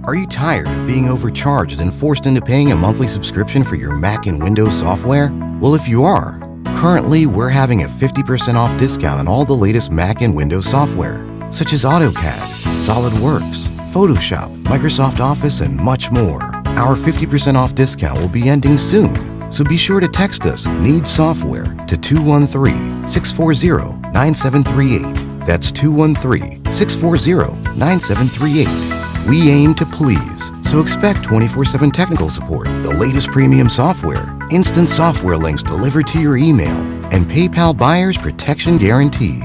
Are you tired of being overcharged and forced into paying a monthly subscription for your Mac and Windows software? Well, if you are, currently we're having a 50% off discount on all the latest Mac and Windows software, such as AutoCAD, SolidWorks, Photoshop, Microsoft Office, and much more. Our 50% off discount will be ending soon, so be sure to text us "Need Software" to 213-640-9738. That's 213-640-9738. We aim to please, so expect 24/7 technical support, the latest premium software, instant software links delivered to your email, and PayPal Buyer's Protection Guarantee.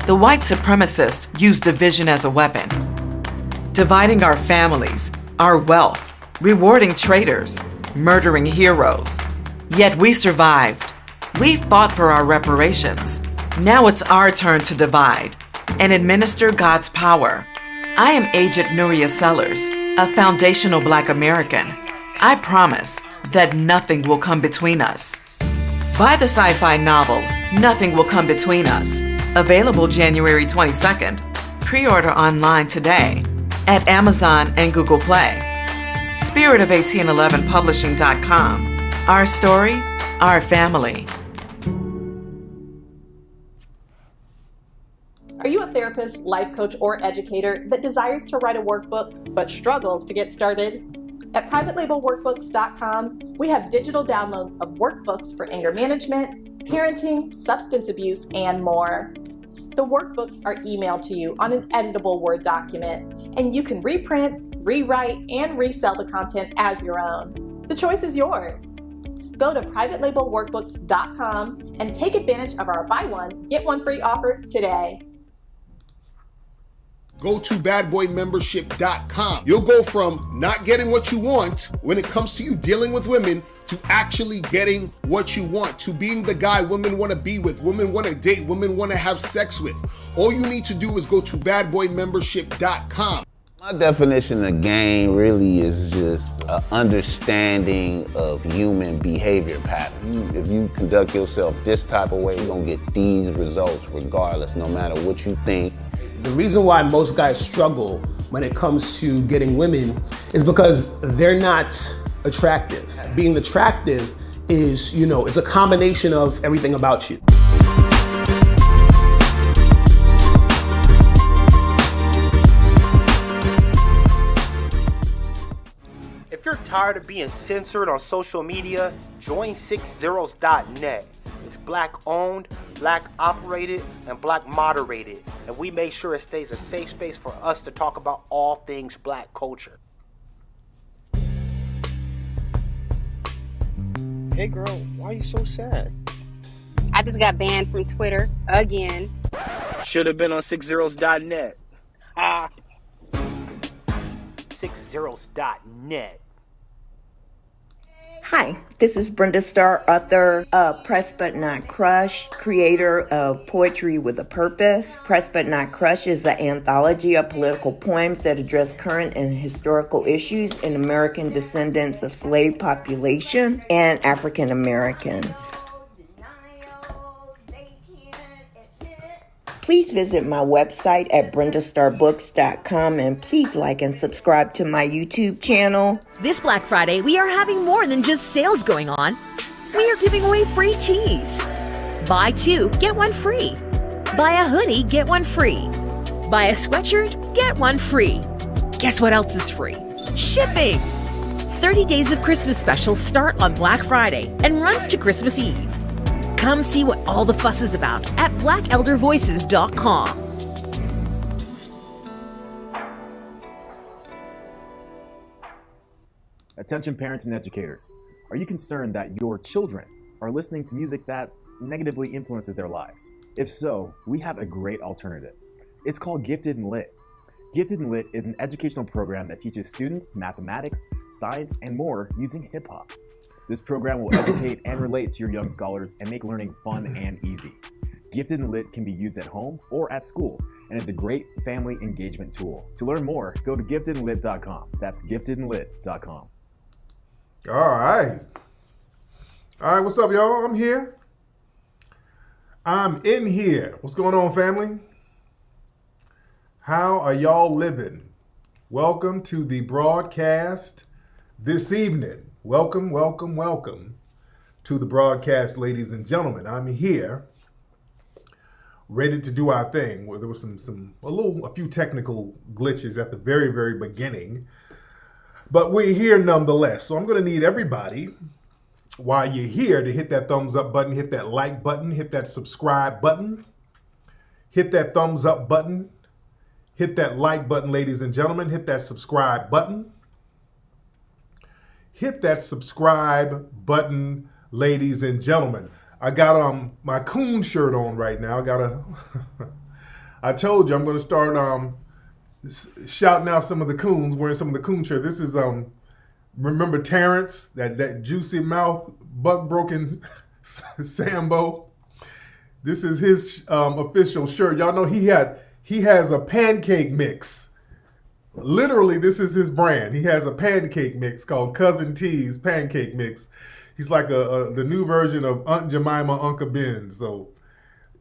The white supremacists use division as a weapon, dividing our families, our wealth, rewarding traitors, murdering heroes. Yet we survived. We fought for our reparations. Now it's our turn to divide and administer God's power. I am Agent Nuria Sellers, a foundational Black American. I promise that nothing will come between us. Buy the sci-fi novel, Nothing Will Come Between Us. Available January 22nd. Pre-order online today at Amazon and Google Play. Spirit of1811publishing.com. Our story, our family. Are you a therapist, life coach, or educator that desires to write a workbook but struggles to get started? At privatelabelworkbooks.com, we have digital downloads of workbooks for anger management, parenting, substance abuse, and more. The workbooks are emailed to you on an editable Word document, and you can reprint, rewrite, and resell the content as your own. The choice is yours. Go to privatelabelworkbooks.com and take advantage of our buy one, get one free offer today. Go to badboymembership.com. You'll go from not getting what you want when it comes to you dealing with women to actually getting what you want, to being the guy women want to be with, women want to date, women want to have sex with. All you need to do is go to badboymembership.com. My definition of game really is just an understanding of human behavior patterns. If you conduct yourself this type of way, you're gonna get these results regardless, no matter what you think. The reason why most guys struggle when it comes to getting women is because they're not attractive. Being attractive is, it's a combination of everything about you. If you're tired of being censored on social media, join 60s.net. It's Black owned, Black operated, and Black moderated. And we make sure it stays a safe space for us to talk about all things Black culture. Hey girl, why are you so sad? I just got banned from Twitter again. Should have been on 60s.net. 60s.net. Hi, this is Brenda Starr, author of Press But Not Crush, creator of Poetry with a Purpose. Press But Not Crush is an anthology of political poems that address current and historical issues in American descendants of slave population and African Americans. Please visit my website at brendastarrbooks.com and please like and subscribe to my YouTube channel. This Black Friday, we are having more than just sales going on. We are giving away free cheese. Buy two, get one free. Buy a hoodie, get one free. Buy a sweatshirt, get one free. Guess what else is free? Shipping! 30 Days of Christmas specials start on Black Friday and runs to Christmas Eve. Come see what all the fuss is about at blackeldervoices.com. Attention parents and educators. Are you concerned that your children are listening to music that negatively influences their lives? If so, we have a great alternative. It's called Gifted and Lit. Gifted and Lit is an educational program that teaches students mathematics, science, and more using hip hop. This program will educate and relate to your young scholars and make learning fun and easy. Gifted and Lit can be used at home or at school, and is a great family engagement tool. To learn more, go to giftedandlit.com. That's giftedandlit.com. All right. What's up, y'all? I'm here. I'm in here. What's going on, family? How are y'all living? Welcome to the broadcast this evening. Welcome, welcome, welcome to the broadcast, ladies and gentlemen. I'm here, ready to do our thing. Well, there was a few technical glitches at the very, very beginning, but we're here nonetheless. So I'm going to need everybody, while you're here, to hit that thumbs up button, hit that like button, hit that subscribe button, hit that thumbs up button, hit that like button, ladies and gentlemen, hit that subscribe button. Hit that subscribe button, ladies and gentlemen. I got my coon shirt on right now. I told you I'm going to start shouting out some of the coons, wearing some of the coon shirt. This is remember Terrence, that juicy mouth, buck broken Sambo. This is his official shirt. Y'all know he has a pancake mix. Literally, this is his brand. He has a pancake mix called Cousin T's Pancake Mix. He's like the new version of Aunt Jemima, Uncle Ben. So,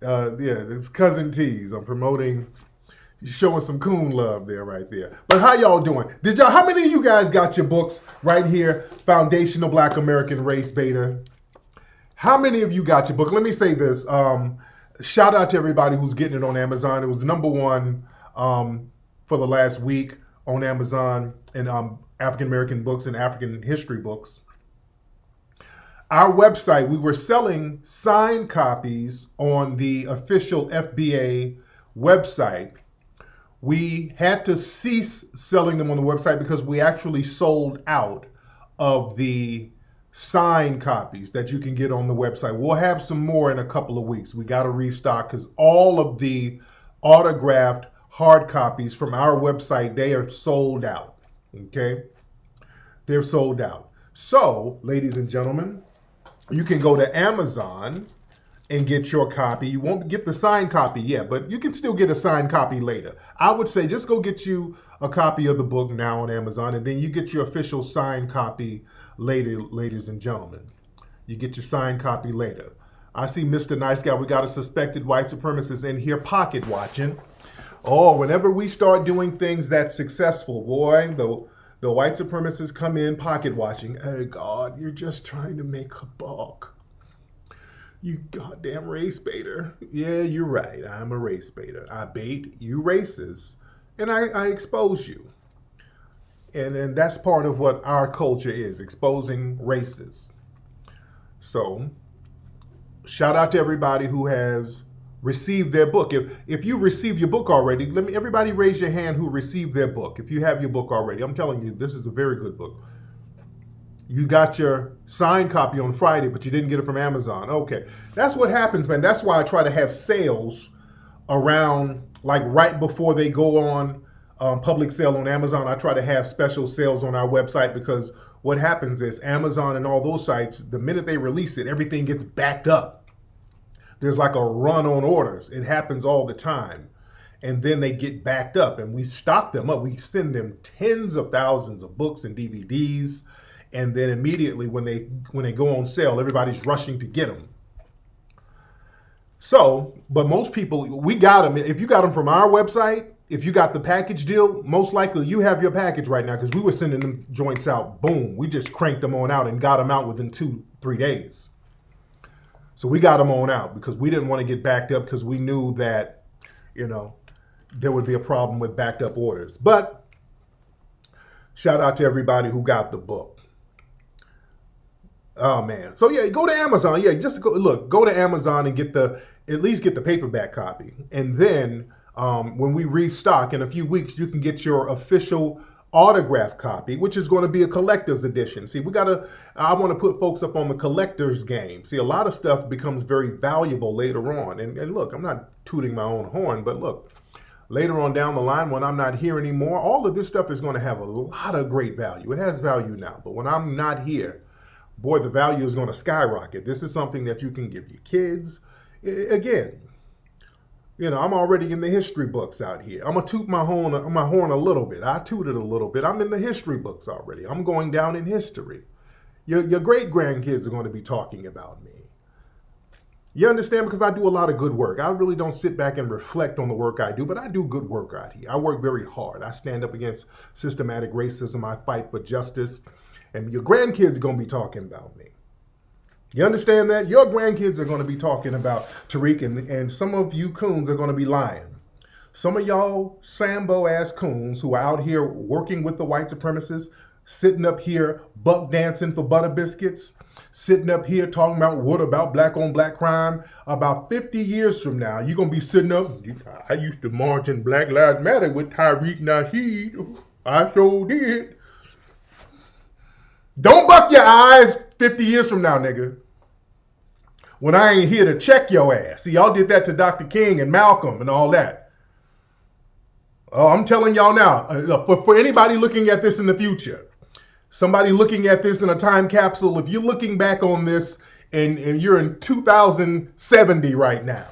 it's Cousin T's. I'm promoting, showing some coon love there, right there. But how y'all doing? How many of you guys got your books right here? Foundational Black American Race Beta. How many of you got your book? Let me say this. Shout out to everybody who's getting it on Amazon. It was number one for the last week on Amazon in African American books and African history books. Our website, we were selling signed copies on the official FBA website. We had to cease selling them on the website because we actually sold out of the signed copies that you can get on the website. We'll have some more in a couple of weeks. We got to restock because all of the autographed hard copies from our website, they are sold out, okay? They're sold out. So, ladies and gentlemen, you can go to Amazon and get your copy. You won't get the signed copy yet, but you can still get a signed copy later. I would say just go get you a copy of the book now on Amazon, and then you get your official signed copy later, ladies and gentlemen. You get your signed copy later. I see Mr. Nice Guy. We got a suspected white supremacist in here pocket watching. Oh, whenever we start doing things that's successful, boy, the white supremacists come in pocket watching. Hey, God, you're just trying to make a buck. You goddamn race baiter. Yeah, you're right. I'm a race baiter. I bait you racists, and I expose you. And that's part of what our culture is, exposing racists. So, shout out to everybody who has received their book. If you received your book already, everybody raise your hand who received their book. If you have your book already, I'm telling you, this is a very good book. You got your signed copy on Friday, but you didn't get it from Amazon. Okay, that's what happens, man. That's why I try to have sales around, like right before they go on public sale on Amazon. I try to have special sales on our website because what happens is Amazon and all those sites, the minute they release it, everything gets backed up. There's like a run on orders. It happens all the time. And then they get backed up and we stock them up. We send them tens of thousands of books and DVDs. And then immediately when they go on sale, everybody's rushing to get them. So, but most people, we got them. If you got them from our website, if you got the package deal, most likely you have your package right now because we were sending them joints out. Boom. We just cranked them on out and got them out within 2-3 days. So we got them on out because we didn't want to get backed up because we knew that, there would be a problem with backed up orders. But shout out to everybody who got the book. Oh man. So yeah, go to Amazon. Yeah, just go to Amazon and at least get the paperback copy. And then when we restock in a few weeks, you can get your official autograph copy, which is going to be a collector's edition. See, I want to put folks up on the collector's game. See, a lot of stuff becomes very valuable later on. And look, I'm not tooting my own horn, but look, later on down the line, when I'm not here anymore, all of this stuff is going to have a lot of great value. It has value now, but when I'm not here, boy, the value is going to skyrocket. This is something that you can give your kids. Again, I'm already in the history books out here. I'm going to toot my horn a little bit. I tooted a little bit. I'm in the history books already. I'm going down in history. Your great-grandkids are going to be talking about me. You understand? Because I do a lot of good work. I really don't sit back and reflect on the work I do, but I do good work out here. I work very hard. I stand up against systematic racism. I fight for justice. And your grandkids are going to be talking about me. You understand that? Your grandkids are going to be talking about Tariq, and some of you coons are going to be lying. Some of y'all Sambo-ass coons who are out here working with the white supremacists, sitting up here buck dancing for butter biscuits, sitting up here talking about what about black on black crime. About 50 years from now, you're going to be sitting up, I used to march in Black Lives Matter with Tariq Nasheed. I sure did. Don't buck your eyes 50 years from now, nigga. When I ain't here to check your ass. See, y'all did that to Dr. King and Malcolm and all that. Oh, I'm telling y'all now, for anybody looking at this in the future, somebody looking at this in a time capsule, if you're looking back on this and you're in 2070 right now,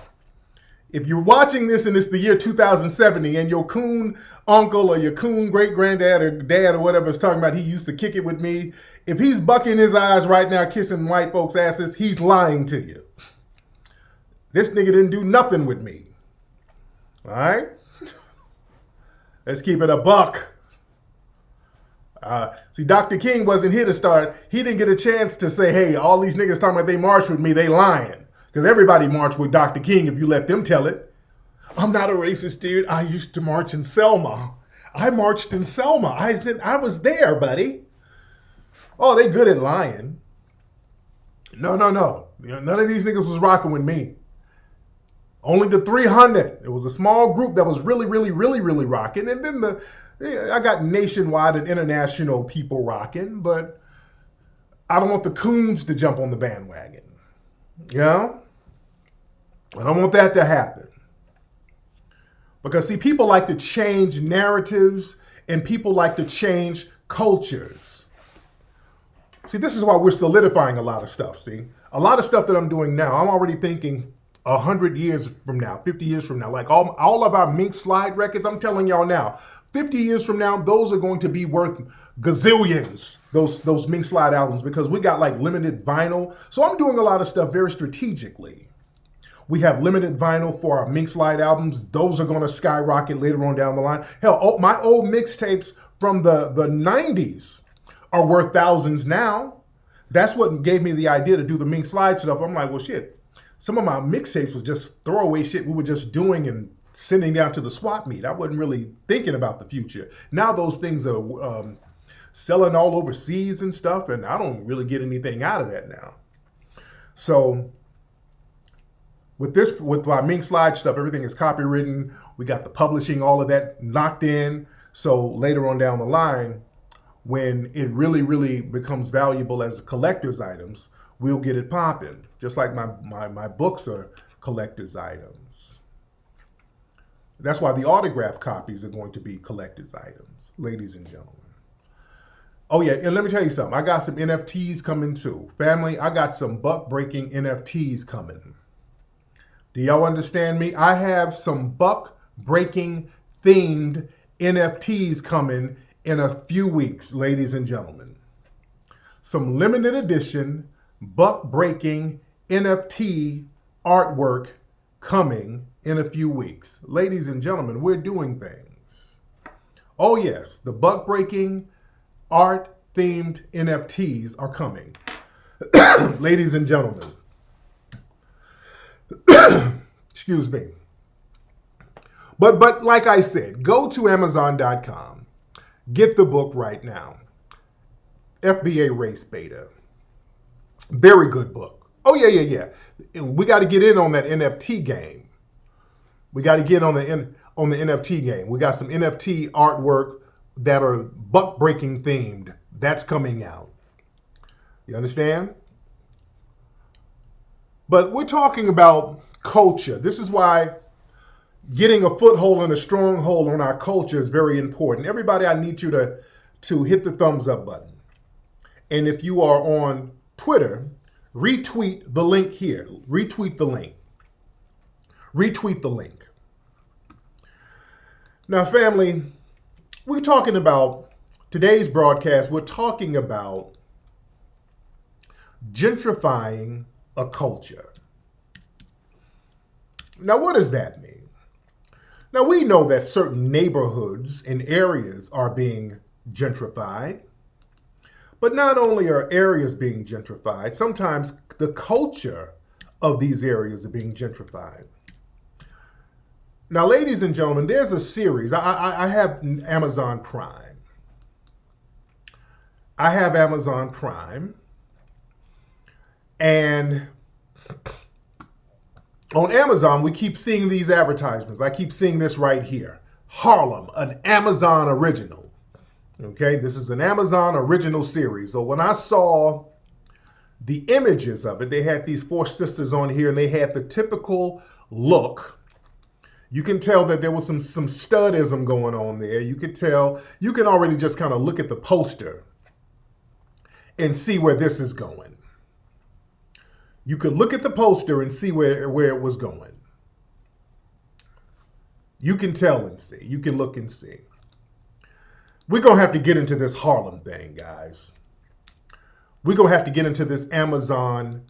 if you're watching this and it's the year 2070 and your coon uncle or your coon great-granddad or dad or whatever is talking about he used to kick it with me, if he's bucking his eyes right now kissing white folks' asses, he's lying to you. This nigga didn't do nothing with me. All right? Let's keep it a buck. See, Dr. King wasn't here to start. He didn't get a chance to say, hey, all these niggas talking about they marched with me, they lying. Because everybody marched with Dr. King if you let them tell it. I'm not a racist, dude. I used to march in Selma. I marched in Selma. I was there, buddy. Oh, they good at lying. No. None of these niggas was rocking with me. Only the 300. It was a small group that was really rocking. And then I got nationwide and international people rocking, but I don't want the coons to jump on the bandwagon. You know? I don't want that to happen. Because, see, people like to change narratives and people like to change cultures. See, this is why we're solidifying a lot of stuff, see? A lot of stuff that I'm doing now, I'm already thinking 100 years from now, 50 years from now. Like all of our Mink slide records, I'm telling y'all now, 50 years from now, those are going to be worth gazillions, those Mink slide albums, because we got like limited vinyl. So I'm doing a lot of stuff very strategically. We have limited vinyl for our Mink slide albums. Those are going to skyrocket later on down the line. Hell, my old mixtapes from the 90s are worth thousands now. That's what gave me the idea to do the Mink slide stuff. I'm like, well, shit. Some of my mixtapes was just throwaway shit we were just doing and sending down to the swap meet. I wasn't really thinking about the future. Now those things are selling all overseas and stuff, and I don't really get anything out of that now. So with my Mink slide stuff, everything is copywritten. We got the publishing, all of that knocked in. So later on down the line, when it really becomes valuable as collector's items, we'll get it popping. Just like my books are collector's items. That's why the autograph copies are going to be collector's items, ladies and gentlemen. Oh yeah, and let me tell you something. I got some NFTs coming too. Family, I got some buck-breaking NFTs coming. Do y'all understand me? I have some buck-breaking themed NFTs coming in a few weeks, ladies and gentlemen. Some limited edition buck-breaking NFT artwork coming in a few weeks. Ladies and gentlemen, we're doing things. Oh yes, the buck-breaking art-themed NFTs are coming. Ladies and gentlemen. Excuse me. But like I said, go to Amazon.com. Get the book right now. FBA Race Beta. Very good book. Oh, yeah. We got to get in on that NFT game. We got to get on the NFT game. We got some NFT artwork that are buck-breaking themed. That's coming out. You understand? But we're talking about culture. This is why getting a foothold and a stronghold on our culture is very important. Everybody, I need you to hit the thumbs up button. And if you are on Twitter, retweet the link here. Retweet the link. Retweet the link. Now, family, we're talking about today's broadcast. We're talking about gentrifying a culture. Now, what does that mean? Now, we know that certain neighborhoods and areas are being gentrified. But not only are areas being gentrified, sometimes the culture of these areas are being gentrified. Now, ladies and gentlemen, there's a series. I have Amazon Prime. I have Amazon Prime. And on Amazon, we keep seeing these advertisements. I keep seeing this right here. Harlem, an Amazon original. Okay, this is an Amazon original series. So when I saw the images of it, they had these four sisters on here and they had the typical look. You can tell that there was some studism going on there. You could tell, you can already just kind of look at the poster and see where this is going. You could look at the poster and see where it was going. You can tell and see. You can look and see. We're going to have to get into this Harlem thing, guys. We're going to have to get into this Amazon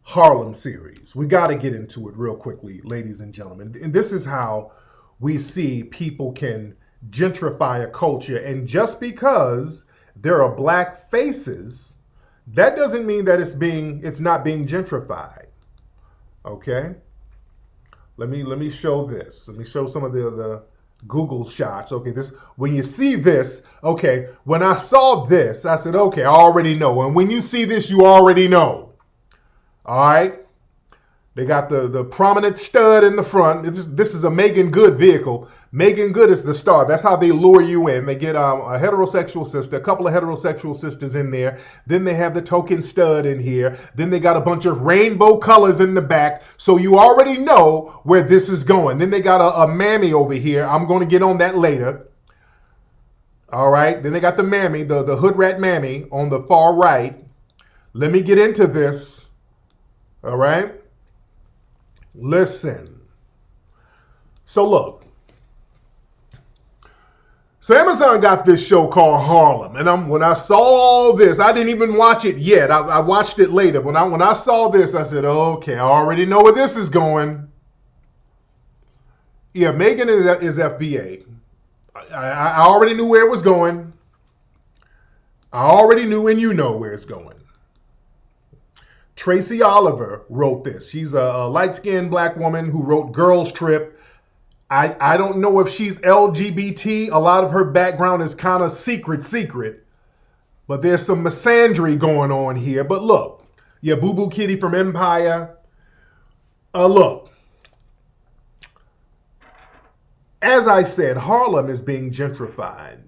Harlem series. We got to get into it real quickly, ladies and gentlemen. And this is how we see people can gentrify a culture. And just because there are black faces, that doesn't mean that it's not being gentrified. Okay? Let me show this. Let me show some of the Google shots. Okay, this, when you see this, okay, when I saw this, I said, okay, I already know. And when you see this, you already know. All right? They got the prominent stud in the front. This is a Megan Good vehicle. Megan Good is the star. That's how they lure you in. They get a heterosexual sister, a couple of heterosexual sisters in there. Then they have the token stud in here. Then they got a bunch of rainbow colors in the back. So you already know where this is going. Then they got a mammy over here. I'm going to get on that later. All right. Then they got the mammy, the hood rat mammy on the far right. Let me get into this. All right. Listen. So look. So Amazon got this show called Harlem. And when I saw all this, I didn't even watch it yet. I watched it later. When I saw this, I said, okay, I already know where this is going. Yeah, Megan is FBA. I already knew where it was going. I already knew, and you know where it's going. Tracy Oliver wrote this. She's a light-skinned black woman who wrote Girls Trip. I don't know if she's LGBT. A lot of her background is kind of secret. But there's some misandry going on here. But look, yeah, Boo Boo Kitty from Empire. Look. As I said, Harlem is being gentrified.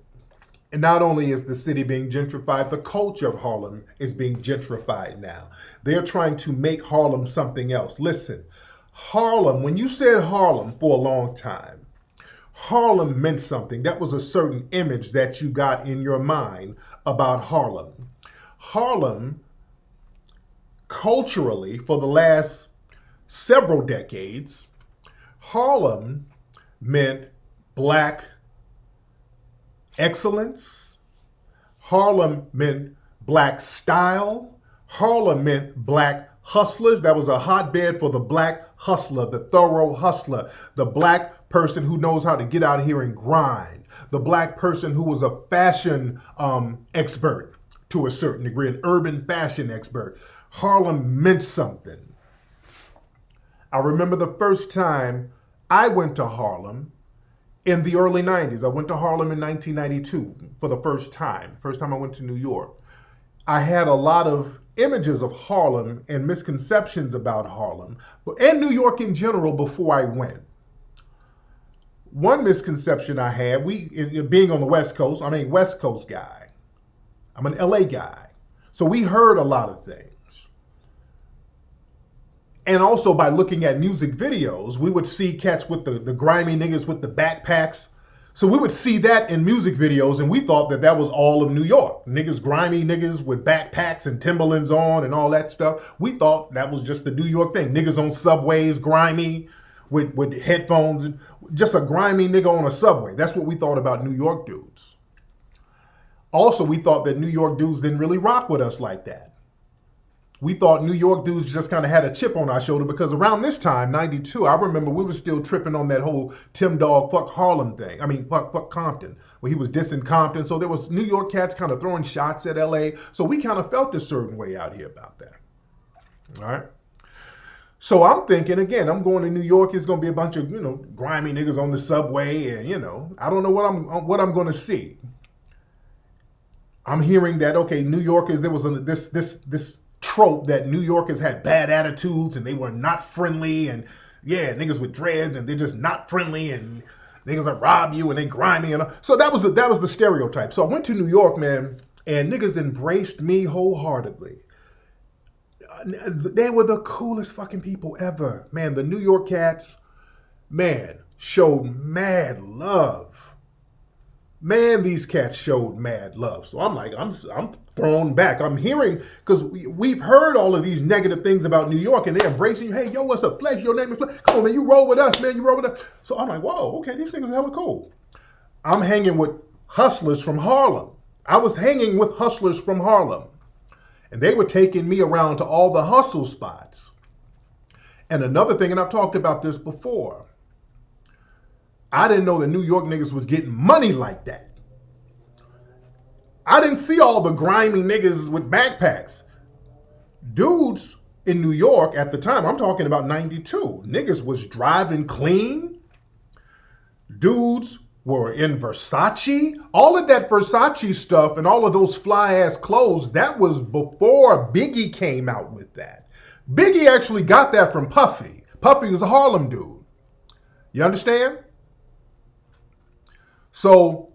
And not only is the city being gentrified, the culture of Harlem is being gentrified now. They're trying to make Harlem something else. Listen, Harlem, when you said Harlem for a long time, Harlem meant something. That was a certain image that you got in your mind about Harlem. Harlem, culturally, for the last several decades, Harlem meant black excellence. Harlem meant black style. Harlem meant black hustlers. That was a hotbed for the black hustler, the thorough hustler, the black person who knows how to get out here and grind, the black person who was a fashion expert to a certain degree, an urban fashion expert. Harlem meant something. I remember the first time I went to Harlem in the early 90s. I went to Harlem in 1992 for the first time I went to New York. I had a lot of images of Harlem and misconceptions about Harlem and New York in general before I went. One misconception I had, being on the West Coast, I'm a West Coast guy. I'm an LA guy. So we heard a lot of things. And also by looking at music videos, we would see cats with the grimy niggas with the backpacks. So we would see that in music videos, and we thought that was all of New York. Niggas, grimy niggas with backpacks and Timberlands on and all that stuff. We thought that was just the New York thing. Niggas on subways, grimy, with headphones. Just a grimy nigga on a subway. That's what we thought about New York dudes. Also, we thought that New York dudes didn't really rock with us like that. we thought New York dudes just kind of had a chip on our shoulder because around this time, 92, I remember we were still tripping on that whole Tim Dog fuck Harlem thing. I mean, fuck Compton, where he was dissing Compton. So there was New York cats kind of throwing shots at LA. So we kind of felt a certain way out here about that. All right. So I'm thinking, again, I'm going to New York. It's going to be a bunch of, grimy niggas on the subway. And, I don't know what I'm going to see. I'm hearing that, okay, New Yorkers, there was this trope that New Yorkers had bad attitudes and they were not friendly, and niggas with dreads and they're just not friendly, and niggas that rob you and they grimy, and so that was the stereotype. So I went to New York, man, and niggas embraced me wholeheartedly. They were the coolest fucking people ever, man. The New York cats, man, showed mad love. Man, these cats showed mad love. So I'm like, I'm thrown back. I'm hearing, because we've heard all of these negative things about New York, and they're embracing you. Hey, yo, what's up, Flex? Your name is Flex. Come on, man, you roll with us, man. You roll with us. So I'm like, whoa, okay, these niggas hella cool. I'm hanging with hustlers from Harlem. I was hanging with hustlers from Harlem, and they were taking me around to all the hustle spots. And another thing, and I've talked about this before, I didn't know that New York niggas was getting money like that. I didn't see all the grimy niggas with backpacks. Dudes in New York at the time, I'm talking about 92, niggas was driving clean. Dudes were in Versace. All of that Versace stuff and all of those fly-ass clothes, that was before Biggie came out with that. Biggie actually got that from Puffy. Puffy was a Harlem dude. You understand? So,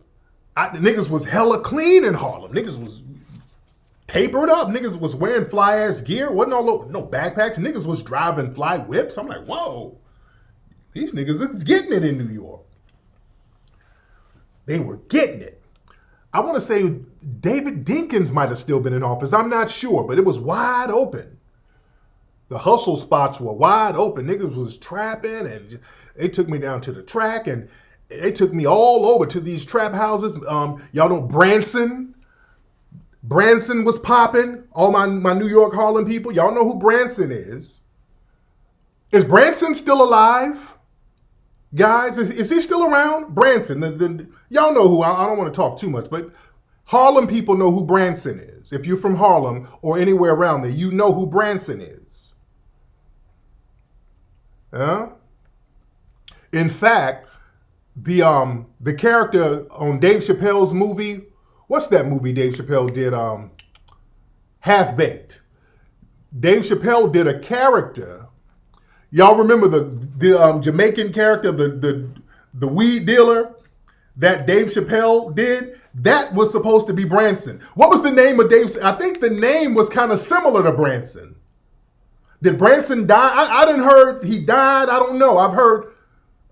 the niggas was hella clean in Harlem. Niggas was tapered up. Niggas was wearing fly-ass gear. Wasn't all no backpacks. Niggas was driving fly whips. I'm like, whoa. These niggas is getting it in New York. They were getting it. I want to say David Dinkins might have still been in office. I'm not sure, but it was wide open. The hustle spots were wide open. Niggas was trapping, and they took me down to the track, and they took me all over to these trap houses. Y'all know Branson? Branson was popping. All my New York Harlem people, y'all know who Branson is. Is Branson still alive? Guys, is he still around? Branson, y'all know who. I don't want to talk too much, but Harlem people know who Branson is. If you're from Harlem or anywhere around there, you know who Branson is. In fact, the character on Dave Chappelle's movie, what's that movie Dave Chappelle did? Half Baked. Dave Chappelle did a character. Y'all remember the Jamaican character, the weed dealer that Dave Chappelle did? That was supposed to be Branson. What was the name of Dave? I think the name was kind of similar to Branson. Did Branson die? I didn't heard he died. I don't know. I've heard.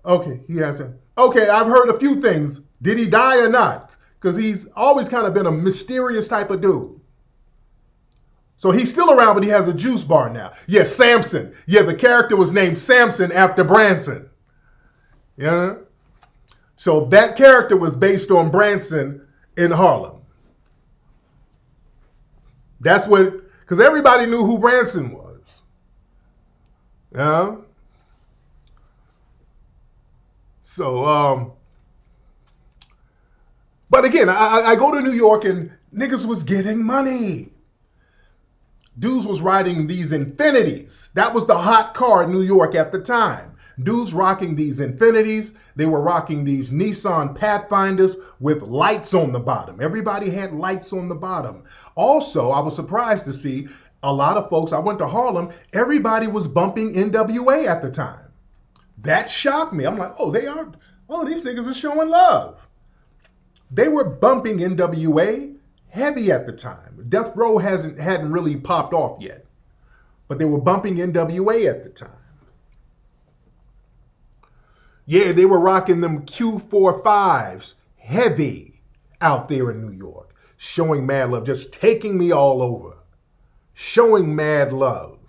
Okay, he hasn't. Okay, I've heard a few things. Did he die or not? Because he's always kind of been a mysterious type of dude. So he's still around, but he has a juice bar now. Yeah, Samson. Yeah, the character was named Samson after Branson. Yeah. So that character was based on Branson in Harlem. That's what, because everybody knew who Branson was. Yeah. So, but again, I go to New York and niggas was getting money. Dudes was riding these Infinities. That was the hot car in New York at the time. Dudes rocking these Infinities. They were rocking these Nissan Pathfinders with lights on the bottom. Everybody had lights on the bottom. Also, I was surprised to see a lot of folks, I went to Harlem, everybody was bumping NWA at the time. That shocked me. I'm like, these niggas are showing love. They were bumping NWA heavy at the time. Death Row hadn't really popped off yet, but they were bumping NWA at the time. Yeah, they were rocking them Q45s heavy out there in New York, showing mad love, just taking me all over, showing mad love.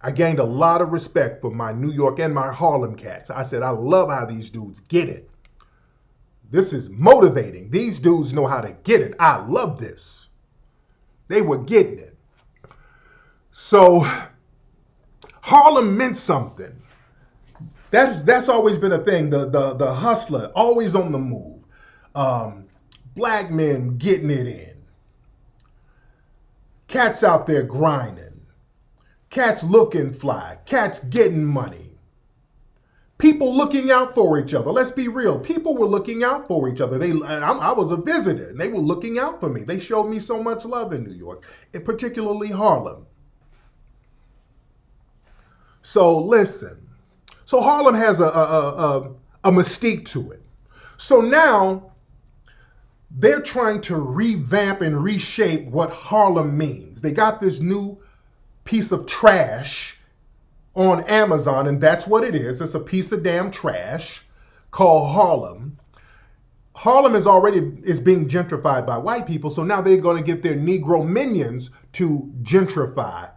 I gained a lot of respect for my New York and my Harlem cats. I said, I love how these dudes get it. This is motivating. These dudes know how to get it. I love this. They were getting it. So Harlem meant something. That's always been a thing. The hustler, always on the move. Black men getting it in. Cats out there grinding. Cats looking fly. Cats getting money. People looking out for each other. Let's be real. People were looking out for each other. I was a visitor, and they were looking out for me. They showed me so much love in New York, and particularly Harlem. So listen. So Harlem has a mystique to it. So now they're trying to revamp and reshape what Harlem means. They got this new piece of trash on Amazon, and that's what it is. It's a piece of damn trash called Harlem. Harlem is being gentrified by white people, so now they're going to get their Negro minions to gentrify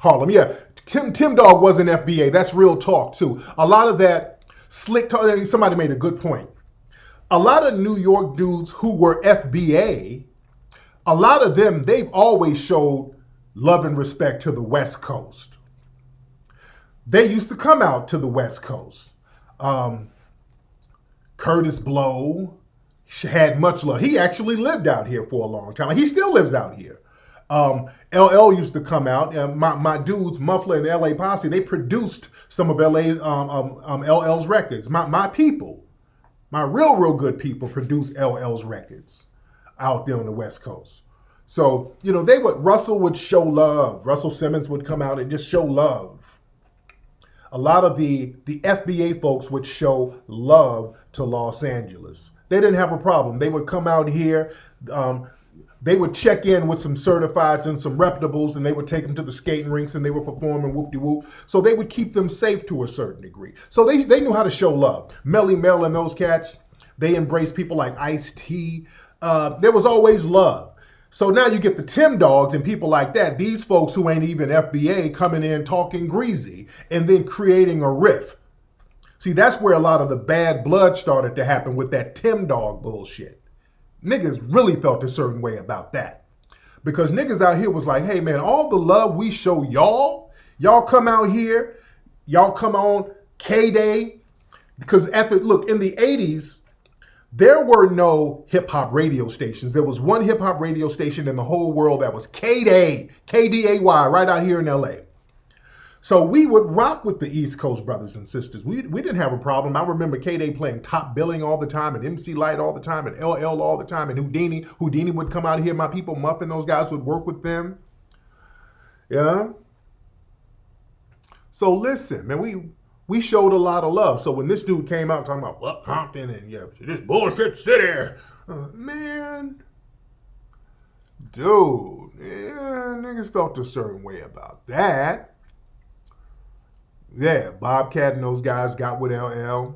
Harlem. Yeah, Tim Dog wasn't FBA. That's real talk, too. A lot of that slick talk, somebody made a good point. A lot of New York dudes who were FBA, a lot of them, they've always showed love and respect to the West Coast. They used to come out to the West Coast. Curtis Blow had much love. He actually lived out here for a long time. He still lives out here. LL used to come out. My dudes, Muffler and the LA Posse, they produced some of LL's records. My people, my real good people produced LL's records out there on the West Coast. So, Russell would show love. Russell Simmons would come out and just show love. A lot of the FBA folks would show love to Los Angeles. They didn't have a problem. They would come out here. They would check in with some certifieds and some reputables, and they would take them to the skating rinks, and they would perform and whoop-de-whoop. So they would keep them safe to a certain degree. So they knew how to show love. Melly Mel and those cats, they embraced people like Ice-T. There was always love. So now you get the Tim Dogs and people like that. These folks who ain't even FBA coming in talking greasy and then creating a riff. See, that's where a lot of the bad blood started to happen with that Tim Dog bullshit. Niggas really felt a certain way about that. Because niggas out here was like, hey man, all the love we show y'all come out here, y'all come on K-Day. Because in the 80s, there were no hip-hop radio stations. There was one hip-hop radio station in the whole world that was K-Day, K-D-A-Y, right out here in L.A. So we would rock with the East Coast brothers and sisters. We didn't have a problem. I remember K-Day playing Top Billing all the time, and MC Light all the time, and LL all the time, and Houdini. Houdini would come out here. My people, Muffin, those guys would work with them. Yeah? So listen, man, we showed a lot of love. So when this dude came out talking about what Compton and this bullshit city, man, dude, niggas felt a certain way about that. Yeah, Bobcat and those guys got with LL.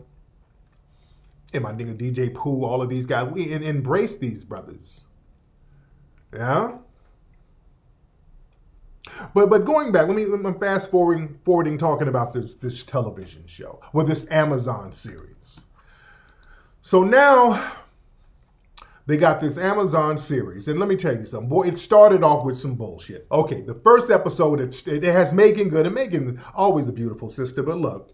And my nigga DJ Pooh, all of these guys, we embraced these brothers. Yeah? But going back, I'm fast forwarding talking about this television show, or this Amazon series. So now they got this Amazon series, and let me tell you something. Boy, it started off with some bullshit. Okay, the first episode, it has Megan Good, and Megan, always a beautiful sister, but look.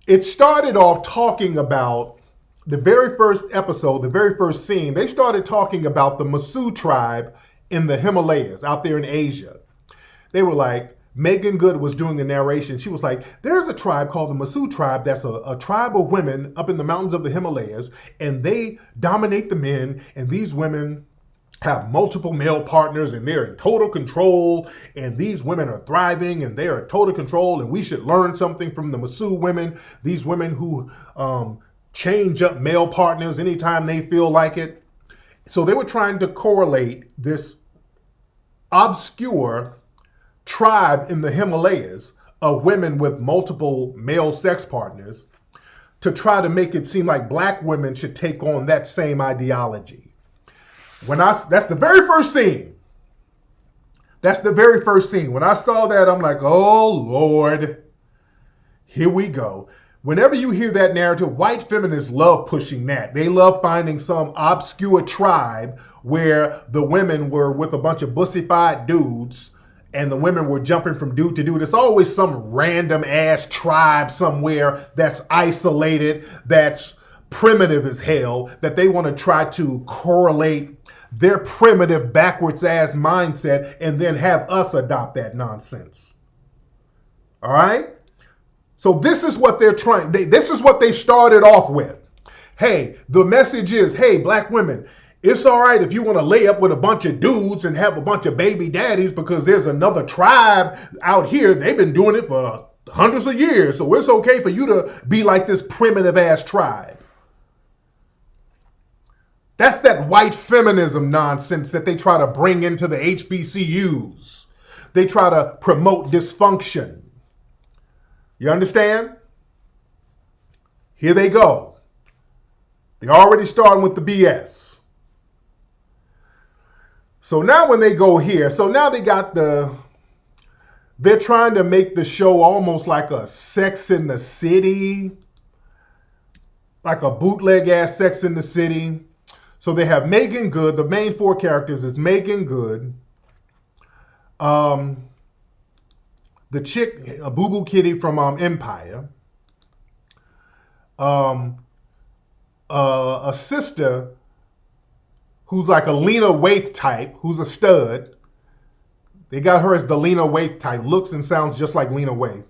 It started off talking about the very first episode, the very first scene. They started talking about the Masu tribe in the Himalayas, out there in Asia. They were like, Megan Good was doing the narration. She was like, there's a tribe called the Masu tribe that's a tribe of women up in the mountains of the Himalayas, and they dominate the men, and these women have multiple male partners, and they're in total control, and these women are thriving, and they are in total control, and we should learn something from the Masu women, these women who change up male partners anytime they feel like it. So they were trying to correlate this obscure tribe in the Himalayas of women with multiple male sex partners to try to make it seem like black women should take on that same ideology. That's the very first scene. That's the very first scene. When I saw that, I'm like, oh Lord, here we go. Whenever you hear that narrative, white feminists love pushing that. They love finding some obscure tribe where the women were with a bunch of bussified dudes and the women were jumping from dude to dude. It's always some random ass tribe somewhere that's isolated, that's primitive as hell, that they want to try to correlate their primitive backwards ass mindset and then have us adopt that nonsense. All right? So this is what they're trying. This is what they started off with. Hey, the message is, hey, black women, it's all right if you want to lay up with a bunch of dudes and have a bunch of baby daddies because there's another tribe out here. They've been doing it for hundreds of years. So it's okay for you to be like this primitive ass tribe. That's that white feminism nonsense that they try to bring into the HBCUs. They try to promote dysfunction. You understand? Here they go. They're already starting with the BS. So now when they go here, so now they got they're trying to make the show almost like a Sex in the City, like a bootleg ass Sex in the City. So they have Megan Good. The main four characters is Megan Good, the chick, Boo Boo Kitty from Empire, a sister who's like a Lena Waithe type, who's a stud. They got her as the Lena Waithe type, looks and sounds just like Lena Waithe.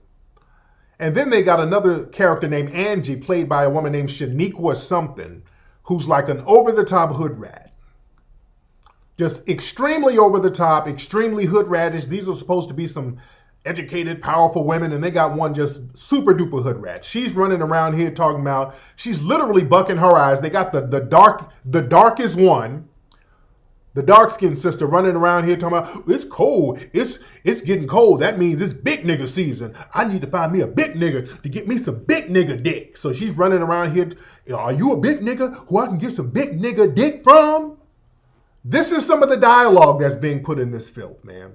And then they got another character named Angie, played by a woman named Shaniqua something, who's like an over-the-top hood rat. Just extremely over-the-top, extremely hood ratish. These are supposed to be some educated, powerful women, and they got one just super-duper hood rat. She's running around here talking about, she's literally bucking her eyes. They got the darkest one, the dark-skinned sister running around here talking about, it's cold, it's getting cold. That means it's big nigga season. I need to find me a big nigga to get me some big nigga dick. So she's running around here, are you a big nigga who I can get some big nigga dick from? This is some of the dialogue that's being put in this filth, man.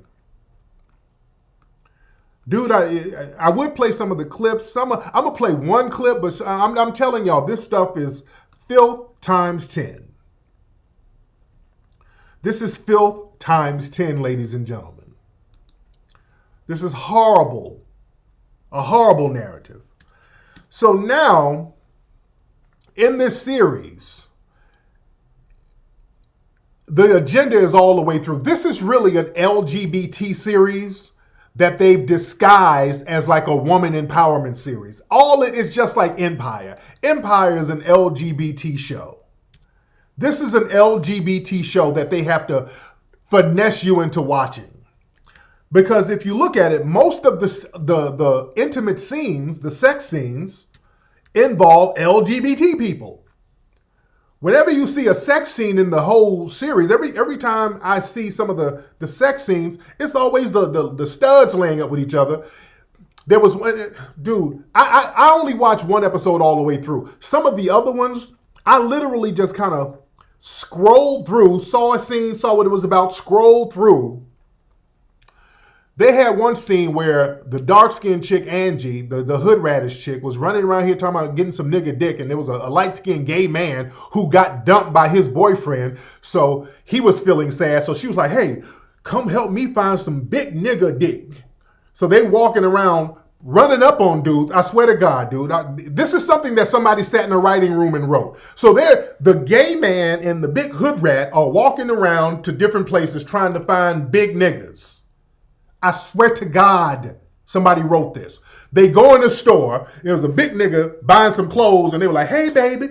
Dude, I would play some of the clips. I'm gonna play one clip, but I'm telling y'all, this stuff is filth times 10. This is filth times 10, ladies and gentlemen. This is horrible, a horrible narrative. So now, in this series, the agenda is all the way through. This is really an LGBT series that they've disguised as like a woman empowerment series. All it is just like Empire. Empire is an LGBT show. This is an LGBT show that they have to finesse you into watching. Because if you look at it, most of the intimate scenes, the sex scenes, involve LGBT people. Whenever you see a sex scene in the whole series, every time I see some of the sex scenes, it's always the studs laying up with each other. There was one, dude, I only watched one episode all the way through. Some of the other ones, I literally just kind of scrolled through, saw a scene, saw what it was about, scrolled through. They had one scene where the dark-skinned chick, Angie, the hood radish chick, was running around here talking about getting some nigga dick, and there was a light-skinned gay man who got dumped by his boyfriend, so he was feeling sad. So she was like, hey, come help me find some big nigga dick. So they walking around running up on dudes. I swear to God, dude. This is something that somebody sat in a writing room and wrote. So the gay man and the big hood rat are walking around to different places trying to find big niggas. I swear to God, somebody wrote this. They go in the store. There was a big nigga buying some clothes, and they were like, hey, baby,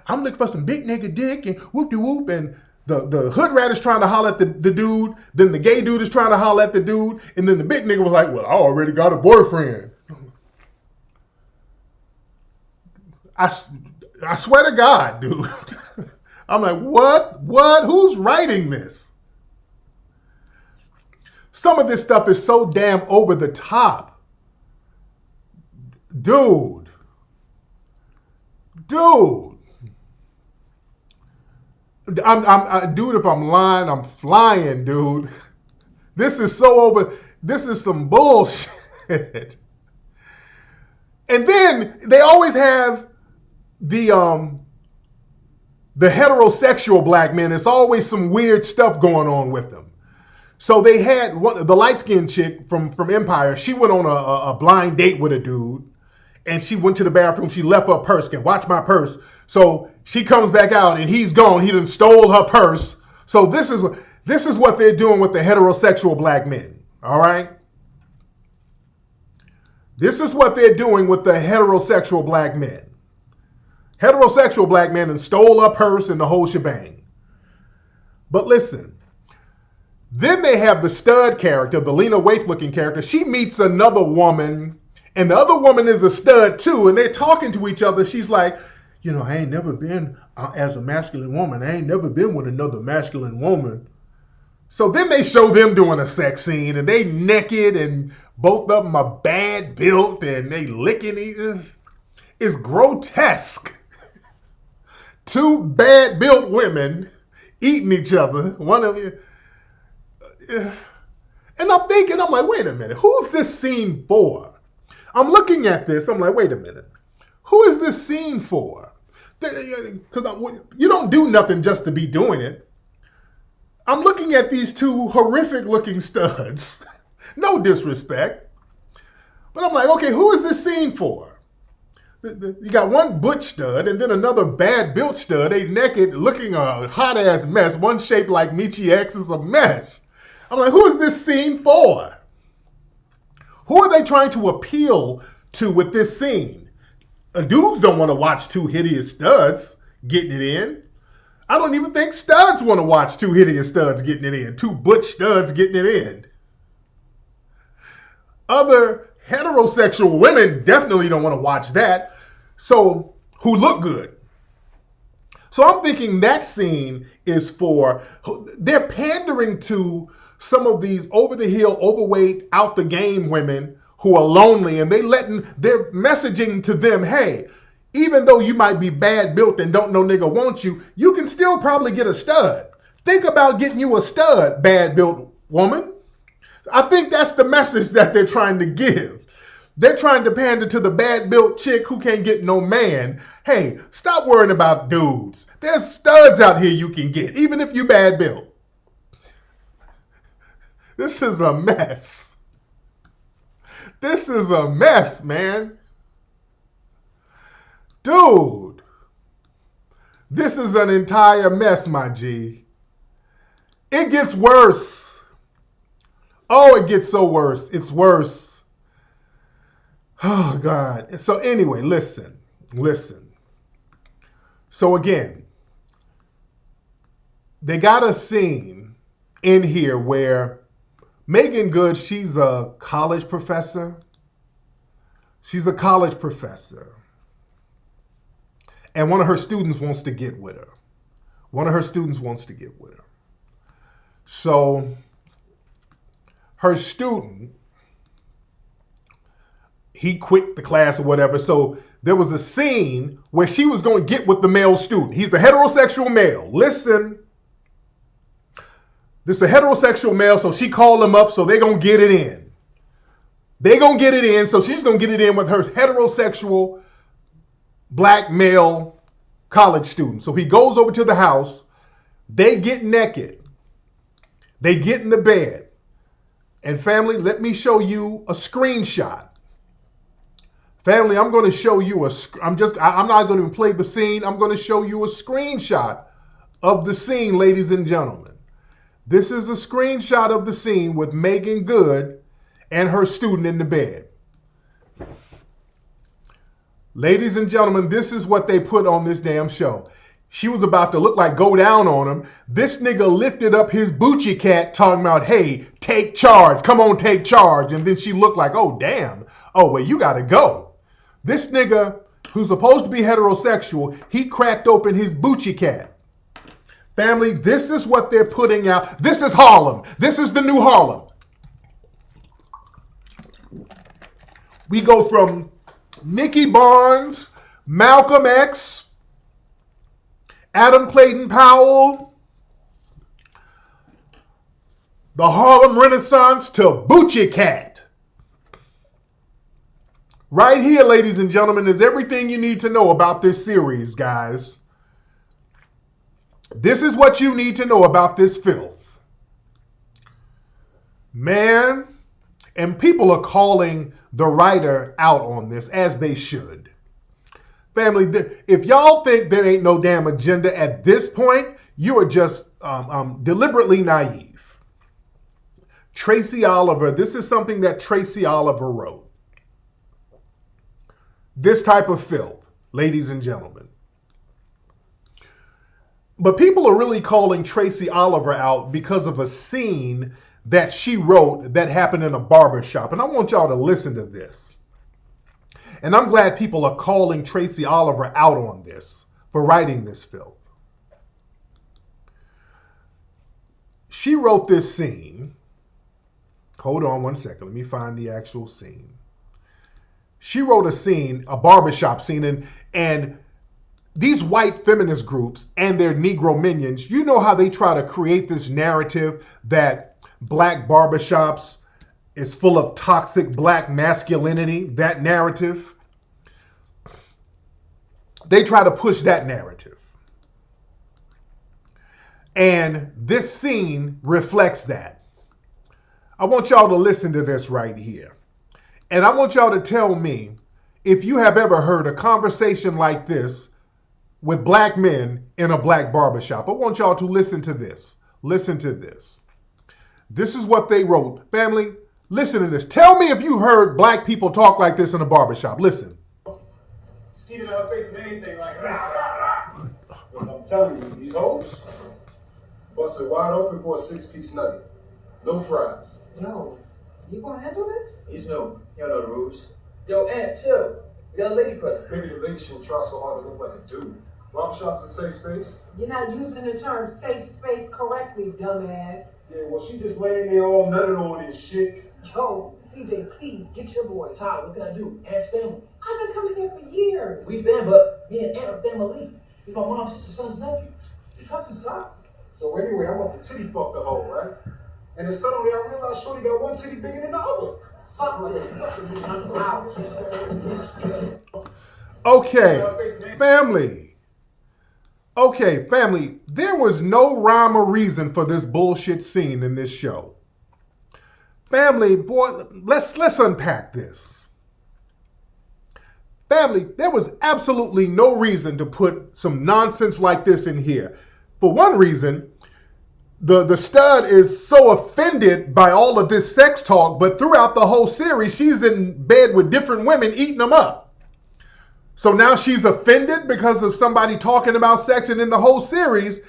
I'm looking for some big nigga dick, and whoop-de-whoop, and the hood rat is trying to holler at the dude, then the gay dude is trying to holler at the dude, and then the big nigga was like, well, I already got a boyfriend. I swear to God, dude. I'm like, what? Who's writing this? Some of this stuff is so damn over the top. Dude. Dude, if I'm lying, I'm flying, dude. This is so over. This is some bullshit. And then they always have the heterosexual black men. It's always some weird stuff going on with them. So they had the light-skinned chick from Empire. She went on a blind date with a dude, and she went to the bathroom. She left her purse. Can watch my purse. So she comes back out, and he's gone. He done stole her purse. So this is what they're doing with the heterosexual black men. All right. This is what they're doing with the heterosexual black men. Heterosexual black men and stole her purse and the whole shebang. But listen. Then they have the stud character, the Lena Waithe looking character. She meets another woman, and the other woman is a stud too, and they're talking to each other. She's like, you know, I ain't never been, as a masculine woman, I ain't never been with another masculine woman. So then they show them doing a sex scene, and they naked, and both of them are bad built, and they licking each other. It's grotesque. Two bad built women eating each other. One of you. And I'm thinking, I'm like, wait a minute, who's this scene for? I'm looking at this, I'm like, wait a minute, who is this scene for? Because you don't do nothing just to be doing it. I'm looking at these two horrific looking studs, no disrespect, but I'm like, okay, who is this scene for? You got one butch stud and then another bad built stud, they naked, looking a hot ass mess, one shaped like Michi X is a mess. I'm like, who is this scene for? Who are they trying to appeal to with this scene? Dudes don't want to watch two hideous studs getting it in. I don't even think studs want to watch two hideous studs getting it in. Two butch studs getting it in. Other heterosexual women definitely don't want to watch that. So, who look good? So I'm thinking that scene is for, they're pandering to some of these over-the-hill, overweight, out-the-game women who are lonely, and they're messaging to them, hey, even though you might be bad built and don't know nigga want you, you can still probably get a stud. Think about getting you a stud, bad built woman. I think that's the message that they're trying to give. They're trying to pander to the bad built chick who can't get no man. Hey, stop worrying about dudes. There's studs out here you can get, even if you bad built. This is a mess. This is a mess, man. Dude. This is an entire mess, my G. It gets worse. Oh, it gets so worse. It's worse. Oh, God. So anyway, listen. So again, they got a scene in here where Megan Good, she's a college professor. And one of her students wants to get with her. So her student, he quit the class or whatever. So there was a scene where she was going to get with the male student. He's a heterosexual male. Listen. This is a heterosexual male, so she called him up, so they're going to get it in. So she's going to get it in with her heterosexual black male college student. So he goes over to the house. They get naked. They get in the bed. And family, let me show you a screenshot. Family, I'm going to show you I'm not going to play the scene. I'm going to show you a screenshot of the scene, ladies and gentlemen. This is a screenshot of the scene with Megan Good and her student in the bed. Ladies and gentlemen, this is what they put on this damn show. She was about to look like go down on him. This nigga lifted up his Bucci cat talking about, hey, take charge. Come on, take charge. And then she looked like, oh, damn. Oh, well, you got to go. This nigga, who's supposed to be heterosexual, he cracked open his Bucci cat. Family, this is what they're putting out. This is Harlem. This is the new Harlem. We go from Nikki Barnes, Malcolm X, Adam Clayton Powell, the Harlem Renaissance to Bucci Cat. Right here, ladies and gentlemen, is everything you need to know about this series, guys. This is what you need to know about this filth. Man, and people are calling the writer out on this, as they should. Family, if y'all think there ain't no damn agenda at this point, you are just deliberately naive. Tracy Oliver, this is something that Tracy Oliver wrote. This type of filth, ladies and gentlemen. But people are really calling Tracy Oliver out because of a scene that she wrote that happened in a barber shop. And I want y'all to listen to this. And I'm glad people are calling Tracy Oliver out on this for writing this filth. She wrote this scene. Hold on one second. Let me find the actual scene. She wrote a scene, a barbershop scene, and these white feminist groups and their Negro minions, you know how they try to create this narrative that black barbershops is full of toxic black masculinity, that narrative. They try to push that narrative. And this scene reflects that. I want y'all to listen to this right here. And I want y'all to tell me if you have ever heard a conversation like this with black men in a black barbershop. I want y'all to listen to this. Listen to this. This is what they wrote. Family, listen to this. Tell me if you heard black people talk like this in a barbershop. Listen. Skeeted her face and anything like that. I'm telling you, these hoes busted wide open for a 6-piece nugget. No fries. Yo, you gonna handle this? He's new. You don't know the rules. Yo, Aunt, chill. We got a lady present. Maybe the lady shouldn't try so hard to look like a dude. Barber shop's a safe space. You're not using the term safe space correctly, dumbass. Yeah, well, she just laying there all nutted on and shit. Yo, CJ, please, get your boy. Todd, what can I do? Aunt's family. I've been coming here for years. We've been, but me and Aunt are family. He's my mom's sister's son's nephew. Your cousin's Todd. So anyway, I want the titty fuck the hoe, right? And then suddenly I realized Shorty got one titty bigger than the other. Fuck this. I'm out. Okay, family. Okay, family. There was no rhyme or reason for this bullshit scene in this show. Family, boy, let's unpack this. Family, there was absolutely no reason to put some nonsense like this in here. For one reason, the stud is so offended by all of this sex talk, but throughout the whole series, she's in bed with different women eating them up. So now she's offended because of somebody talking about sex, and in the whole series,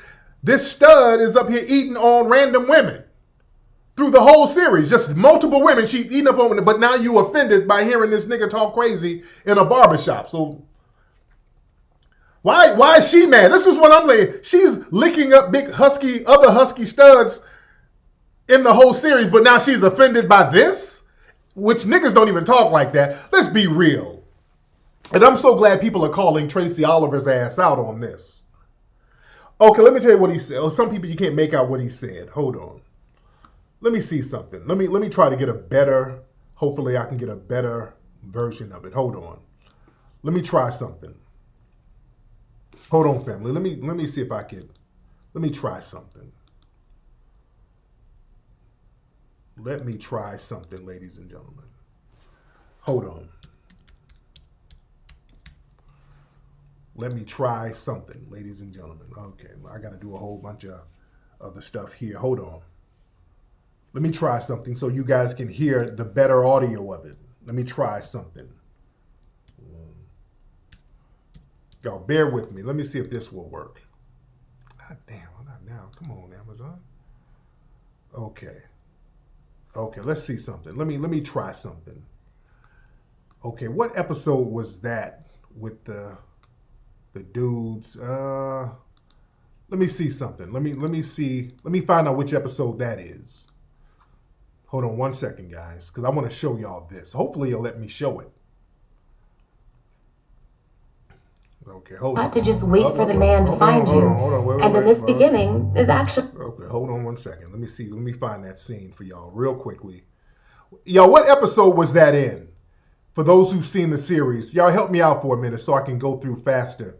this stud is up here eating on random women. Through the whole series, just multiple women she's eating up on, but now you offended by hearing this nigga talk crazy in a barbershop. So why is she mad? This is what I'm saying. She's licking up big other husky studs in the whole series, but now she's offended by this? Which niggas don't even talk like that. Let's be real. And I'm so glad people are calling Tracy Oliver's ass out on this. Okay, let me tell you what he said. Oh, some people you can't make out what he said. Hold on. Let me see something. Let me try to get a better, hopefully I can get a better version of it. Hold on. Let me try something. Hold on, family. Let me see if I can. Let me try something. Let me try something, ladies and gentlemen. Hold on. Let me try something, ladies and gentlemen. Okay, I got to do a whole bunch of other stuff here. Hold on. Let me try something so you guys can hear the better audio of it. Let me try something. Y'all bear with me. Let me see if this will work. God damn, not now. Come on, Amazon. Okay. Okay, let's see something. Let me try something. Okay, what episode was that with the dudes? Let me see something. Let me find out which episode that is. Hold on one second, guys, because I want to show y'all this. Hopefully you'll let me show it. Okay, hold on. Not to just wait for the man to find you. And then this beginning is actually... Okay, hold on one second. Let me see. Let me find that scene for y'all real quickly. Y'all, what episode was that in? For those who've seen the series, y'all help me out for a minute so I can go through faster.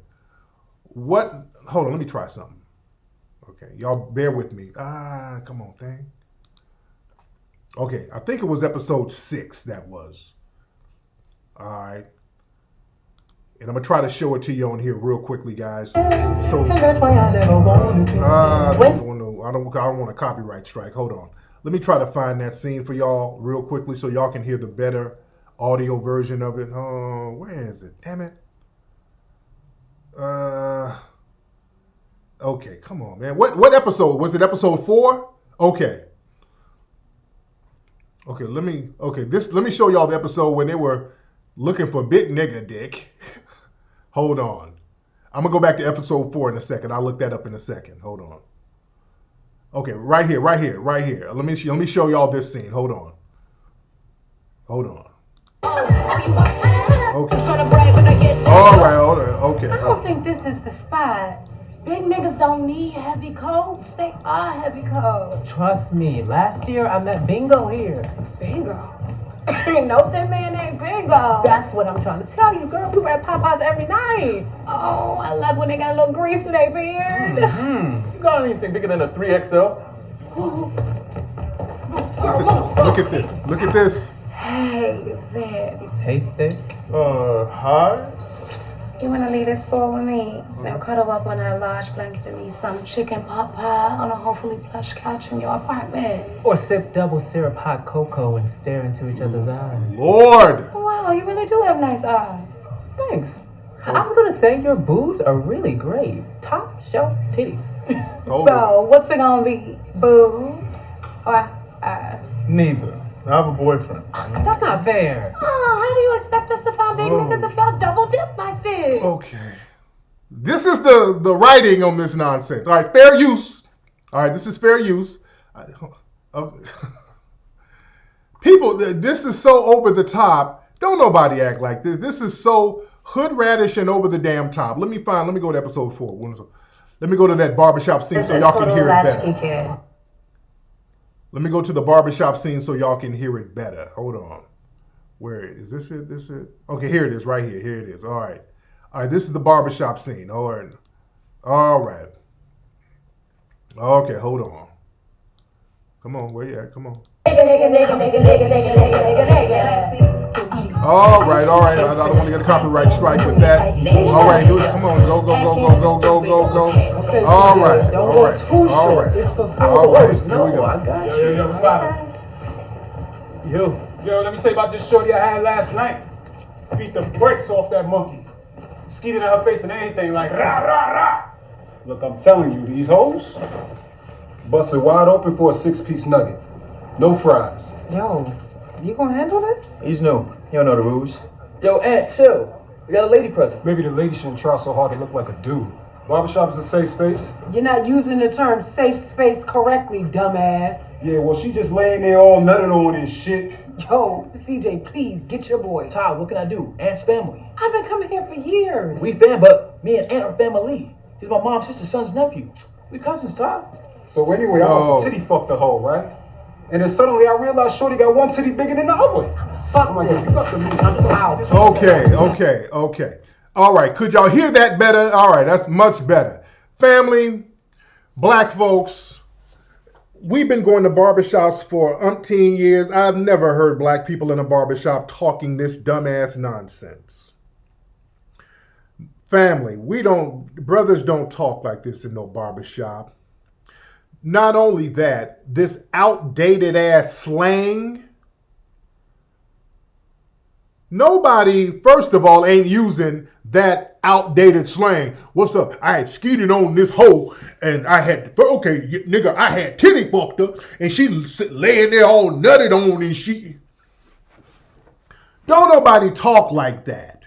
Hold on, let me try something. Okay, y'all bear with me. Come on, thing. Okay, I think it was episode 6 that was. All right. And I'm going to try to show it to you on here real quickly, guys. So, I don't want a copyright strike. Hold on. Let me try to find that scene for y'all real quickly so y'all can hear the better audio version of it. Oh, where is it? Damn it. Okay, come on, man. What episode? Was it episode 4? Okay. Okay, let me show y'all the episode where they were looking for big nigga dick. Hold on. I'm gonna go back to episode 4 in a second. I'll look that up in a second. Hold on. Okay, right here. Let me show y'all this scene. Hold on. Okay. All right. Okay. I don't think this is the spot. Big niggas don't need heavy coats. They are heavy coats. Trust me, last year I met Bingo here. Bingo? Ain't no thin man named Bingo. That's what I'm trying to tell you, girl. We were at Popeyes every night. Oh, I love when they got a little grease in their beard. You got anything bigger than a 3XL? Look at this. Hey, Zed. Hey, Thick. Hi? You wanna leave this floor with me? Now cuddle up on that large blanket and eat some chicken pot pie on a hopefully plush couch in your apartment. Or sip double syrup hot cocoa and stare into each other's eyes. Lord! Wow, you really do have nice eyes. Thanks. I was gonna say your boobs are really great. Top shelf titties. So, what's it gonna be? Boobs or ass? Neither. I have a boyfriend. That's not fair. Oh, how do you expect us to find big niggas if y'all double dip like this? Okay. This is the writing on this nonsense. All right, fair use. All right, this is fair use. People, this is so over the top. Don't nobody act like this. This is so hood radish and over the damn top. Let me go to episode 4. Let me go to that barbershop scene so y'all can hear it better. Let me go to the barbershop scene so y'all can hear it better. Hold on. Where is this it? This it? Okay, here it is, right here. Here it is. All right. This is the barbershop scene. All right. Okay, hold on. Come on, where you at? Come on. All right. I don't want to get a copyright strike with that. All right, dude, come on, go. All right. Here we go. I got you. Yo, what's poppin'? Yo, let me tell you about this shorty I had last night. Beat the brakes off that monkey. Skeeted in her face and anything like rah, rah, rah. Look, I'm telling you, these hoes busted wide open for a 6-piece nugget. No fries. Yo, you gonna handle this? He's new. You don't know the rules. Yo, Aunt, chill. We got a lady present. Maybe the lady shouldn't try so hard to look like a dude. Barbershop is a safe space. You're not using the term safe space correctly, dumbass. Yeah, well, she just laying there all nutted on and shit. Yo, CJ, please, get your boy. Todd, what can I do? Aunt's family. I've been coming here for years. We fam, but me and Aunt are family. He's my mom's sister's son's nephew. We cousins, Todd. So anyway, I went to titty fuck the hoe, right? And then suddenly I realized shorty got one titty bigger than the other. Fuck this. I'm out. Okay. All right, could y'all hear that better? All right, that's much better. Family, black folks, we've been going to barbershops for umpteen years. I've never heard black people in a barbershop talking this dumbass nonsense. Family, brothers don't talk like this in no barbershop. Not only that, this outdated ass slang. Nobody, first of all, ain't using that outdated slang. What's up? I had skeeted on this hoe and I had titty fucked her and she laying there all nutted on and she. Don't nobody talk like that.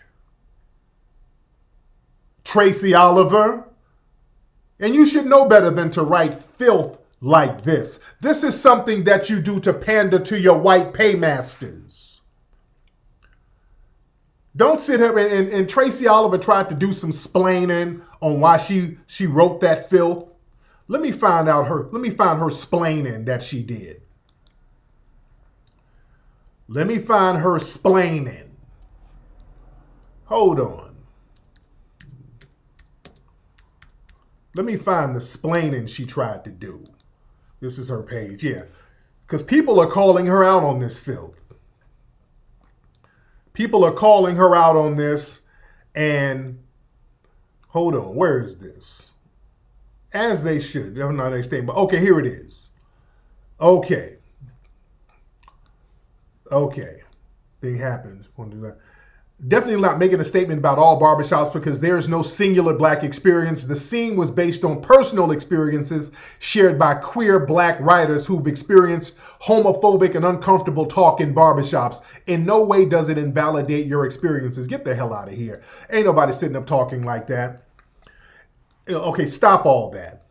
Tracy Oliver. And you should know better than to write filth like this. This is something that you do to pander to your white paymasters. Don't sit here and Tracy Oliver tried to do some splaining on why she wrote that filth. Let me find her splaining that she did. Let me find her splaining. Hold on. Let me find the splaining she tried to do. This is her page, yeah. Because people are calling her out on this filth. People are calling her out on this. And hold on, where is this? As they should. That's not a statement. Okay, here it is. Okay. Thing happens. Want to do that. Definitely not making a statement about all barbershops because there is no singular black experience. The scene was based on personal experiences shared by queer black writers who've experienced homophobic and uncomfortable talk in barbershops. In no way does it invalidate your experiences. Get the hell out of here. Ain't nobody sitting up talking like that. Okay, stop all that.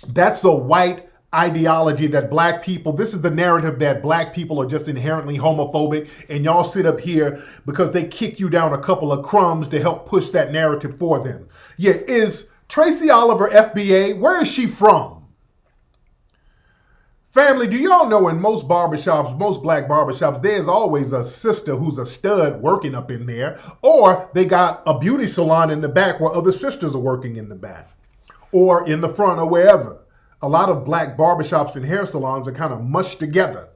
That's a white ideology that black people, this is the narrative that black people are just inherently homophobic, and y'all sit up here because they kick you down a couple of crumbs to help push that narrative for them. Yeah, is Tracy Oliver FBA? Where is she from? Family, do y'all know in most barbershops, most black barbershops, there's always a sister who's a stud working up in there, or they got a beauty salon in the back where other sisters are working in the back, or in the front, or wherever. A lot of black barbershops and hair salons are kind of mushed together.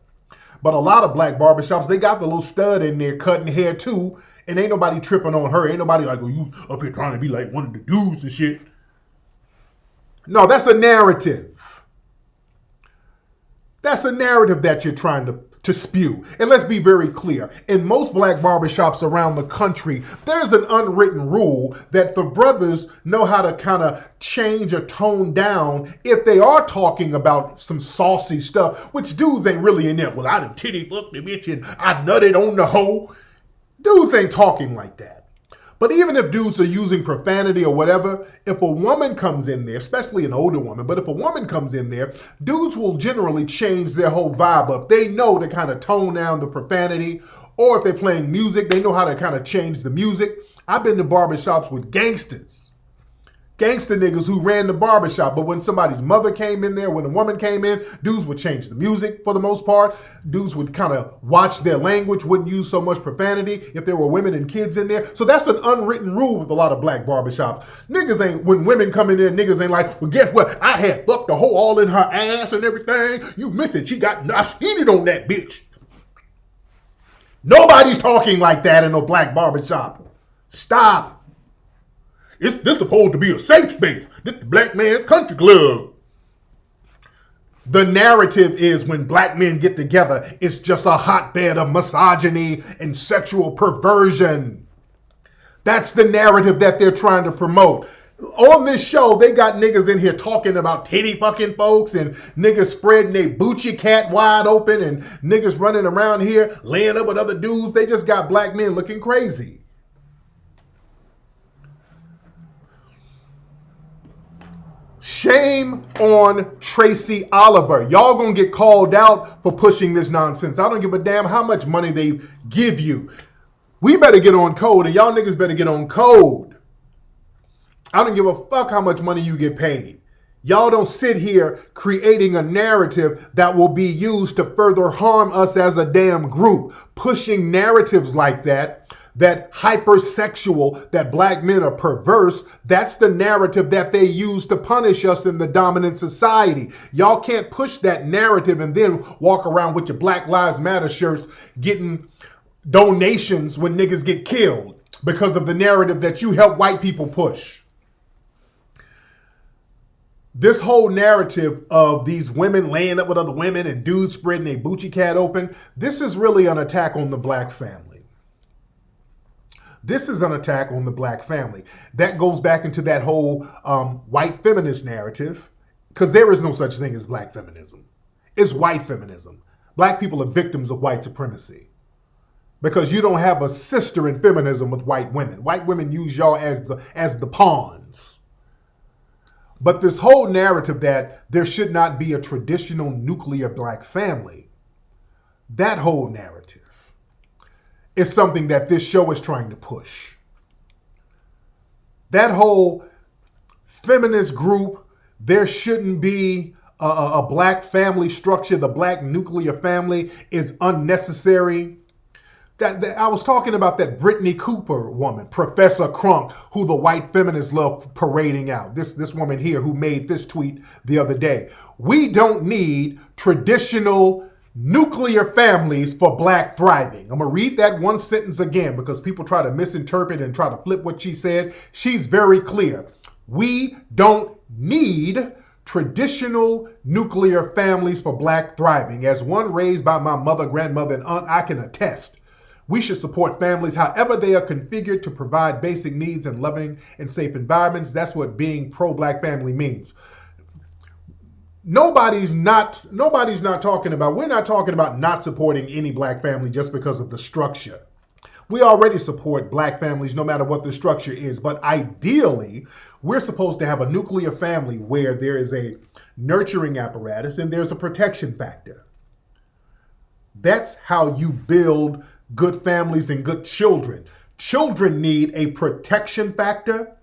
But a lot of black barbershops, they got the little stud in there cutting hair too, and ain't nobody tripping on her. Ain't nobody like, oh, you up here trying to be like one of the dudes and shit. No, that's a narrative. That's a narrative that you're trying to spew. And let's be very clear. In most black barbershops around the country, there's an unwritten rule that the brothers know how to kind of change or tone down if they are talking about some saucy stuff, which dudes ain't really in there. Well, I done titty fucked the bitch and I nutted on the hoe. Dudes ain't talking like that. But even if dudes are using profanity or whatever, if a woman comes in there, especially an older woman, but if a woman comes in there, dudes will generally change their whole vibe up. They know to kind of tone down the profanity, or if they're playing music, they know how to kind of change the music. I've been to barbershops with gangster niggas who ran the barbershop, but when somebody's mother came in there, when a woman came in, dudes would change the music for the most part. Dudes would kind of watch their language, wouldn't use so much profanity if there were women and kids in there. So that's an unwritten rule with a lot of black barbershops. Niggas ain't, when women come in there, niggas ain't like, well, guess what? I had fucked the hoe all in her ass and everything. You missed it. I skeeted on that bitch. Nobody's talking like that in no black barbershop. Stop. This supposed to be a safe space. This the black man's country club. The narrative is when black men get together, it's just a hotbed of misogyny and sexual perversion. That's the narrative that they're trying to promote. On this show, they got niggas in here talking about titty fucking folks and niggas spreading their Bucci cat wide open and niggas running around here laying up with other dudes. They just got black men looking crazy. Shame on Tracy Oliver. Y'all gonna get called out for pushing this nonsense. I don't give a damn how much money they give you. We better get on code, and y'all niggas better get on code. I don't give a fuck how much money you get paid. Y'all don't sit here creating a narrative that will be used to further harm us as a damn group. Pushing narratives like that hypersexual, that black men are perverse, that's the narrative that they use to punish us in the dominant society. Y'all can't push that narrative and then walk around with your Black Lives Matter shirts getting donations when niggas get killed because of the narrative that you help white people push. This whole narrative of these women laying up with other women and dudes spreading their Bucci cat open, this is really an attack on the black family. This is an attack on the black family. That goes back into that whole white feminist narrative, because there is no such thing as black feminism. It's white feminism. Black people are victims of white supremacy because you don't have a sister in feminism with white women. White women use y'all as the pawns. But this whole narrative that there should not be a traditional nuclear black family, that whole narrative is something that this show is trying to push. That whole feminist group, there shouldn't be a black family structure, the black nuclear family is unnecessary. I was talking about that Brittany Cooper woman, Professor Crunk, who the white feminists love parading out. This woman here who made this tweet the other day. We don't need traditional nuclear families for black thriving. I'm going to read that one sentence again because people try to misinterpret and try to flip what she said. She's very clear. We don't need traditional nuclear families for black thriving. As one raised by my mother, grandmother, and aunt, I can attest. We should support families however they are configured to provide basic needs and loving and safe environments. That's what being pro-black family means. Nobody's not talking about, we're not talking about not supporting any black family just because of the structure. We already support black families no matter what the structure is, but ideally, we're supposed to have a nuclear family where there is a nurturing apparatus and there's a protection factor. That's how you build good families and good children. Children need a protection factor.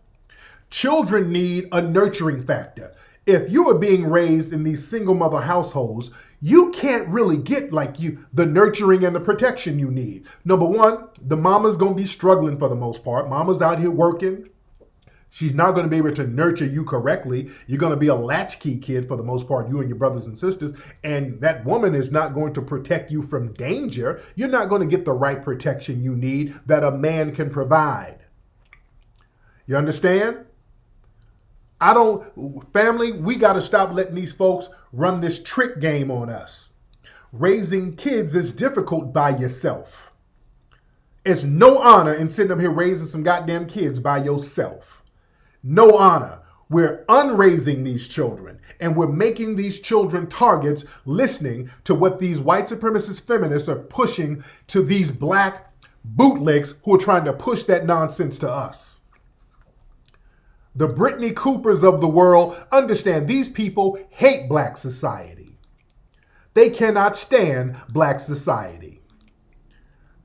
Children need a nurturing factor. If you are being raised in these single mother households, you can't really get the nurturing and the protection you need. Number one, the mama's going to be struggling for the most part. Mama's out here working. She's not going to be able to nurture you correctly. You're going to be a latchkey kid for the most part, you and your brothers and sisters. And that woman is not going to protect you from danger. You're not going to get the right protection you need that a man can provide. You understand? Family, we got to stop letting these folks run this trick game on us. Raising kids is difficult by yourself. It's no honor in sitting up here raising some goddamn kids by yourself. No honor. We're unraising these children, and we're making these children targets listening to what these white supremacist feminists are pushing to these black bootlicks who are trying to push that nonsense to us. The Brittany Coopers of the world understand these people hate black society. They cannot stand black society.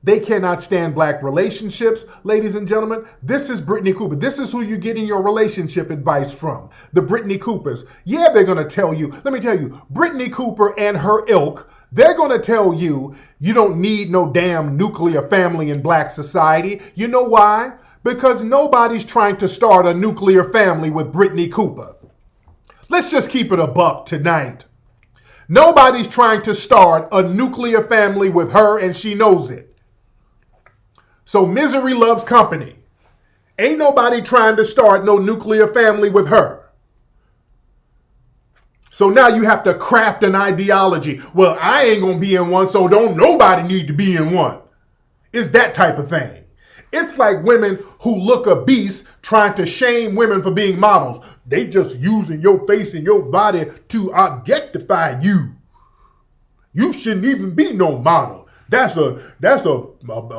They cannot stand black relationships, ladies and gentlemen. This is Brittany Cooper. This is who you're getting your relationship advice from. The Brittany Coopers. Yeah, they're going to tell you, let me tell you, Brittany Cooper and her ilk, they're going to tell you, you don't need no damn nuclear family in black society. You know why? Because nobody's trying to start a nuclear family with Brittany Cooper. Let's just keep it a buck tonight. Nobody's trying to start a nuclear family with her, and she knows it. So misery loves company. Ain't nobody trying to start no nuclear family with her. So now you have to craft an ideology. Well, I ain't gonna be in one, so don't nobody need to be in one. It's that type of thing. It's like women who look a beast trying to shame women for being models. They just using your face and your body to objectify you. You shouldn't even be no model. That's a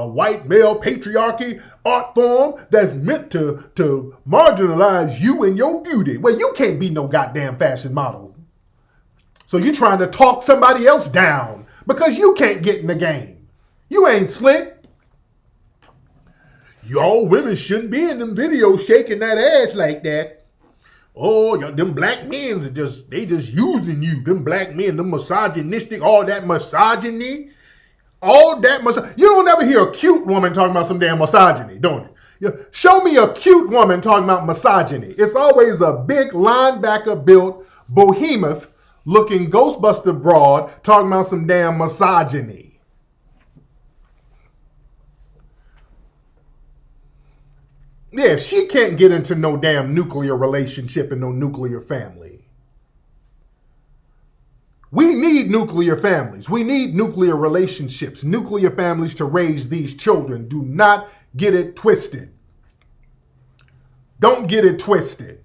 white male patriarchy art form that's meant to marginalize you and your beauty. Well, you can't be no goddamn fashion model. So you're trying to talk somebody else down because you can't get in the game. You ain't slick. Y'all women shouldn't be in them videos shaking that ass like that. Oh, them black men are just using you. Them black men, them misogynistic, all that misogyny. All that you don't ever hear a cute woman talking about some damn misogyny, don't you? Show me a cute woman talking about misogyny. It's always a big linebacker built behemoth looking Ghostbuster broad talking about some damn misogyny. Yeah, she can't get into no damn nuclear relationship and no nuclear family. We need nuclear families. We need nuclear relationships, nuclear families to raise these children. Do not get it twisted. Don't get it twisted.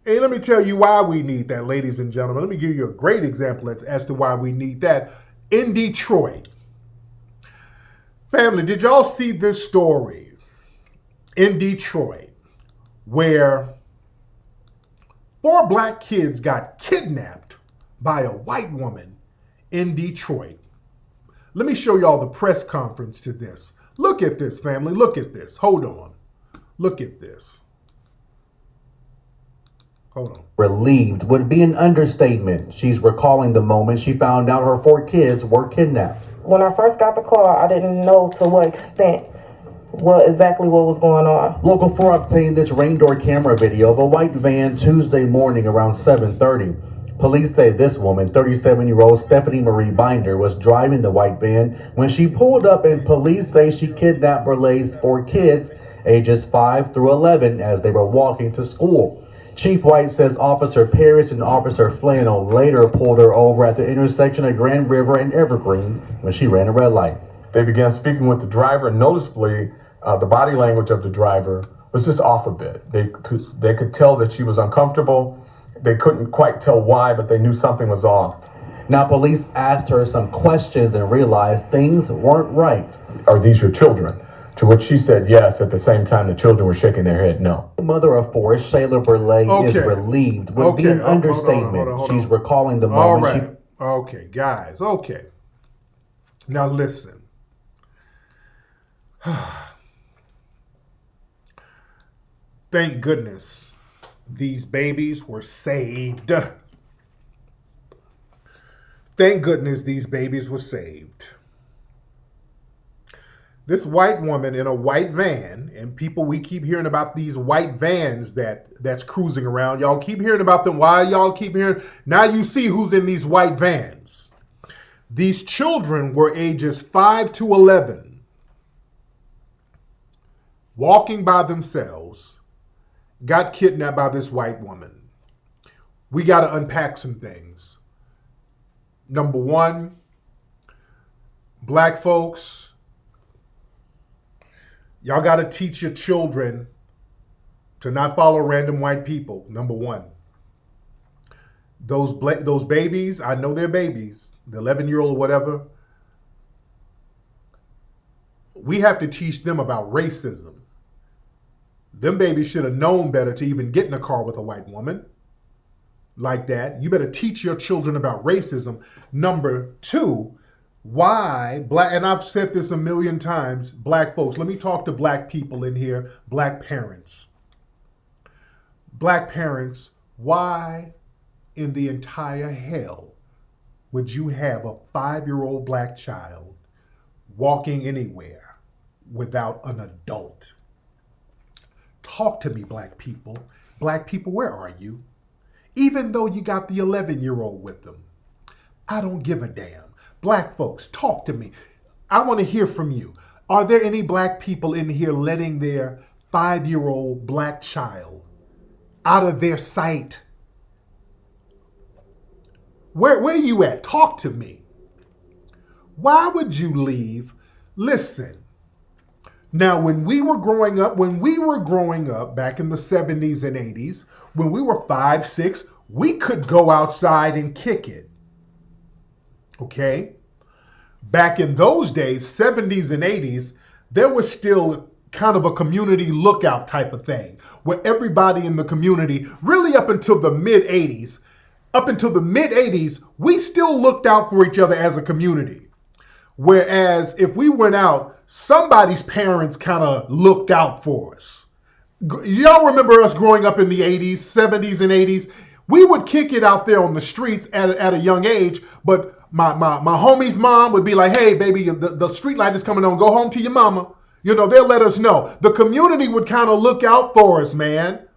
Hey, let me tell you why we need that, ladies and gentlemen. Let me give you a great example as to why we need that. In Detroit, family, did y'all see this story? In Detroit, where 4 black kids got kidnapped by a white woman in Detroit. Let me show y'all the press conference to this. Look at this, family. Look at this. Hold on. Look at this. Hold on. Relieved would be an understatement. She's recalling the moment she found out her 4 kids were kidnapped. When I first got the call, I didn't know to what extent exactly what was going on. Local 4 obtained this rain door camera video of a white van Tuesday morning around 7:30. Police say this woman, 37-year-old Stephanie Marie Binder, was driving the white van when she pulled up, and police say she kidnapped Burleigh's 4 kids, ages 5 through 11, as they were walking to school. Chief White says Officer Parrish and Officer Flannel later pulled her over at the intersection of Grand River and Evergreen when she ran a red light. They began speaking with the driver. Noticeably, the body language of the driver was just off a bit. They could tell that she was uncomfortable. They couldn't quite tell why, but they knew something was off. Now, police asked her some questions and realized things weren't right. Are these your children? To which she said yes. At the same time, the children were shaking their head no. Mother of 4, Shayla Burleigh, is relieved. Would be an understatement. Hold on. She's recalling the All moment right. Okay, guys. Okay. Now listen. Thank goodness these babies were saved. Thank goodness these babies were saved. This white woman in a white van, and people, we keep hearing about these white vans that's cruising around. Y'all keep hearing about them. Why y'all keep hearing? Now you see who's in these white vans. These children were ages 5 to 11, walking by themselves, got kidnapped by this white woman. We got to unpack some things. Number one, black folks, y'all got to teach your children to not follow random white people, number one. Those babies, I know they're babies, the 11-year-old or whatever, we have to teach them about racism. Them babies should have known better to even get in a car with a white woman like that. You better teach your children about racism. Number two, why black, and I've said this a million times, black folks, let me talk to black people in here, black parents. Black parents, why in the entire hell would you have a 5-year-old black child walking anywhere without an adult? Talk to me, black people. Black people, where are you? Even though you got the 11-year-old with them, I don't give a damn. Black folks, talk to me. I want to hear from you. Are there any black people in here letting their 5-year-old black child out of their sight? Where you at? Talk to me. Why would you leave? Listen. Now, when we were growing up back in the 70s and 80s, when we were 5, 6, we could go outside and kick it. Okay? Back in those days, 70s and 80s, there was still kind of a community lookout type of thing where everybody in the community, really up until the mid-80s, we still looked out for each other as a community. Whereas if we went out, somebody's parents kind of looked out for us. Y'all remember us growing up in the 80s, 70s, and 80s? We would kick it out there on the streets at a young age, but my homie's mom would be like, hey, baby, the street light is coming on. Go home to your mama. You know, they'll let us know. The community would kind of look out for us, man.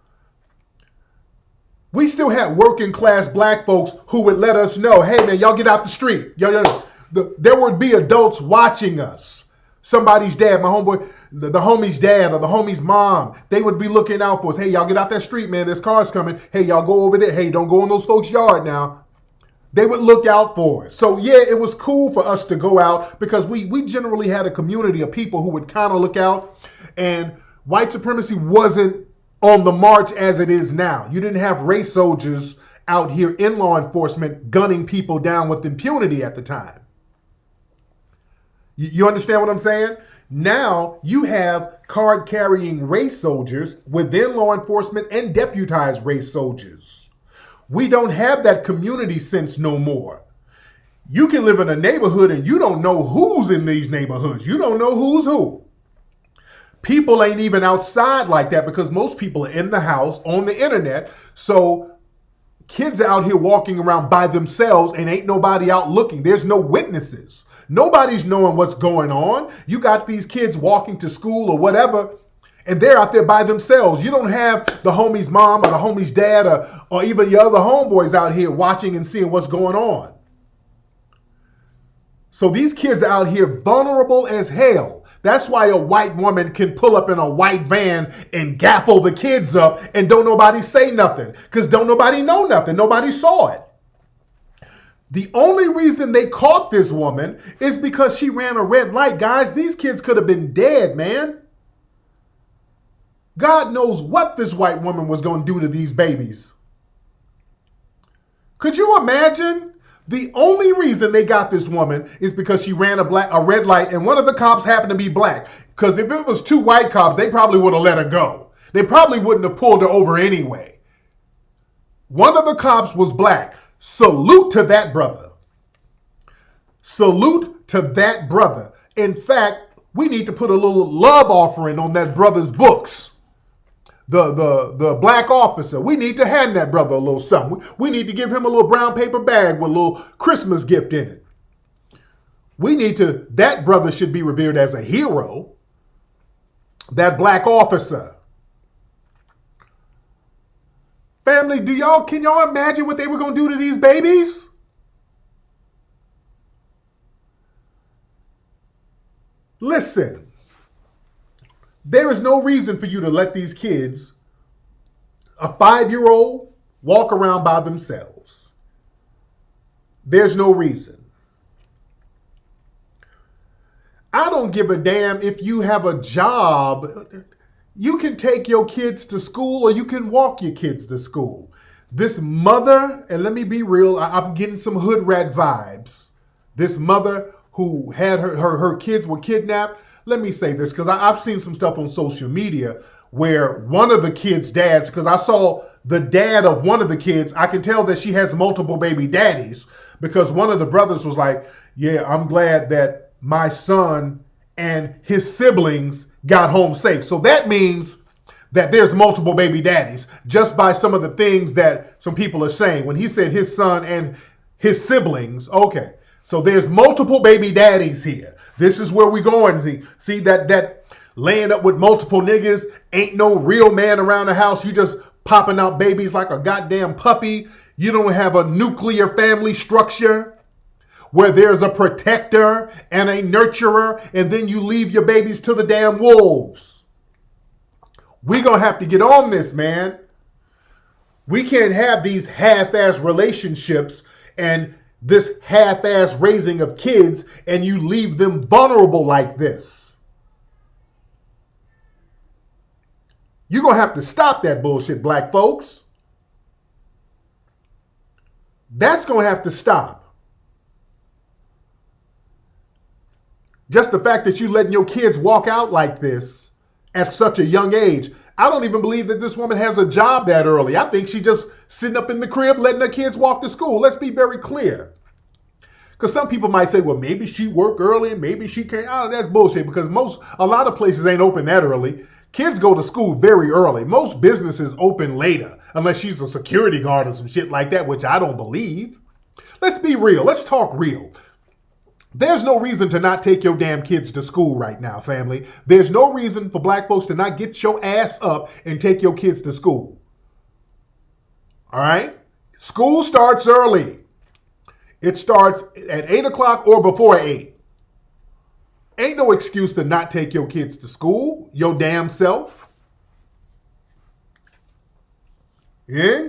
We still had working class black folks who would let us know, hey, man, y'all get out the street. There would be adults watching us. Somebody's dad, my homeboy, the homie's dad or the homie's mom, they would be looking out for us. Hey, y'all get out that street, man. There's cars coming. Hey, y'all go over there. Hey, don't go in those folks' yard now. They would look out for us. So, yeah, it was cool for us to go out because we generally had a community of people who would kind of look out. And white supremacy wasn't on the march as it is now. You didn't have race soldiers out here in law enforcement gunning people down with impunity at the time. You understand what I'm saying? Now you have card-carrying race soldiers within law enforcement and deputized race soldiers. We don't have that community sense no more. You can live in a neighborhood and you don't know who's in these neighborhoods. You don't know who's who. People ain't even outside like that because most people are in the house, on the internet. So kids are out here walking around by themselves and ain't nobody out looking. There's no witnesses. Nobody's knowing what's going on. You got these kids walking to school or whatever, And they're out there by themselves. You don't have the homie's mom or the homie's dad or even your other homeboys out here watching and seeing what's going on. So these kids are out here vulnerable as hell. That's why a white woman can pull up in a white van and gaffle the kids up and don't nobody say nothing. Because don't nobody know nothing. Nobody saw it. The only reason they caught this woman is because she ran a red light. Guys, these kids could have been dead, man. God knows what this white woman was going to do to these babies. Could you imagine? The only reason they got this woman is because she ran a red light and one of the cops happened to be black. Because if it was two white cops, they probably would have let her go. They probably wouldn't have pulled her over anyway. One of the cops was black. Salute to that brother. Salute to that brother. In fact, we need to put a little love offering on that brother's books. The black officer, we need to hand that brother a little something. We need to give him a little brown paper bag with a little Christmas gift in it. That brother should be revered as a hero. That black officer. Family, can y'all imagine what they were going to do to these babies? Listen. There is no reason for you to let these kids, a 5-year-old, walk around by themselves. There's no reason. I don't give a damn if you have a job. You can take your kids to school or you can walk your kids to school. This mother, and let me be real, I'm getting some hood rat vibes. This mother who had her kids were kidnapped. Let me say this, because I've seen some stuff on social media where one of the kids' dads, because I saw the dad of one of the kids, I can tell that she has multiple baby daddies, because one of the brothers was like, yeah, I'm glad that my son and his siblings got home safe. So that means that there's multiple baby daddies, just by some of the things that some people are saying. When he said his son and his siblings, okay, so there's multiple baby daddies here. This is where we going. See that laying up with multiple niggas, ain't no real man around the house. You just popping out babies like a goddamn puppy. You don't have a nuclear family structure where there's a protector and a nurturer, and then you leave your babies to the damn wolves. We gonna have to get on this, man. We can't have these half-ass relationships and this half-ass raising of kids, and you leave them vulnerable like this. You're going to have to stop that bullshit, black folks. That's going to have to stop. Just the fact that you're letting your kids walk out like this at such a young age. I don't even believe that this woman has a job that early. I think she just sitting up in the crib letting her kids walk to school. Let's be very clear. Because some people might say, well, maybe she worked early and maybe she can't. Oh, that's bullshit, because a lot of places ain't open that early. Kids go to school very early. Most businesses open later, unless she's a security guard or some shit like that, which I don't believe. Let's be real. Let's talk real. There's no reason to not take your damn kids to school right now, family. There's no reason for black folks to not get your ass up and take your kids to school. All right? School starts early. It starts at 8 o'clock or before 8. Ain't no excuse to not take your kids to school, your damn self. Yeah?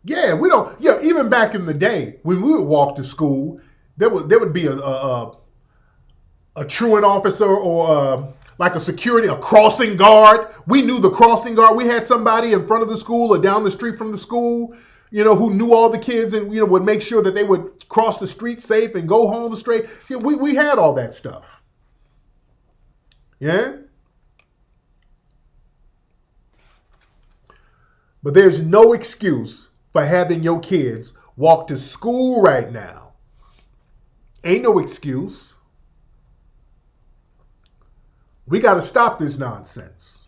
Yeah, even back in the day, when we would walk to school, there would be a truant officer or like a crossing guard. We knew the crossing guard. We had somebody in front of the school or down the street from the school, who knew all the kids and, would make sure that they would cross the street safe and go home straight. We had all that stuff. Yeah? But there's no excuse for having your kids walk to school right now. Ain't no excuse. We got to stop this nonsense.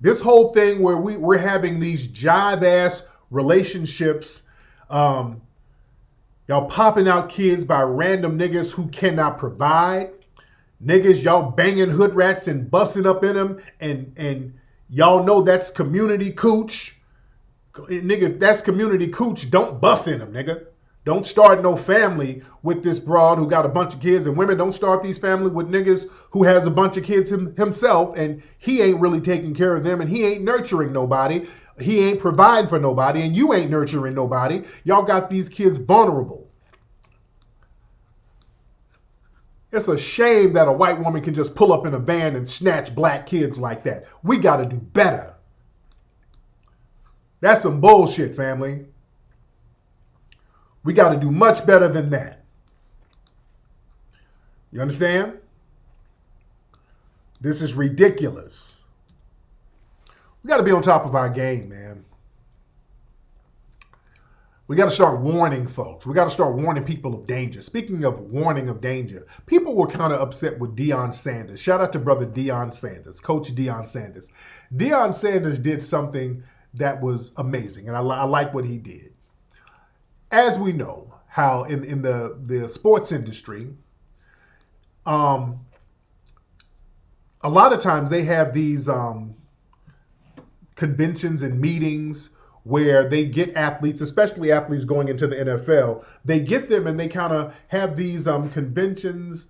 This whole thing where we're having these jive-ass relationships, y'all popping out kids by random niggas who cannot provide. Niggas, y'all banging hood rats and busting up in them, and y'all know that's community cooch. Nigga, if that's community cooch, don't bust in them, nigga. Don't start no family with this broad who got a bunch of kids, and women don't start these family with niggas who has a bunch of kids himself, and he ain't really taking care of them, and he ain't nurturing nobody. He ain't providing for nobody, and you ain't nurturing nobody. Y'all got these kids vulnerable. It's a shame that a white woman can just pull up in a van and snatch black kids like that. We got to do better. That's some bullshit, family. We got to do much better than that. You understand? This is ridiculous. We got to be on top of our game, man. We got to start warning folks. We got to start warning people of danger. Speaking of warning of danger, people were kind of upset with Deion Sanders. Shout out to brother Deion Sanders, Coach Deion Sanders. Deion Sanders did something that was amazing, and I like what he did. As we know, how in the sports industry, a lot of times they have these conventions and meetings where they get athletes, especially athletes going into the NFL, they get them and they kind of have these conventions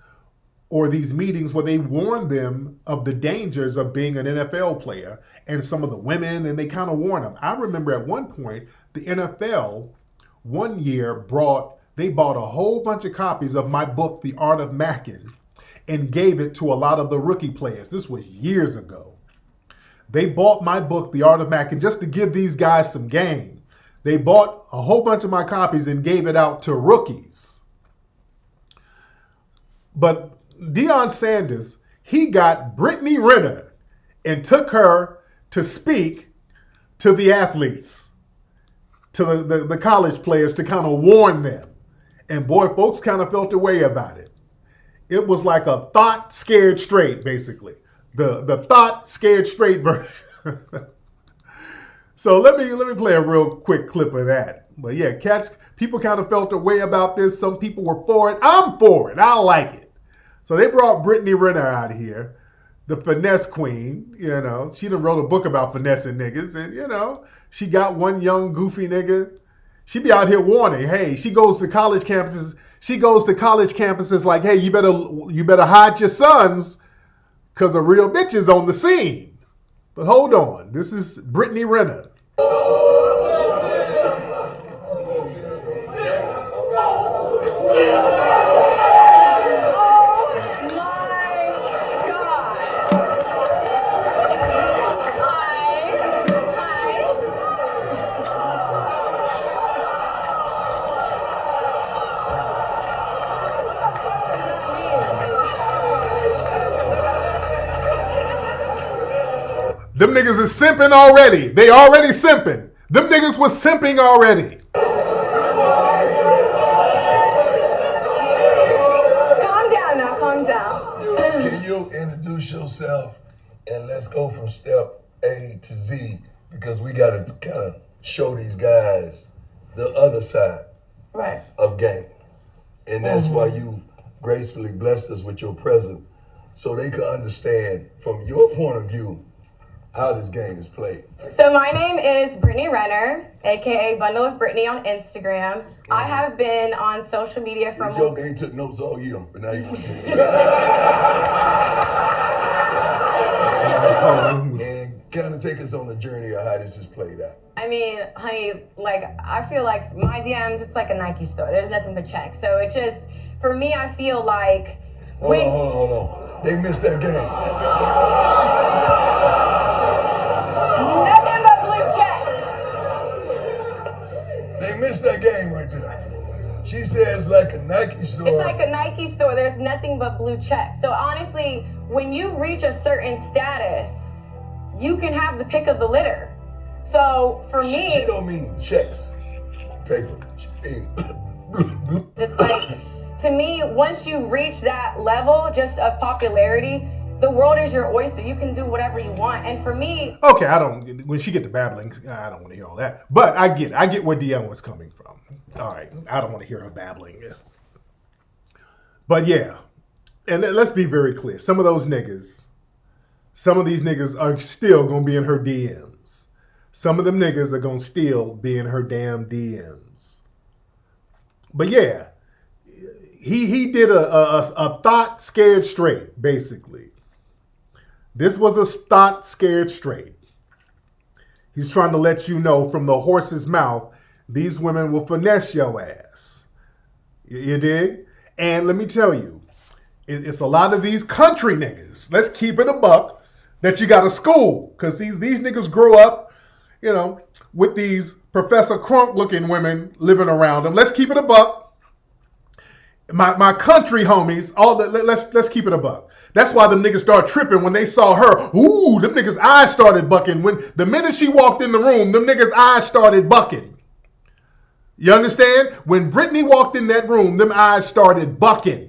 or these meetings where they warn them of the dangers of being an NFL player and some of the women, and they kind of warn them. I remember at one point, the NFL one year bought a whole bunch of copies of my book, The Art of Mackin', and gave it to a lot of the rookie players. This was years ago. They bought my book, The Art of Mackin', just to give these guys some game. They bought a whole bunch of my copies and gave it out to rookies. But Deion Sanders, he got Brittany Renner and took her to speak to the athletes, to the college players, to kind of warn them. And boy, folks kind of felt their way about it. It was like a thought scared straight, basically. The thought scared straight version. So let me play a real quick clip of that. But yeah, people kind of felt their way about this. Some people were for it. I'm for it. I like it. So they brought Brittany Renner out here, the finesse queen. You know, she done wrote a book about finessing niggas, and you know, she got one young goofy nigga. She be out here warning, hey, she goes to college campuses. She goes to college campuses like, hey, you better hide your sons, because a real bitch is on the scene. But hold on. This is Brittany Renner. Them niggas is simping already. They already simping. Them niggas was simping already. Calm down now, calm down. Can you introduce yourself and let's go from step A to Z, because we got to kind of show these guys the other side of game. And that's why you gracefully blessed us with your presence, so they could understand from your point of view how this game is played. So my name is Brittany Renner, aka Bundle of Brittany on Instagram. I have been on social media for almost... You ain't took notes all year, but now you want to. And kind of take us on the journey of how this is played out. I mean, honey, like, I feel like my DMs, it's like a Nike store. There's nothing but checks. So it just, for me, I feel like... Hold on. They missed that game. Nothing but blue checks. They missed that game right there. She says like a Nike store. It's like a Nike store. There's nothing but blue checks. So honestly, when you reach a certain status, you can have the pick of the litter. So for me... She don't mean checks. Paper. It's like, to me, once you reach that level just of popularity, the world is your oyster. You can do whatever you want. And for me... Okay, when she get to babbling, I don't want to hear all that. But I get where Deion was coming from. All right, I don't want to hear her babbling. But yeah, And let's be very clear. Some of these niggas are still going to be in her DMs. Some of them niggas are going to still be in her damn DMs. But yeah, he did a thought scared straight, basically. This was a thought scared straight. He's trying to let you know from the horse's mouth, these women will finesse your ass. You dig? And let me tell you, it's a lot of these country niggas, let's keep it a buck, that you got to school. Because these niggas grow up, with these Professor Crunk looking women living around them. Let's keep it a buck. My country homies, let's keep it a buck. That's why them niggas started tripping when they saw her. Ooh, them niggas' eyes started bucking. When the minute she walked in the room, them niggas' eyes started bucking. You understand? When Brittany walked in that room, them eyes started bucking.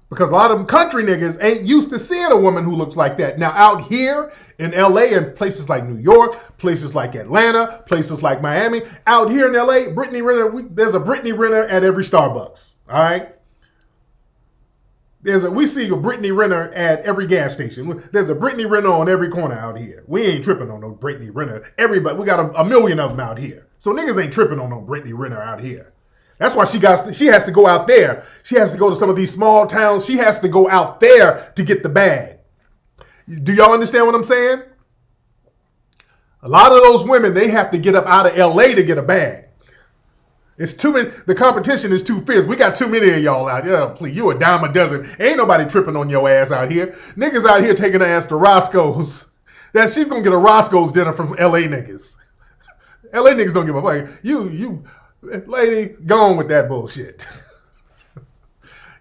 Because a lot of them country niggas ain't used to seeing a woman who looks like that. Now out here in LA and places like New York, places like Atlanta, places like Miami, out here in LA, Brittany Renner, there's a Brittany Renner at every Starbucks. All right? We see a Brittany Renner at every gas station. There's a Brittany Renner on every corner out here. We ain't tripping on no Brittany Renner. Everybody, we got a million of them out here. So niggas ain't tripping on no Brittany Renner out here. That's why she has to go out there. She has to go to some of these small towns. She has to go out there to get the bag. Do y'all understand what I'm saying? A lot of those women, they have to get up out of LA to get a bag. It's too many. The competition is too fierce. We got too many of y'all out here. Please, you a dime a dozen. Ain't nobody tripping on your ass out here. Niggas out here taking her ass to Roscoe's. That she's gonna get a Roscoe's dinner from LA niggas. LA niggas don't give a fuck. You lady, go on with that bullshit.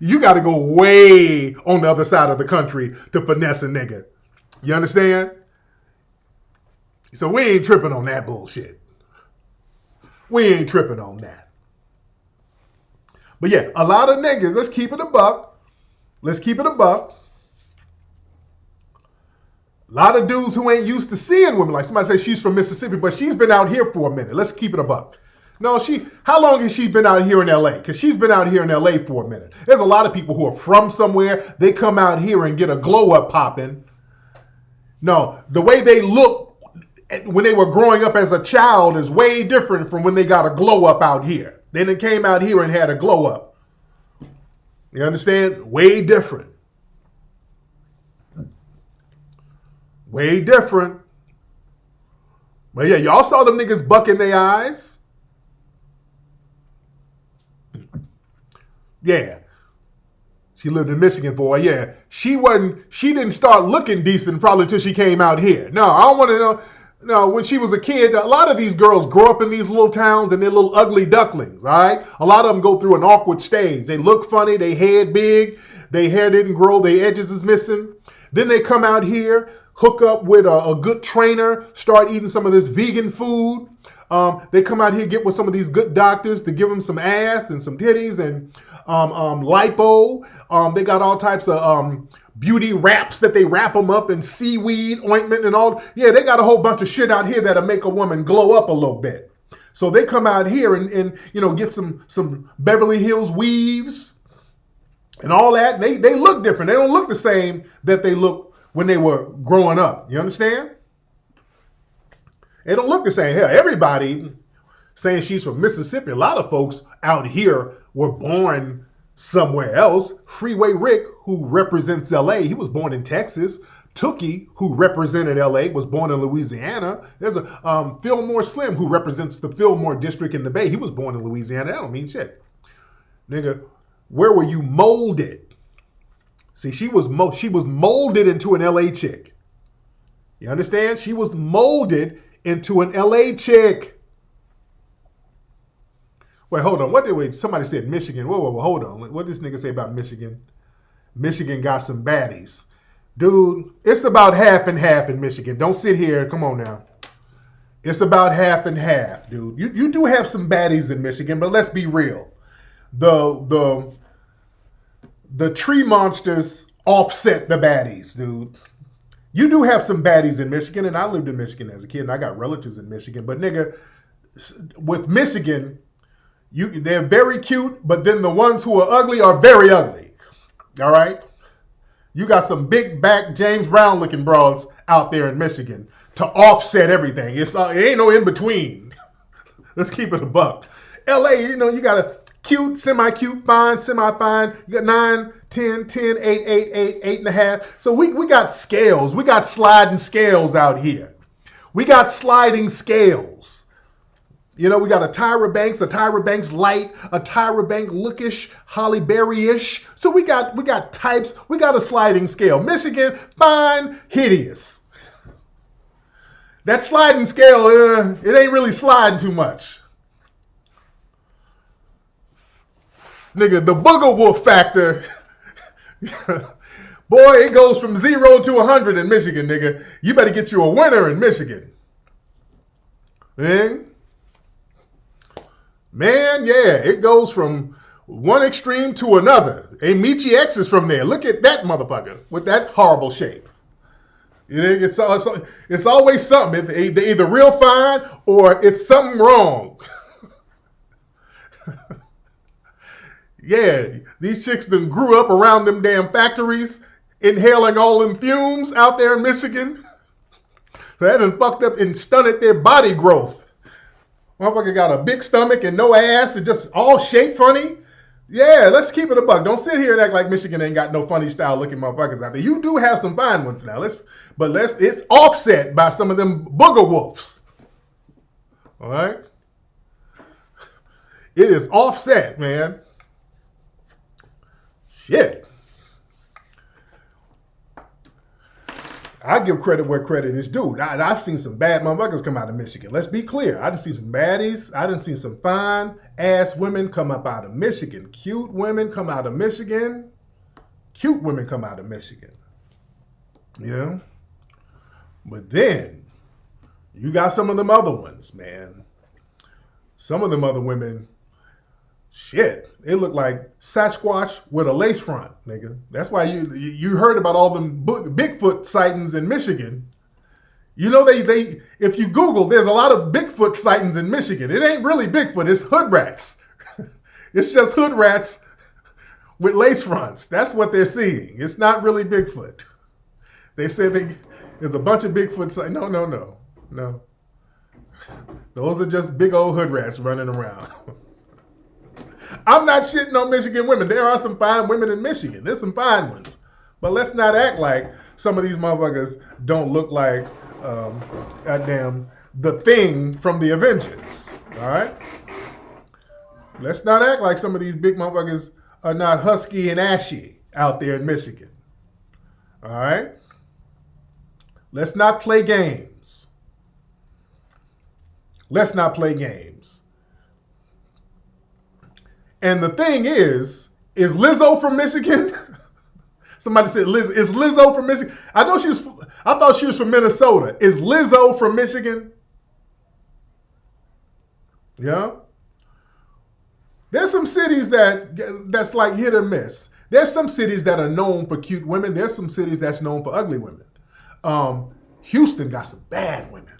You got to go way on the other side of the country to finesse a nigga. You understand? So we ain't tripping on that bullshit. We ain't tripping on that. But yeah, a lot of niggas, let's keep it a buck. Let's keep it a buck. A lot of dudes who ain't used to seeing women, like somebody say she's from Mississippi, but she's been out here for a minute. Let's keep it a buck. No, how long has she been out here in LA? Because she's been out here in LA for a minute. There's a lot of people who are from somewhere. They come out here and get a glow up popping. No, the way they look when they were growing up as a child is way different from when they got a glow up out here. Then they came out here and had a glow up. You understand? Way different. Way different. But yeah, y'all saw them niggas bucking their eyes. Yeah. She lived in Michigan for a year. She didn't start looking decent probably until she came out here. No, I don't want to know. No, when she was a kid, a lot of these girls grow up in these little towns and they're little ugly ducklings, all right? A lot of them go through an awkward stage. They look funny, they head big, their hair didn't grow, their edges is missing. Then they come out here, hook up with a good trainer, start eating some of this vegan food. They come out here, get with some of these good doctors to give them some ass and some titties and lipo. They got all types of beauty wraps that they wrap them up in seaweed ointment and all. Yeah, they got a whole bunch of shit out here that'll make a woman glow up a little bit. So they come out here and get some Beverly Hills weaves and all that. They look different. They don't look the same that they look when they were growing up. You understand? They don't look the same. Hell, everybody saying she's from Mississippi. A lot of folks out here were born somewhere else. Freeway Rick, who represents LA, he was born in Texas. Tookie, who represented LA, was born in Louisiana. There's a Fillmore Slim, who represents the Fillmore district in the Bay. He was born in Louisiana. That don't mean shit. Nigga, where were you molded? See, she was molded into an LA chick. You understand? She was molded into an LA chick. Wait, hold on. Somebody said Michigan. Whoa, hold on. What did this nigga say about Michigan? Michigan got some baddies. Dude, it's about half and half in Michigan. Don't sit here. Come on now. It's about half and half, dude. You do have some baddies in Michigan, but let's be real. The tree monsters offset the baddies, dude. You do have some baddies in Michigan, and I lived in Michigan as a kid, and I got relatives in Michigan. But nigga, with Michigan, they're very cute, but then the ones who are ugly are very ugly. All right? You got some big back James Brown looking broads out there in Michigan to offset everything. It ain't no in between. Let's keep it a buck. LA, you got a cute, semi-cute, fine, semi-fine. You got 9, 10, 10, 8, 8, 8, 8.5. So we got scales. We got sliding scales out here. We got sliding scales. We got a Tyra Banks light, a Tyra Banks lookish, Holly Berry-ish. So we got types. We got a sliding scale. Michigan, fine, hideous. That sliding scale, it ain't really sliding too much. Nigga, the booger wolf factor, boy, it goes from 0 to 100 in Michigan, nigga. You better get you a winner in Michigan. Man, yeah, it goes from one extreme to another. A Michi X is from there. Look at that motherfucker with that horrible shape. It's always something. They're either real fine or it's something wrong. Yeah, these chicks done grew up around them damn factories, inhaling all them fumes out there in Michigan. So that done fucked up and stunted their body growth. Motherfucker got a big stomach and no ass and just all shaped funny. Yeah, let's keep it a buck. Don't sit here and act like Michigan ain't got no funny style looking motherfuckers out there. You do have some fine ones now. It's offset by some of them booger wolves. All right? It is offset, man. Shit. I give credit where credit is due. I've seen some bad motherfuckers come out of Michigan. Let's be clear. I done seen some baddies. I done seen some fine ass women come up out of Michigan. Cute women come out of Michigan. Cute women come out of Michigan. Yeah. But then you got some of them other ones, man. Some of them other women, shit, it look like Sasquatch with a lace front, nigga. That's why you heard about all them Bigfoot sightings in Michigan. They if you Google, there's a lot of Bigfoot sightings in Michigan. It ain't really Bigfoot, it's hood rats. It's just hood rats with lace fronts. That's what they're seeing. It's not really Bigfoot. They said there's a bunch of Bigfoot sightings. No. Those are just big old hood rats running around. I'm not shitting on Michigan women. There are some fine women in Michigan. There's some fine ones. But let's not act like some of these motherfuckers don't look like goddamn the Thing from the Avengers. All right? Let's not act like some of these big motherfuckers are not husky and ashy out there in Michigan. All right? Let's not play games. Let's not play games. And the thing is Lizzo from Michigan? Somebody said, is Lizzo from Michigan? I thought she was from Minnesota. Is Lizzo from Michigan? Yeah. There's some cities that's like hit or miss. There's some cities that are known for cute women. There's some cities that's known for ugly women. Houston got some bad women.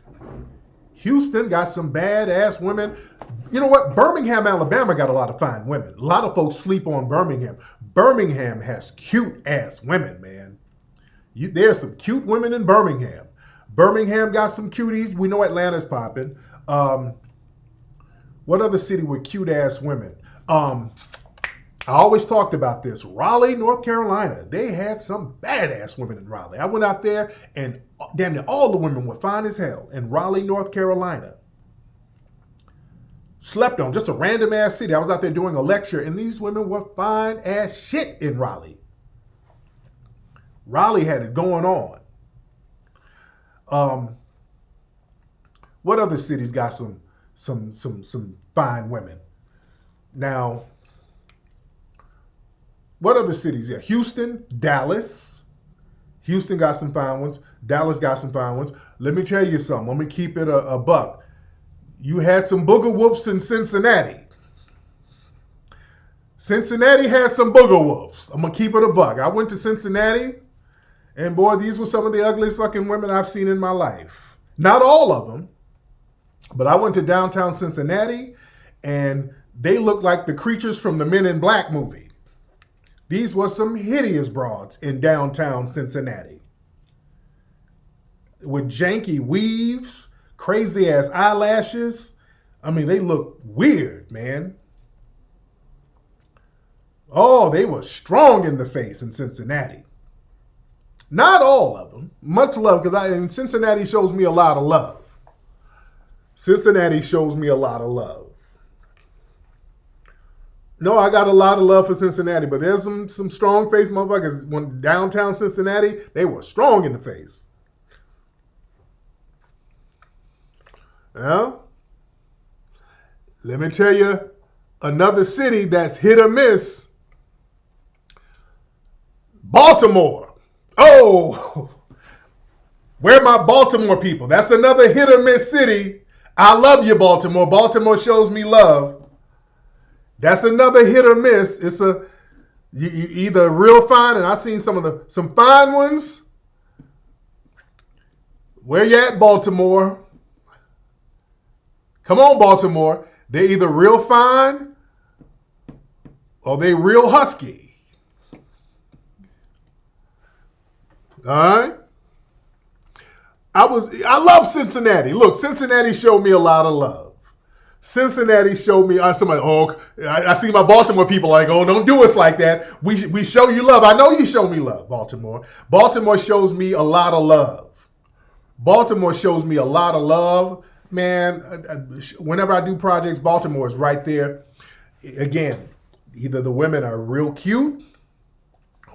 Houston got some badass women. You know what? Birmingham, Alabama got a lot of fine women. A lot of folks sleep on Birmingham. Birmingham has cute ass women, man. There's some cute women in Birmingham. Birmingham got some cuties. We know Atlanta's popping. What other city with cute ass women? I always talked about this. Raleigh, North Carolina. They had some badass women in Raleigh. I went out there and damn near all the women were fine as hell in Raleigh, North Carolina. Slept on, just a random ass city. I was out there doing a lecture and these women were fine as shit in Raleigh. Raleigh had it going on. What other cities got some fine women? Now, what other cities? Yeah, Houston, Dallas. Houston got some fine ones. Dallas got some fine ones. Let me tell you something. Let me keep it a buck. You had some booger whoops in Cincinnati. Cincinnati had some booger whoops. I'm going to keep it a buck. I went to Cincinnati, and boy, these were some of the ugliest fucking women I've seen in my life. Not all of them, but I went to downtown Cincinnati, and they looked like the creatures from the Men in Black movie. These were some hideous broads in downtown Cincinnati. With janky weaves, crazy ass eyelashes. I mean, they look weird, man. Oh, they were strong in the face in Cincinnati. Not all of them. Much love, because Cincinnati shows me a lot of love. Cincinnati shows me a lot of love. No, I got a lot of love for Cincinnati, but there's some strong face motherfuckers. When downtown Cincinnati, they were strong in the face. Well, let me tell you another city that's hit or miss. Baltimore. Oh, where are my Baltimore people? That's another hit or miss city. I love you, Baltimore. Baltimore shows me love. That's another hit or miss. It's you either real fine, and I've seen some fine ones. Where you at, Baltimore? Come on, Baltimore. They're either real fine or they real husky. All right? I love Cincinnati. Look, Cincinnati showed me a lot of love. Cincinnati showed me, I see my Baltimore people like, oh, don't do us like that. We show you love. I know you show me love, Baltimore. Baltimore shows me a lot of love. Baltimore shows me a lot of love. Man, whenever I do projects, Baltimore is right there. Again, either the women are real cute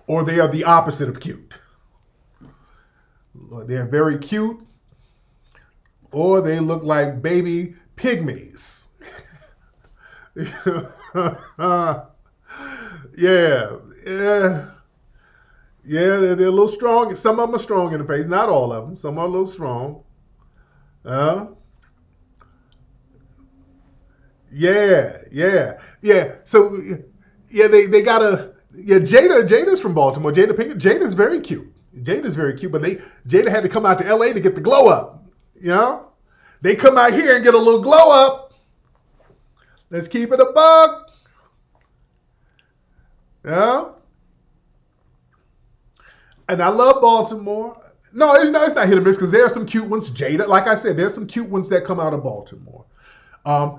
or they are the opposite of cute. They're very cute or they look like baby pygmies. Yeah, they're a little strong. Some of them are strong in the face. Not all of them. Some are a little strong. Yeah. So, they got Jada's from Baltimore. Jada Pinkett. Jada's very cute. But Jada had to come out to LA to get the glow up. You know? They come out here and get a little glow up. Let's keep it a buck. Yeah. And I love Baltimore. No, it's not hit or miss because there are some cute ones. Jada, like I said, there's some cute ones that come out of Baltimore.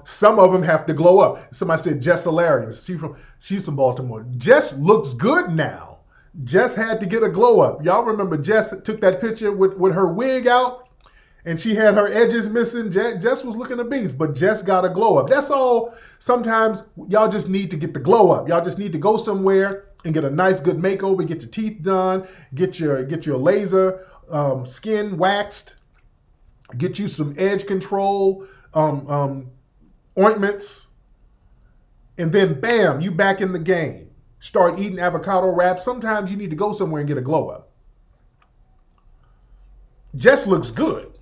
Some of them have to glow up. Somebody said Jess Hilarious. She's from Baltimore. Jess looks good now. Jess had to get a glow up. Y'all remember Jess took that picture with her wig out and she had her edges missing. Jess was looking a beast, but Jess got a glow up. That's all. Sometimes y'all just need to get the glow up. Y'all just need to go somewhere and get a nice, good makeover, get your teeth done, get your laser skin waxed, get you some edge control ointments, and then bam, you back in the game. Start eating avocado wraps. Sometimes you need to go somewhere and get a glow up. Jess looks good.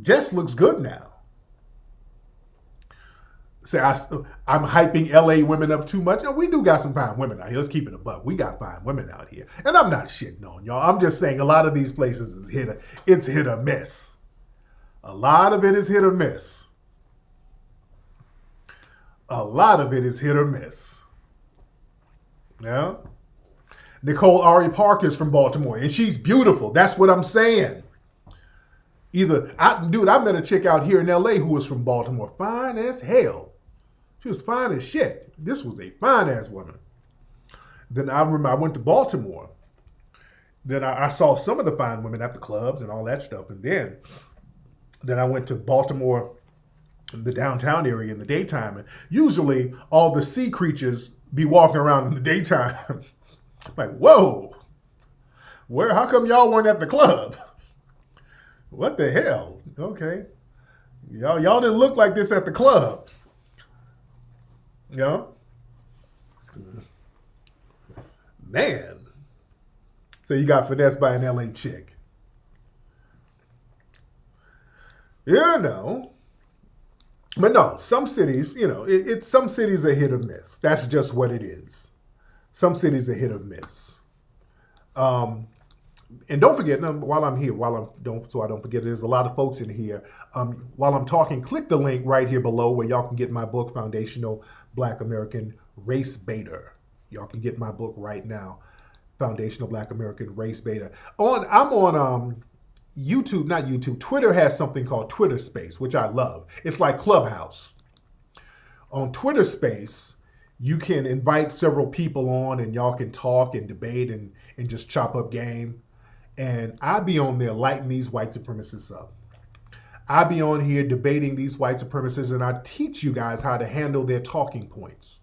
Jess looks good now. Say I'm hyping LA women up too much. No, we do got some fine women out here. Let's keep it a buck. We got fine women out here. And I'm not shitting on y'all. I'm just saying a lot of these places is hit or miss. A lot of it is hit or miss. A lot of it is hit or miss. Yeah. Nicole Ari Parker is from Baltimore, and she's beautiful. That's what I'm saying. I met a chick out here in LA who was from Baltimore. Fine as hell. She was fine as shit. This was a fine ass woman. Then I remember I went to Baltimore. Then I saw some of the fine women at the clubs and all that stuff. And then I went to Baltimore, the downtown area in the daytime. And usually all the sea creatures be walking around in the daytime. Like, whoa. How come y'all weren't at the club? What the hell? Okay. Y'all didn't look like this at the club. Yeah. Man. So you got finessed by an LA chick. You know. But no, some cities, some cities are hit or miss. That's just what it is. Some cities are hit or miss. And don't forget, while I'm here, so I don't forget, there's a lot of folks in here. While I'm talking, click the link right here below where y'all can get my book, Foundational Black American Race Baiter. Y'all can get my book right now, Foundational Black American Race Beta. I'm on YouTube, not YouTube. Twitter has something called Twitter Space, which I love. It's like Clubhouse. On Twitter Space, you can invite several people on and y'all can talk and debate and just chop up game. And I be on there lighting these white supremacists up. I be on here debating these white supremacists, and I teach you guys how to handle their talking points.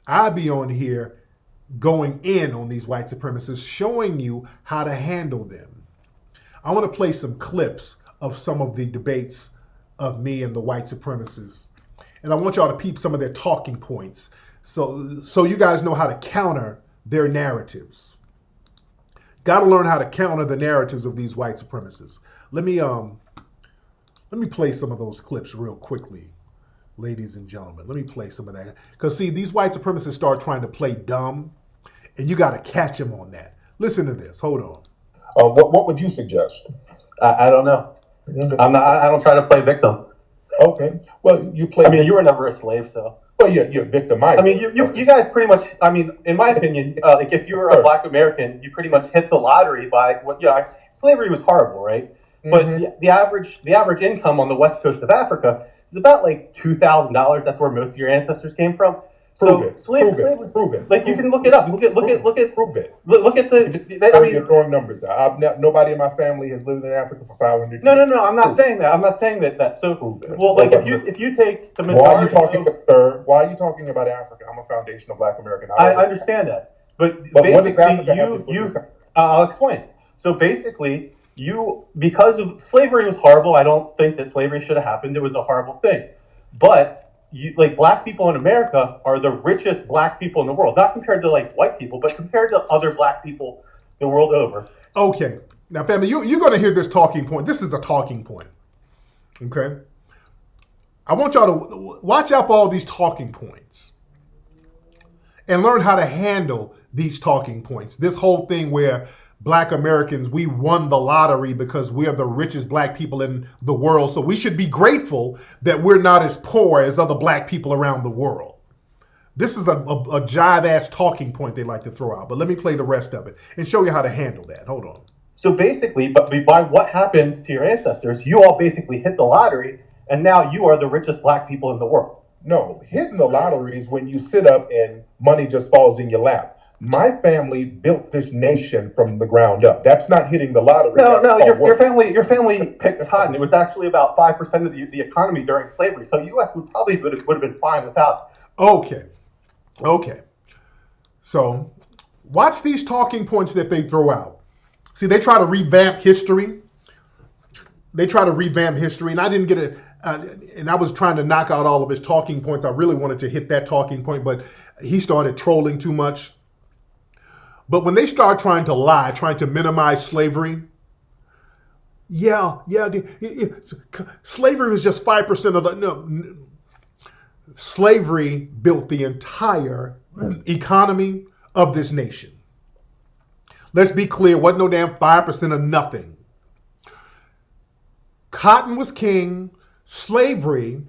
I be on here going in on these white supremacists, showing you how to handle them. I want to play some clips of some of the debates of me and the white supremacists. And I want y'all to peep some of their talking points so you guys know how to counter their narratives. Got to learn how to counter the narratives of these white supremacists. Let me play some of those clips real quickly, ladies and gentlemen. Let me play some of that. Because, see, these white supremacists start trying to play dumb, and you got to catch them on that. Listen to this. Hold on. What would you suggest? I don't know. I don't try to play victim. Okay. Well, you play. I mean, you were never a slave, so. Well, you're victimized. I mean, you guys pretty much. I mean, in my opinion, like if you were a Black American, you pretty much hit the lottery by what slavery was horrible, right? But the average income on the west coast of Africa is about like $2,000. That's where most of your ancestors came from. So slavery, like you can look it up. Look at the. You're throwing numbers out. Nobody in my family has lived in Africa for 500 years. No. I'm not saying that. I'm not saying that. So, well, like if you take the majority. Why are you talking about Africa? I'm a foundational Black American. I understand that, but basically, I'll explain. So basically, because of slavery was horrible. I don't think that slavery should have happened. It was a horrible thing, but. Like Black people in America are the richest Black people in the world, not compared to like white people, but compared to other Black people the world over. Okay. Now, family, you're going to hear this talking point. This is a talking point. Okay. I want y'all to watch out for all these talking points and learn how to handle these talking points. This whole thing where Black Americans, we won the lottery because we are the richest Black people in the world. So we should be grateful that we're not as poor as other Black people around the world. This is a jive-ass talking point they like to throw out. But let me play the rest of it and show you how to handle that. Hold on. So basically, but by what happens to your ancestors, you all basically hit the lottery, and now you are the richest Black people in the world. No, hitting the lottery is when you sit up and money just falls in your lap. My family built this nation from the ground up. That's not hitting the lottery. No, your family picked cotton. It was actually about 5% of the economy during slavery. So the U.S. would have been fine without. Okay. So watch these talking points that they throw out. See, they try to revamp history. And I didn't get it. And I was trying to knock out all of his talking points. I really wanted to hit that talking point, but he started trolling too much. But when they start trying to lie, trying to minimize slavery, slavery was just 5% of the. No, slavery built the entire economy of this nation. Let's be clear, wasn't no damn 5% of nothing. Cotton was king. Slavery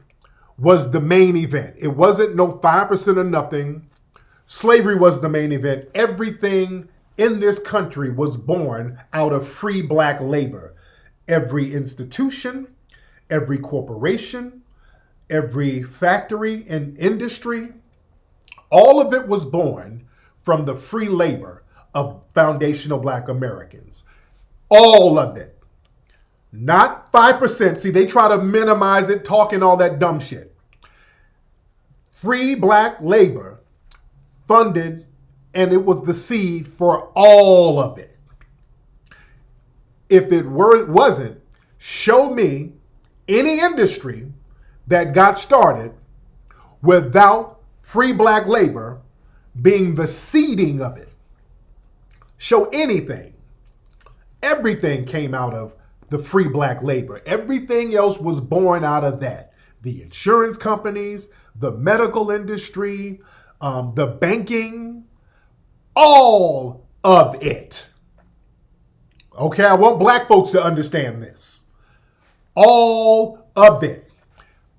was the main event. It wasn't no 5% of nothing. Slavery was the main event. Everything in this country was born out of free Black labor. Every institution, every corporation, every factory and industry, all of it was born from the free labor of foundational Black Americans. All of it. Not 5%. See, they try to minimize it, talking all that dumb shit. Free Black labor funded, and it was the seed for all of it. If it wasn't, show me any industry that got started without free Black labor being the seeding of it. Show anything. Everything came out of the free Black labor. Everything else was born out of that. The insurance companies, the medical industry, the banking, all of it. Okay, I want Black folks to understand this. All of it.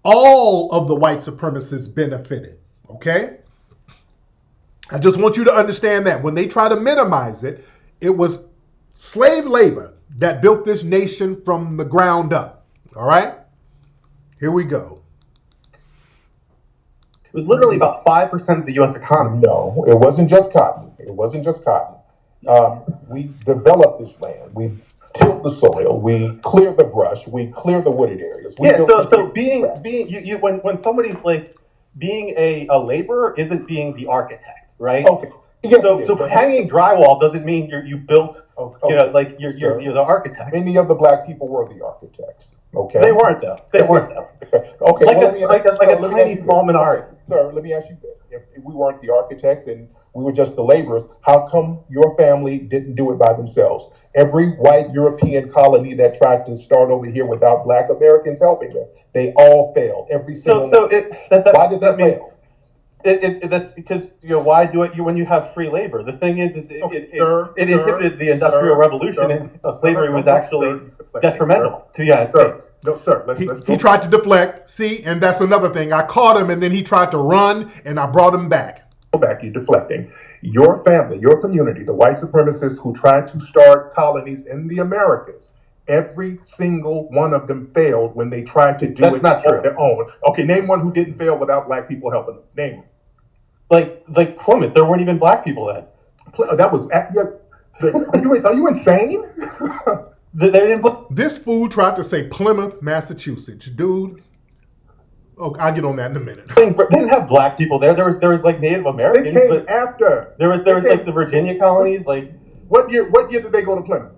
All of the white supremacists benefited. Okay? I just want you to understand that. When they try to minimize it, it was slave labor that built this nation from the ground up. All right? Here we go. It was literally about 5% of the U.S. economy. No, it wasn't just cotton. It wasn't just cotton. We developed this land. We tilled the soil. We cleared the brush. We cleared the wooded areas. So being you when somebody's like being a laborer isn't being the architect, right? Okay. Yeah, so hanging drywall doesn't mean you built. Like you're the architect. Many of the black people were the architects. Okay. They weren't though. Okay. Like a tiny small minority. Sir, let me ask you this: if we weren't the architects and we were just the laborers, how come your family didn't do it by themselves? Every white European colony that tried to start over here without black Americans helping them, they all failed. Every single one. Why did that fail? That's because why do it when you have free labor? The thing is it inhibited the Industrial Revolution, and slavery was actually detrimental to the United States. No, sir. Let's go. He tried to deflect. See, and that's another thing. I caught him, and then he tried to run, and I brought him back. Go back. You're deflecting. Your family, your community, the white supremacists who tried to start colonies in the Americas. Every single one of them failed when they tried to do it on their own. Okay, name one who didn't fail without black people helping them. Name one. Like Plymouth, there weren't even black people then. That was are you insane? This fool tried to say Plymouth, Massachusetts, dude. Oh, I'll get on that in a minute. They didn't have black people there. There was like Native Americans. They came after. There was like the Virginia colonies. Like what year did they go to Plymouth?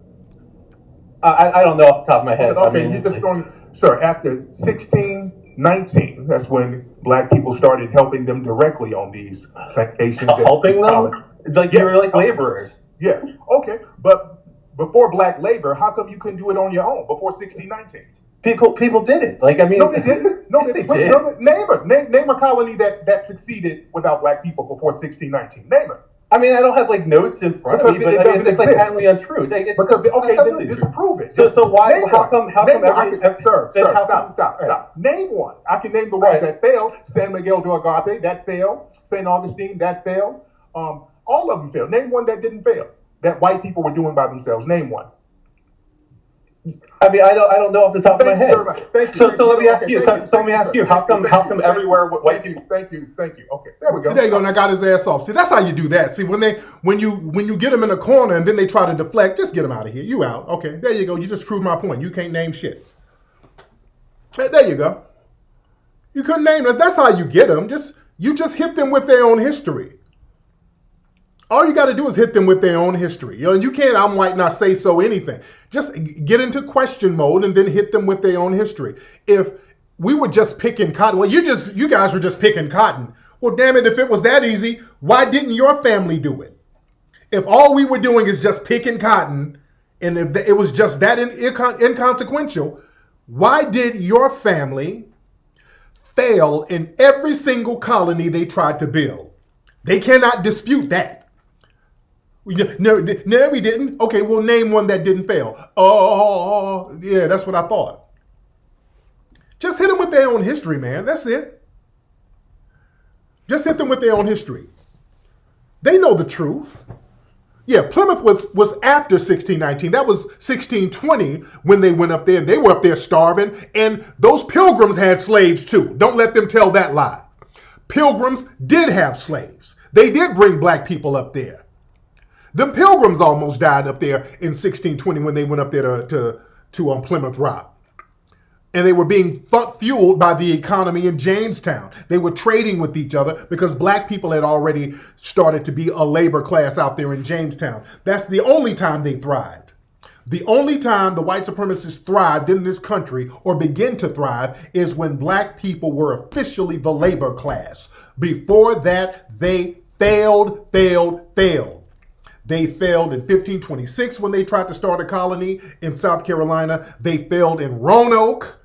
I don't know off the top of my head. Okay, you're just going, sir. After 1619, that's when black people started helping them directly on these plantations. Helping them? Like you were like laborers. Yeah. Okay, but before black labor, how come you couldn't do it on your own before 1619? People did it. Like I mean, no, they didn't. No, they did. Name a colony that succeeded without black people before 1619. Name it. I mean, I don't have like notes in front of me, but it's like patently untrue. Then disprove it. So why? How come? Stop. Name one. I can name the ones that failed. San Miguel de Agave, that failed. St. Augustine, that failed. All of them failed. Name one that didn't fail. That white people were doing by themselves. Name one. I mean, I don't know off the top of my head. Thank you. So let me ask you. So let me ask you. How come everywhere white people? Thank you. Okay, there we go. There you go. And I got his ass off. See, that's how you do that. See, when you get him in a corner and then they try to deflect, just get him out of here. You out. Okay, there you go. You just proved my point. You can't name shit. There you go. You couldn't name it. That's how you get them. You just hit them with their own history. All you got to do is hit them with their own history. And you can't, I'm white, not say so anything. Just get into question mode and then hit them with their own history. If we were just picking cotton, well, you guys were just picking cotton. Well, damn it, if it was that easy, why didn't your family do it? If all we were doing is just picking cotton, and if it was just that inconsequential, why did your family fail in every single colony they tried to build? They cannot dispute that. No, we didn't. Okay, well, name one that didn't fail. Oh, yeah, that's what I thought. Just hit them with their own history, man. That's it. Just hit them with their own history. They know the truth. Yeah, Plymouth was after 1619. That was 1620 when they went up there, and they were up there starving. And those pilgrims had slaves too. Don't let them tell that lie. Pilgrims did have slaves. They did bring black people up there. The pilgrims almost died up there in 1620 when they went up there to Plymouth Rock. And they were being fueled by the economy in Jamestown. They were trading with each other because black people had already started to be a labor class out there in Jamestown. That's the only time they thrived. The only time the white supremacists thrived in this country or began to thrive is when black people were officially the labor class. Before that, they failed. They failed in 1526 when they tried to start a colony in South Carolina. They failed in Roanoke.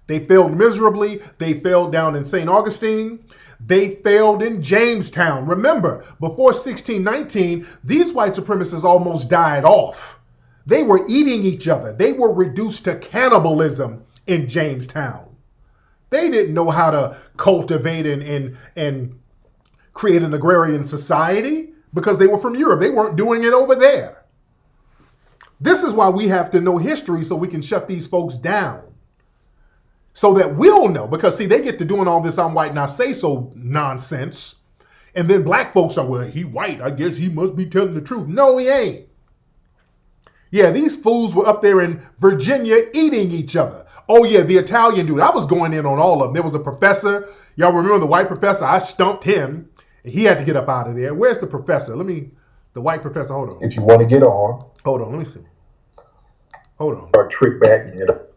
They failed miserably. They failed down in St. Augustine. They failed in Jamestown. Remember, before 1619, these white supremacists almost died off. They were eating each other. They were reduced to cannibalism in Jamestown. They didn't know how to cultivate and create an agrarian society because they were from Europe. They weren't doing it over there. This is why we have to know history so we can shut these folks down. So that we'll know. Because, see, they get to doing all this I'm white, not say so nonsense. And then black folks are, well, he white. I guess he must be telling the truth. No, he ain't. Yeah, these fools were up there in Virginia eating each other. Oh, yeah, the Italian dude. I was going in on all of them. There was a professor. Y'all remember the white professor? I stumped him. He had to get up out of there. Where's the professor? The white professor, hold on. If you want to get on. Hold on, let me see. Hold on. Our trick back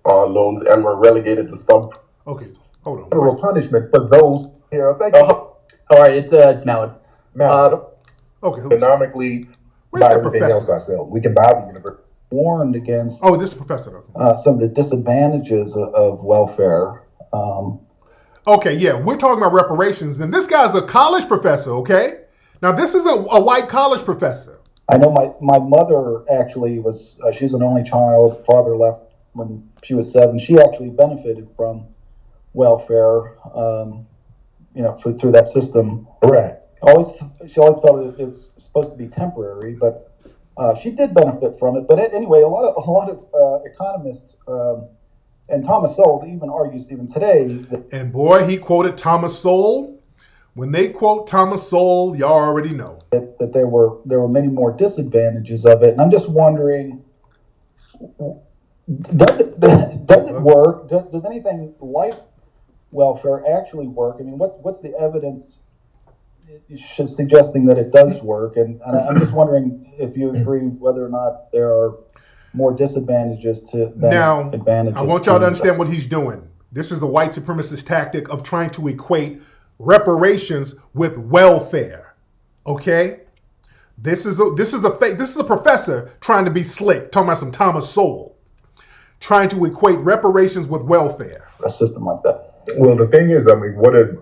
loans and were relegated to some. Okay, hold on. Federal punishment for those here. Thank you. All right, it's Mallet. Okay. Economically, buy everything else ourselves. We can buy the universe. Warned against. Oh, this is professor. Some of the disadvantages of welfare. Okay, yeah, we're talking about reparations, and this guy's a college professor. Okay, now this is a white college professor. I know my mother actually was. She's an only child. Father left when she was 7. She actually benefited from welfare. Through that system. Correct. She always felt it was supposed to be temporary, but she did benefit from it. But anyway, a lot of economists and Thomas Sowell even argues even today that. And boy, he quoted Thomas Sowell. When they quote Thomas Sowell, y'all already know that there were many more disadvantages of it, and I'm just wondering, does it work? Does anything like welfare actually work? I mean, what's the evidence suggesting that it does work? And I'm just wondering if you agree whether or not there are more disadvantages than advantages. I want y'all to understand what he's doing. This is a white supremacist tactic of trying to equate reparations with welfare. Okay? This is a professor trying to be slick, talking about some Thomas Sowell, trying to equate reparations with welfare. A system like that. Well, the thing is, what are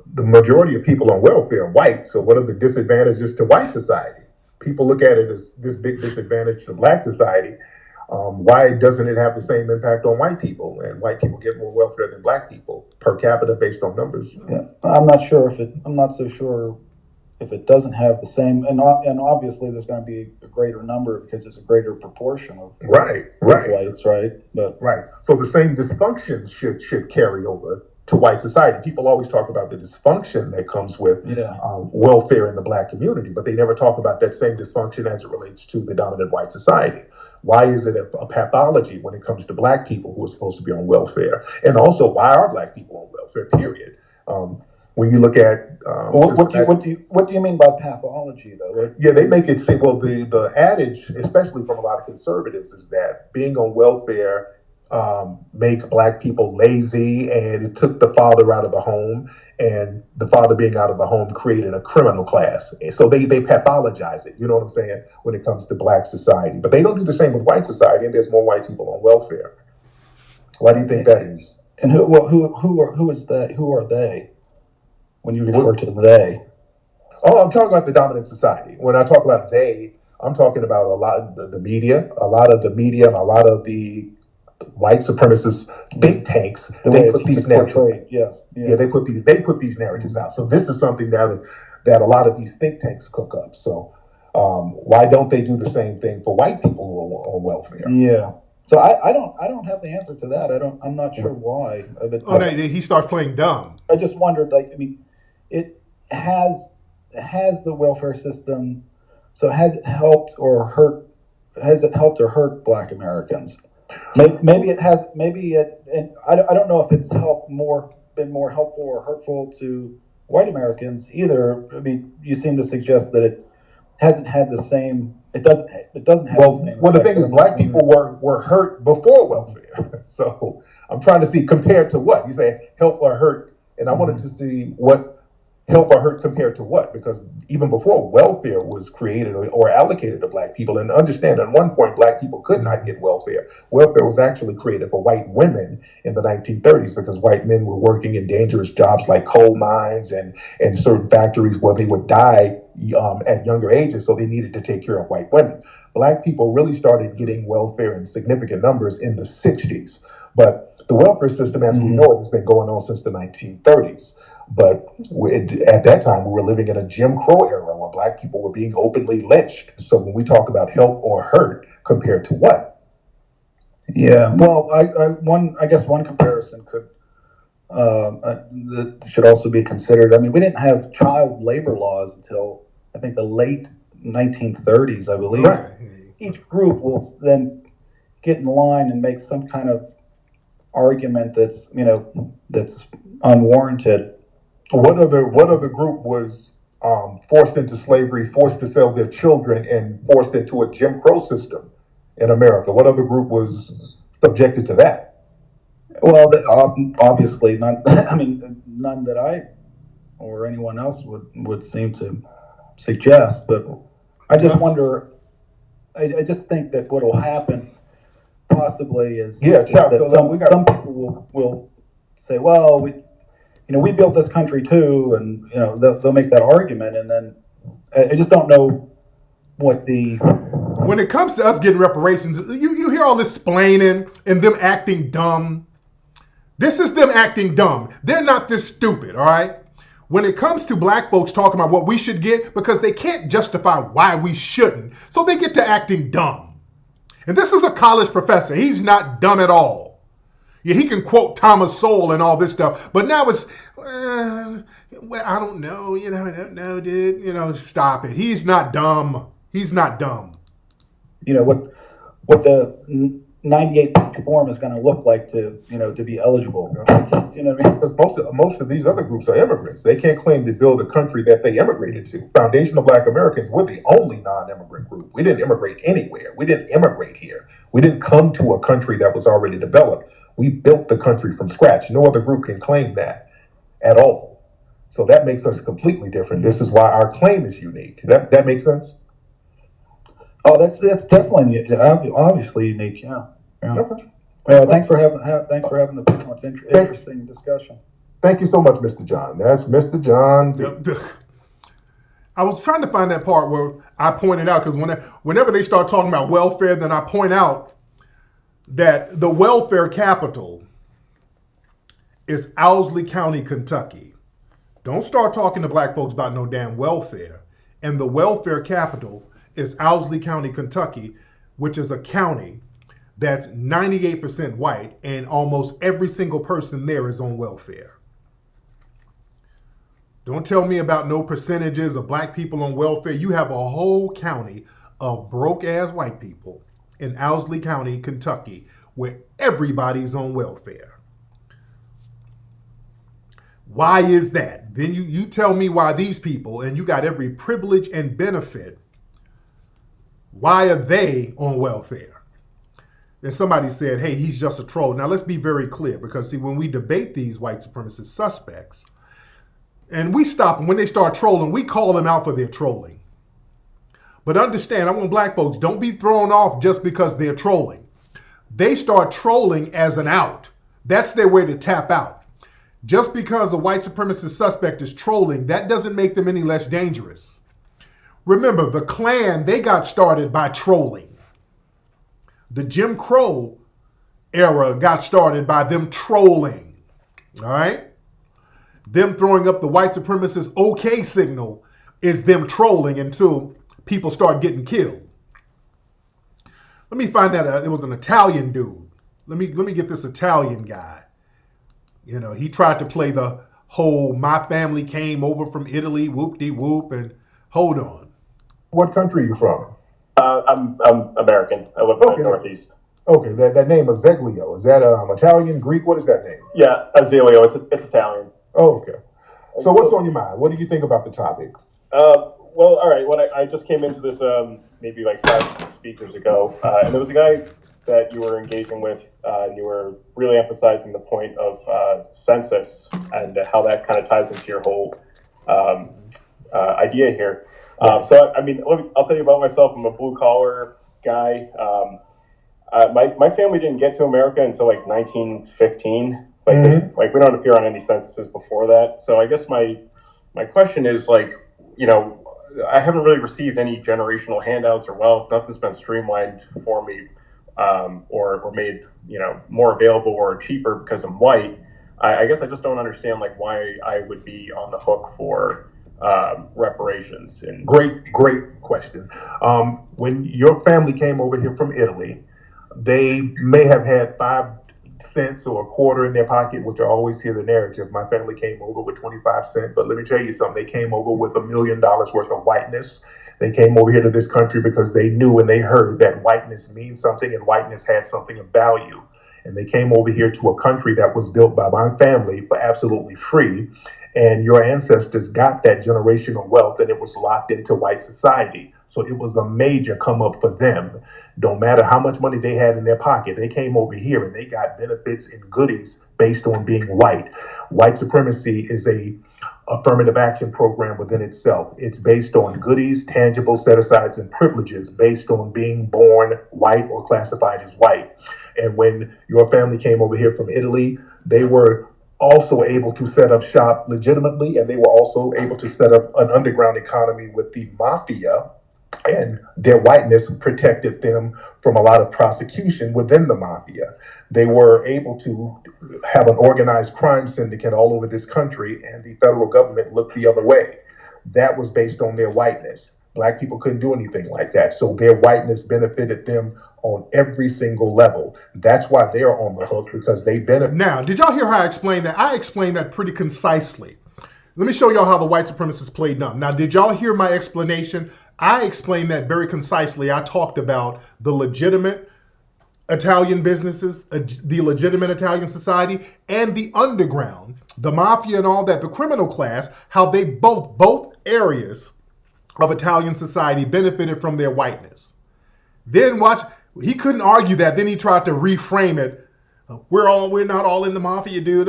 the majority of people on welfare are white? So what are the disadvantages to white society? People look at it as this big disadvantage to black society. Why doesn't it have the same impact on white people? And white people get more welfare than black people per capita based on numbers. Yeah, I'm not so sure if it doesn't have the same. And obviously, there's going to be a greater number because it's a greater proportion of whites, right? But right. So the same dysfunctions should carry over to white society. People always talk about the dysfunction that comes with welfare in the black community, but they never talk about that same dysfunction as it relates to the dominant white society. Why is it a pathology when it comes to black people who are supposed to be on welfare? And also, why are black people on welfare, period? When you look at what do you mean by pathology, though? Yeah, they make it say, well, the adage, especially from a lot of conservatives, is that being on welfare makes black people lazy, and it took the father out of the home, and the father being out of the home created a criminal class. And so they pathologize it, you know what I'm saying, when it comes to black society. But they don't do the same with white society, and there's more white people on welfare. Why do you think that is? And who is that? Who are they? When you refer to they? Oh, I'm talking about the dominant society. When I talk about they, I'm talking about a lot of the media, and a lot of the white supremacist think tanks. They put these narratives. Yes. Yeah, they put these narratives out. So this is something that a lot of these think tanks cook up. So why don't they do the same thing for white people who are on welfare? Yeah. So I don't have the answer to that. I'm not sure why. He starts playing dumb. I just wondered, it has the welfare system. So has it helped or hurt? Has it helped or hurt Black Americans? Maybe it has. Maybe it. And I don't know if it's been more helpful or hurtful to white Americans either. I mean, you seem to suggest that it hasn't had the same. It doesn't have the same. Well, the thing is, black people were hurt before welfare. So I'm trying to see compared to what you say help or hurt, and I wanted to see what help or hurt compared to what, because even before welfare was created or allocated to black people, and understand at one point black people could not get welfare. Welfare was actually created for white women in the 1930s because white men were working in dangerous jobs like coal mines and certain factories where they would die at younger ages, so they needed to take care of white women. Black people really started getting welfare in significant numbers in the 60s, but the welfare system as we know it has been going on since the 1930s. But at that time, we were living in a Jim Crow era where black people were being openly lynched. So when we talk about help or hurt, compared to what? Yeah, well, I guess one comparison could that should also be considered. I mean, we didn't have child labor laws until I think the late 1930s, I believe. Right. Each group will then get in line and make some kind of argument that's unwarranted. What other group was forced into slavery, forced to sell their children, and forced into a Jim Crow system in America? What other group was subjected to that? Well, obviously none. I mean, none that I or anyone else would seem to suggest. But I just wonder. I just think that what will happen possibly is that some people will say, "Well, we built this country too," and they'll make that argument, and then I just don't know what the. When it comes to us getting reparations, you hear all this splaining and them acting dumb. This is them acting dumb. They're not this stupid, all right? When it comes to black folks talking about what we should get, because they can't justify why we shouldn't, so they get to acting dumb. And this is a college professor. He's not dumb at all. Yeah, he can quote Thomas Sowell and all this stuff, but now it's, well, I don't know, I don't know, dude. Stop it. He's not dumb. He's not dumb. What the 98 form is going to look like to be eligible. You know what I mean? Because most of these other groups are immigrants. They can't claim to build a country that they immigrated to. Foundational Black Americans, we're the only non-immigrant group. We didn't immigrate anywhere. We didn't immigrate here. We didn't come to a country that was already developed. We built the country from scratch. No other group can claim that at all. So that makes us completely different. This is why our claim is unique. That makes sense? Oh, that's definitely obviously unique. Yeah. Okay. Well, thanks for having the panel. It's interesting discussion. Thank you so much, Mr. John. That's Mr. John. I was trying to find that part where I pointed out, because whenever they start talking about welfare, then I point out that the welfare capital is Owsley County, Kentucky. Don't start talking to black folks about no damn welfare. And the welfare capital is Owsley County, Kentucky, which is a county that's 98% white, and almost every single person there is on welfare. Don't tell me about no percentages of black people on welfare. You have a whole county of broke-ass white people in Owsley County, Kentucky, where everybody's on welfare. Why is that? Then you tell me why these people, and you got every privilege and benefit, why are they on welfare? And somebody said, hey, he's just a troll. Now, let's be very clear, because, see, when we debate these white supremacist suspects, and we stop them when they start trolling, we call them out for their trolling. But understand, I want black folks, don't be thrown off just because they're trolling. They start trolling as an out. That's their way to tap out. Just because a white supremacist suspect is trolling, that doesn't make them any less dangerous. Remember, the Klan, they got started by trolling. The Jim Crow era got started by them trolling, all right? Them throwing up the white supremacist okay signal is them trolling until people start getting killed. Let me find that it was an Italian dude. Let me get this Italian guy. He tried to play the whole my family came over from Italy, whoop-de-whoop, and hold on. What country are you from? I'm American. I live in the Northeast. Okay, that name Azeglio, is that Italian, Greek? What is that name? Yeah, Azeglio. It's Italian. Oh, okay. So what's on your mind? What do you think about the topic? Well, all right. When I just came into this maybe like 5 speakers ago, and there was a guy that you were engaging with, and you were really emphasizing the point of census and how that kind of ties into your whole idea here. So, I mean, I'll tell you about myself. I'm a blue-collar guy. My family didn't get to America until like 1915. Like we don't appear on any censuses before that. So I guess my question is like, I haven't really received any generational handouts or wealth. Nothing's been streamlined for me or made more available or cheaper because I'm white. I guess I just don't understand like why I would be on the hook for reparations. And Great question. When your family came over here from Italy, they may have had 5 cents or a quarter in their pocket, which I always hear the narrative. My family came over with 25 cents, but let me tell you something. They came over with $1 million worth of whiteness. They came over here to this country because they knew and they heard that whiteness means something and whiteness had something of value. And they came over here to a country that was built by my family for absolutely free. And your ancestors got that generational wealth and it was locked into white society. So it was a major come up for them. Don't matter how much money they had in their pocket. They came over here and they got benefits and goodies based on being white. White supremacy is a affirmative action program within itself. It's based on goodies, tangible set-asides, and privileges based on being born white or classified as white. And when your family came over here from Italy, they were also able to set up shop legitimately, and they were also able to set up an underground economy with the mafia, and their whiteness protected them from a lot of prosecution within the mafia. They were able to have an organized crime syndicate all over this country, and the federal government looked the other way. That was based on their whiteness. Black people couldn't do anything like that. So their whiteness benefited them on every single level. That's why they're on the hook, because they benefit. Now, did y'all hear how I explained that? I explained that pretty concisely. Let me show y'all how the white supremacists played dumb. Now, did y'all hear my explanation? I explained that very concisely. I talked about the legitimate Italian businesses, the legitimate Italian society, and the underground, the mafia and all that, the criminal class, how they both areas of Italian society benefited from their whiteness. Then watch, he couldn't argue that. Then he tried to reframe it. We're not all in the mafia, dude.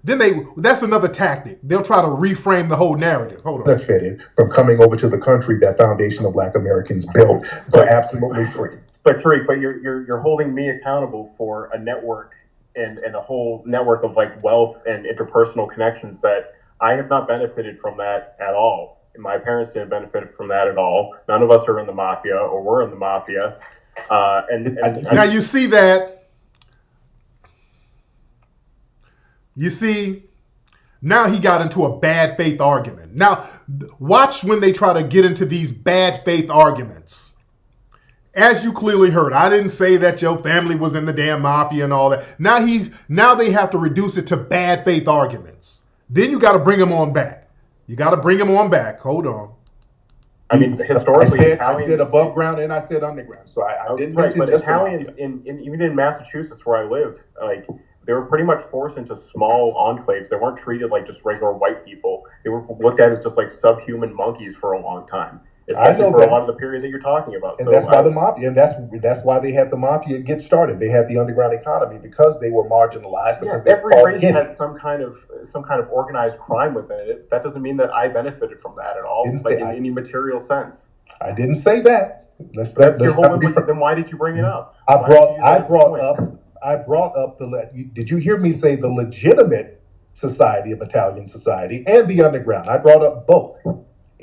That's another tactic. They'll try to reframe the whole narrative. Hold on. Benefited from coming over to the country that foundation of Black Americans built for absolutely free. But Tariq, you're holding me accountable for a network and a whole network of like wealth and interpersonal connections that I have not benefited from that at all. My parents didn't benefit from that at all. None of us are in the mafia or were in the mafia. Now you see that. You see, now he got into a bad faith argument. Now, watch when they try to get into these bad faith arguments. As you clearly heard, I didn't say that your family was in the damn mafia and all that. Now they have to reduce it to bad faith arguments. Then you got to bring them on back. Hold on. I mean, historically, I said above ground and I said underground. So I didn't mention but just Italians even in Massachusetts where I live, like they were pretty much forced into small enclaves. They weren't treated like just regular white people. They were looked at as just like subhuman monkeys for a long time. Especially for a lot of the period that you're talking about. And so that's why the mafia, and that's why they had the mafia get started. They had the underground economy because they were marginalized. Because every race had some kind of organized crime within it. That doesn't mean that I benefited from that at all, in any material sense. I didn't say that. Then why did you bring it up? I brought up did you hear me say the legitimate society of Italian society and the underground? I brought up both.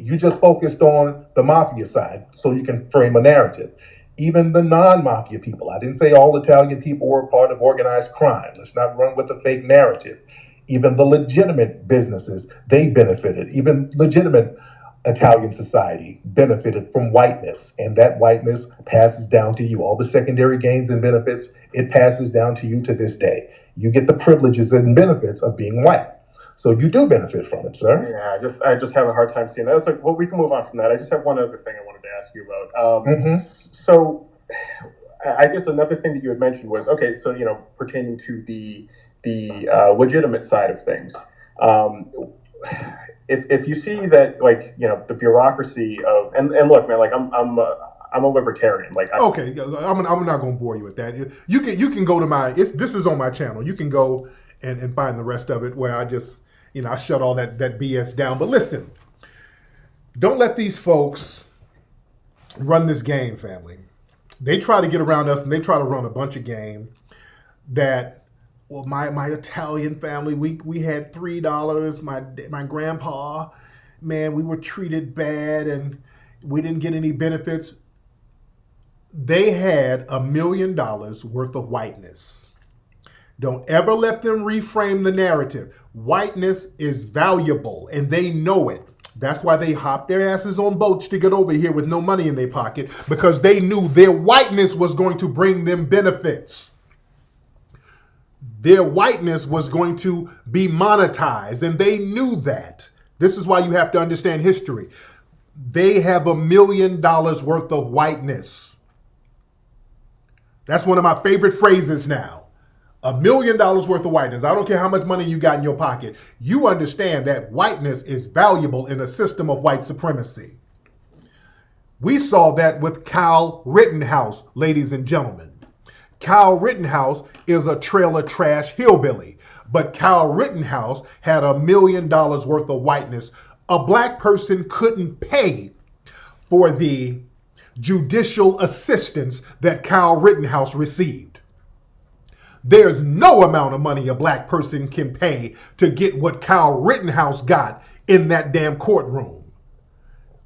You just focused on the mafia side so you can frame a narrative. Even the non-mafia people, I didn't say all Italian people were part of organized crime. Let's not run with the fake narrative. Even the legitimate businesses, they benefited. Even legitimate Italian society benefited from whiteness, and that whiteness passes down to you. All the secondary gains and benefits, it passes down to you to this day. You get the privileges and benefits of being white. So you do benefit from it, sir. Yeah, I just have a hard time seeing that. It's like, well, we can move on from that. I just have one other thing I wanted to ask you about. So I guess another thing that you had mentioned was, okay, so, pertaining to the legitimate side of things. If you see that, like, the bureaucracy of, and look, man, like I'm a libertarian. Like, okay, I'm not going to bore you with that. You can go to this is on my channel. You can go and find the rest of it where I just, I shut all that BS down. But listen, don't let these folks run this game, family. They try to get around us and they try to run a bunch of game that, well, my Italian family, we had $3. My grandpa, man, we were treated bad and we didn't get any benefits. They had $1 million worth of whiteness. Don't ever let them reframe the narrative. Whiteness is valuable, and they know it. That's why they hop their asses on boats to get over here with no money in their pocket, because they knew their whiteness was going to bring them benefits. Their whiteness was going to be monetized, and they knew that. This is why you have to understand history. They have $1 million worth of whiteness. That's one of my favorite phrases now. $1 million worth of whiteness. I don't care how much money you got in your pocket. You understand that whiteness is valuable in a system of white supremacy. We saw that with Kyle Rittenhouse, ladies and gentlemen. Kyle Rittenhouse is a trailer trash hillbilly, but Kyle Rittenhouse had $1 million worth of whiteness. A black person couldn't pay for the judicial assistance that Kyle Rittenhouse received. There's no amount of money a black person can pay to get what Kyle Rittenhouse got in that damn courtroom.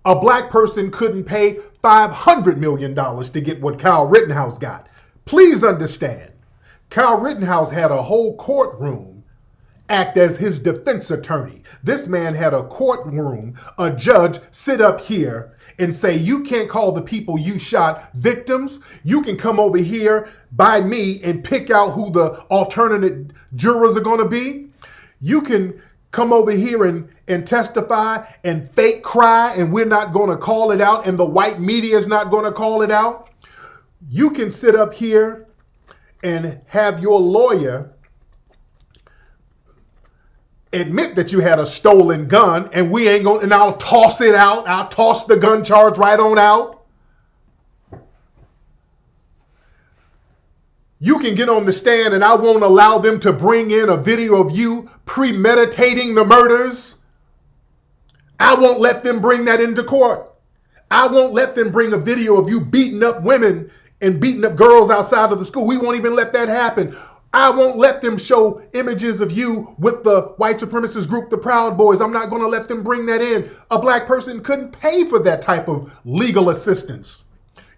A black person couldn't pay $500 million to get what Kyle Rittenhouse got. Please understand, Kyle Rittenhouse had a whole courtroom act as his defense attorney. This man had a courtroom, a judge sit up here and say, you can't call the people you shot victims. You can come over here by me and pick out who the alternate jurors are going to be. You can come over here and testify and fake cry, and we're not going to call it out, and the white media is not going to call it out. You can sit up here and have your lawyer admit that you had a stolen gun, and we ain't going, and I'll toss it out. I'll toss the gun charge right on out. You can get on the stand and I won't allow them to bring in a video of you premeditating the murders. I won't let them bring that into court. I won't let them bring a video of you beating up women and beating up girls outside of the school. We won't even let that happen. I won't let them show images of you with the white supremacist group, the Proud Boys. I'm not going to let them bring that in. A black person couldn't pay for that type of legal assistance.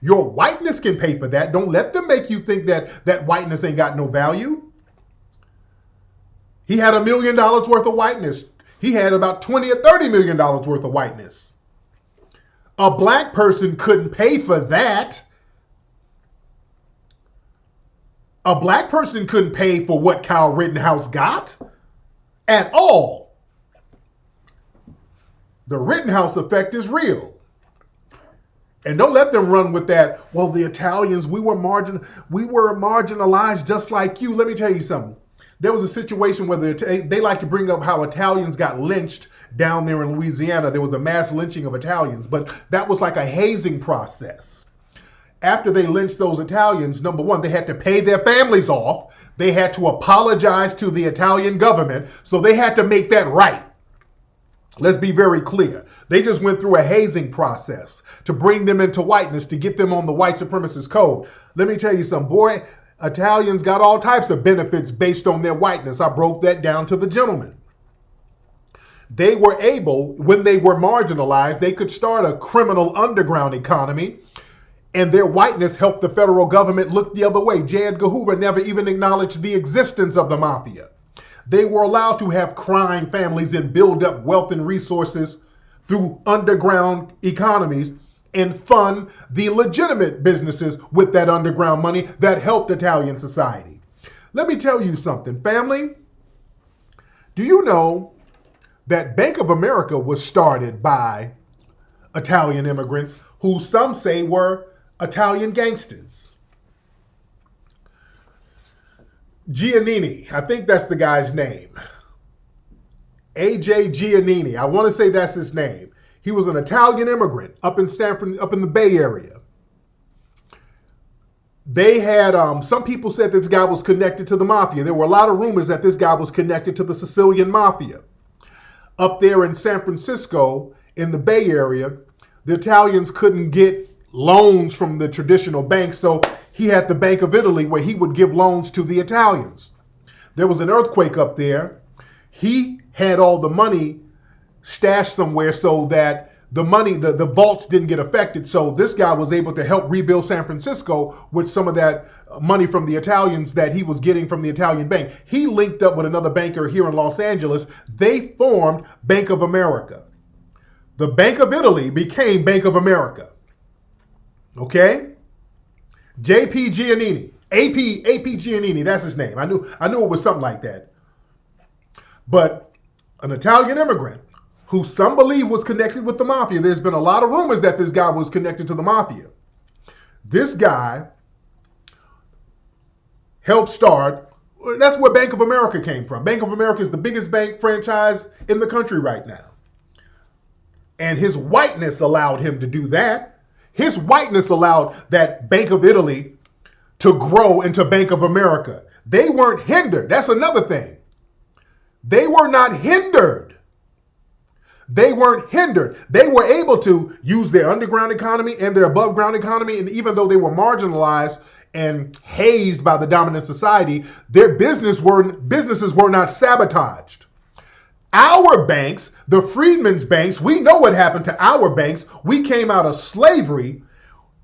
Your whiteness can pay for that. Don't let them make you think that that whiteness ain't got no value. He had $1 million worth of whiteness. He had about $20 or $30 million worth of whiteness. A black person couldn't pay for that. A black person couldn't pay for what Kyle Rittenhouse got at all. The Rittenhouse effect is real. And don't let them run with that, well, the Italians, we were marginalized just like you. Let me tell you something. There was a situation where they like to bring up how Italians got lynched down there in Louisiana. There was a mass lynching of Italians, but that was like a hazing process. After they lynched those Italians, number one, they had to pay their families off. They had to apologize to the Italian government. So they had to make that right. Let's be very clear. They just went through a hazing process to bring them into whiteness, to get them on the white supremacist code. Let me tell you something, boy, Italians got all types of benefits based on their whiteness. I broke that down to the gentleman. They were able, when they were marginalized, they could start a criminal underground economy. And their whiteness helped the federal government look the other way. J. Edgar Hoover never even acknowledged the existence of the mafia. They were allowed to have crime families and build up wealth and resources through underground economies and fund the legitimate businesses with that underground money that helped Italian society. Let me tell you something, family. Do you know that Bank of America was started by Italian immigrants who some say were Italian gangsters? Giannini, I think that's the guy's name. A.J. Giannini, I want to say that's his name. He was an Italian immigrant up in the Bay Area. They had, some people said this guy was connected to the mafia. There were a lot of rumors that this guy was connected to the Sicilian mafia. Up there in San Francisco, in the Bay Area, the Italians couldn't get loans from the traditional banks, so he had the Bank of Italy where he would give loans to the Italians. There was an earthquake up there. He had all the money stashed somewhere so that the money, the vaults didn't get affected. So this guy was able to help rebuild San Francisco with some of that money from the Italians that he was getting from the Italian bank. He linked up with another banker here in Los Angeles. They formed Bank of America. The Bank of Italy became Bank of America. Okay? J.P. Giannini. A.P. Giannini, that's his name. I knew it was something like that. But an Italian immigrant who some believe was connected with the mafia. There's been a lot of rumors that this guy was connected to the mafia. This guy helped start, that's where Bank of America came from. Bank of America is the biggest bank franchise in the country right now. And his whiteness allowed him to do that. His whiteness allowed that Bank of Italy to grow into Bank of America. They weren't hindered. That's another thing. They were not hindered. They weren't hindered. They were able to use their underground economy and their above ground economy. And even though they were marginalized and hazed by the dominant society, their businesses were not sabotaged. Our banks, the freedmen's banks, we know what happened to our banks. We came out of slavery,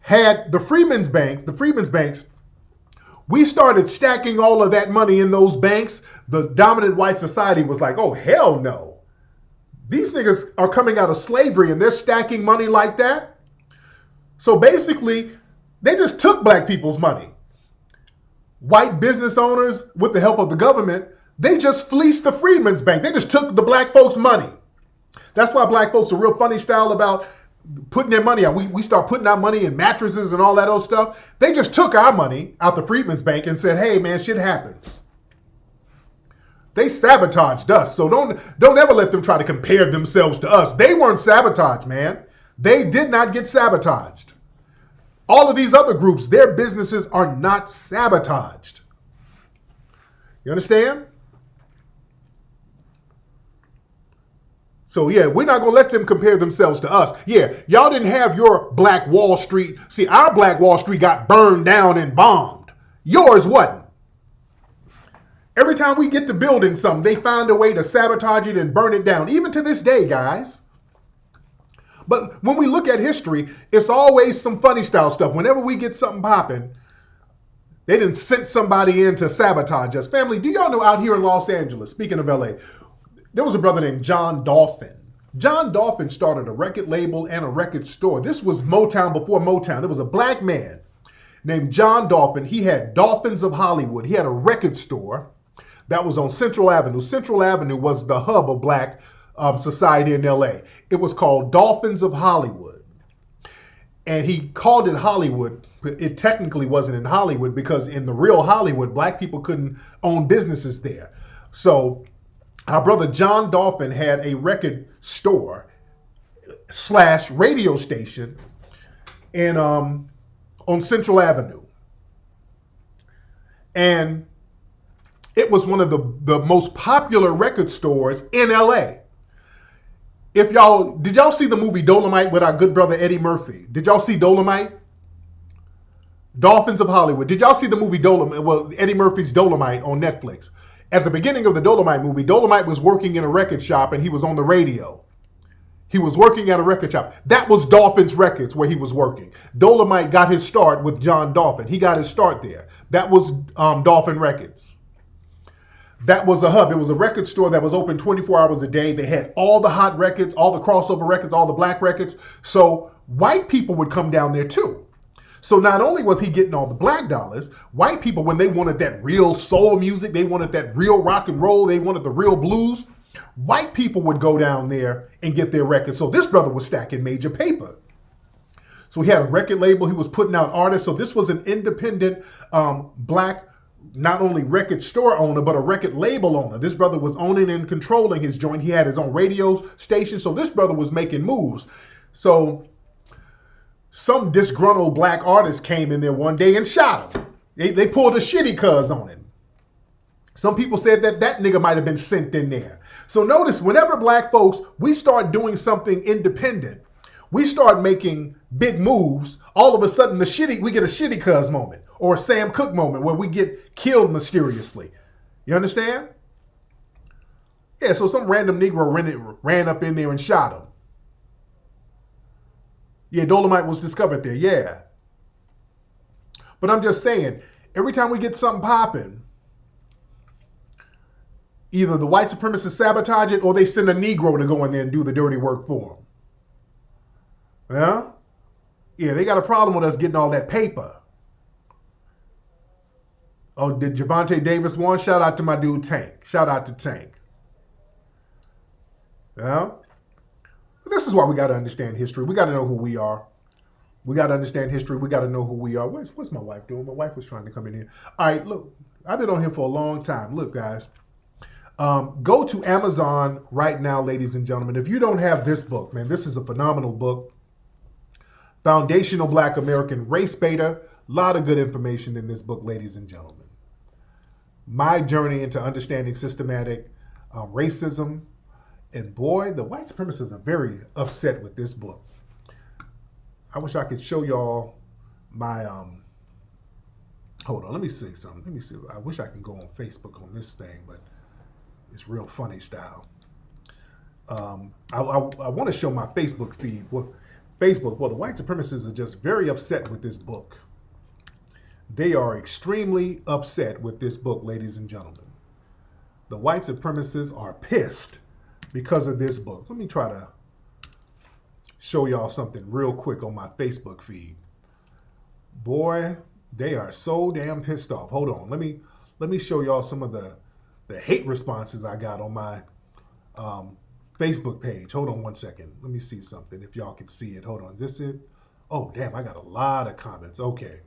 had the freedmen's banks. We started stacking all of that money in those banks. The dominant white society was like, oh, hell no. These niggas are coming out of slavery and they're stacking money like that. So basically, they just took black people's money. White business owners, with the help of the government, they just fleeced the freedmen's bank. They just took the black folks' money. That's why black folks are real funny style about putting their money out. We start putting our money in mattresses and all that old stuff. They just took our money out the freedmen's bank and said, hey, man, shit happens. They sabotaged us. So don't ever let them try to compare themselves to us. They weren't sabotaged, man. They did not get sabotaged. All of these other groups, their businesses are not sabotaged. You understand? So yeah, we're not going to let them compare themselves to us. Yeah, y'all didn't have your Black Wall Street. See, our Black Wall Street got burned down and bombed. Yours wasn't. Every time we get to building something, they find a way to sabotage it and burn it down. Even to this day, guys. But when we look at history, it's always some funny style stuff. Whenever we get something popping, they didn't send somebody in to sabotage us. Family, do y'all know out here in Los Angeles, speaking of LA, there was a brother named John Dolphin. John Dolphin started a record label and a record store. This was Motown before Motown. There was a black man named John Dolphin. He had Dolphins of Hollywood. He had a record store that was on Central Avenue. Central Avenue was the hub of black society in LA. It was called Dolphins of Hollywood. And he called it Hollywood. It technically wasn't in Hollywood because in the real Hollywood, black people couldn't own businesses there. So our brother John Dolphin had a record store / radio station in on Central Avenue. And it was one of the most popular record stores in LA. Did y'all see the movie Dolomite with our good brother Eddie Murphy? Did y'all see Dolomite? Dolphins of Hollywood. Did y'all see the movie Dolomite? Well, Eddie Murphy's Dolomite on Netflix. At the beginning of the Dolomite movie, Dolomite was working in a record shop and he was on the radio. He was working at a record shop. That was Dolphin's Records where he was working. Dolomite got his start with John Dolphin. He got his start there. That was Dolphin Records. That was a hub. It was a record store that was open 24 hours a day. They had all the hot records, all the crossover records, all the black records. So white people would come down there too. So not only was he getting all the black dollars, white people, when they wanted that real soul music, they wanted that real rock and roll, they wanted the real blues, white people would go down there and get their records. So this brother was stacking major paper. So he had a record label. He was putting out artists. So this was an independent black, not only record store owner, but a record label owner. This brother was owning and controlling his joint. He had his own radio station. So this brother was making moves. So some disgruntled black artist came in there one day and shot him. They pulled a shitty cuz on him. Some people said that nigga might have been sent in there. So notice, whenever black folks, we start doing something independent, we start making big moves, all of a sudden we get a shitty cuz moment or a Sam Cooke moment where we get killed mysteriously. You understand? Yeah, so some random Negro ran up in there and shot him. Yeah, dolomite was discovered there, yeah. But I'm just saying, every time we get something popping, either the white supremacists sabotage it or they send a Negro to go in there and do the dirty work for them. Yeah? Yeah, they got a problem with us getting all that paper. Oh, did Javante Davis won? Shout out to my dude Tank. Shout out to Tank. Yeah? This is why we got to understand history. We got to know who we are. We got to understand history. We got to know who we are. What's my wife doing? My wife was trying to come in here. All right, look, I've been on here for a long time. Look, guys, go to Amazon right now, ladies and gentlemen. If you don't have this book, man, this is a phenomenal book. Foundational Black American Race Beta. A lot of good information in this book, ladies and gentlemen. My journey into understanding systematic racism. And boy, the white supremacists are very upset with this book. I wish I could show y'all my, hold on, let me see something. Let me see. I wish I can go on Facebook on this thing, but it's real funny style. I want to show my Facebook feed. Well, the white supremacists are just very upset with this book. They are extremely upset with this book, ladies and gentlemen. The white supremacists are pissed because of this book. Let me try to show y'all something real quick on my Facebook feed. Boy, they are so damn pissed off. Hold on. Let me show y'all some of the hate responses I got on my Facebook page. Hold on one second. Let me see something if y'all can see it. Hold on. This it? Oh, damn, I got a lot of comments. Okay.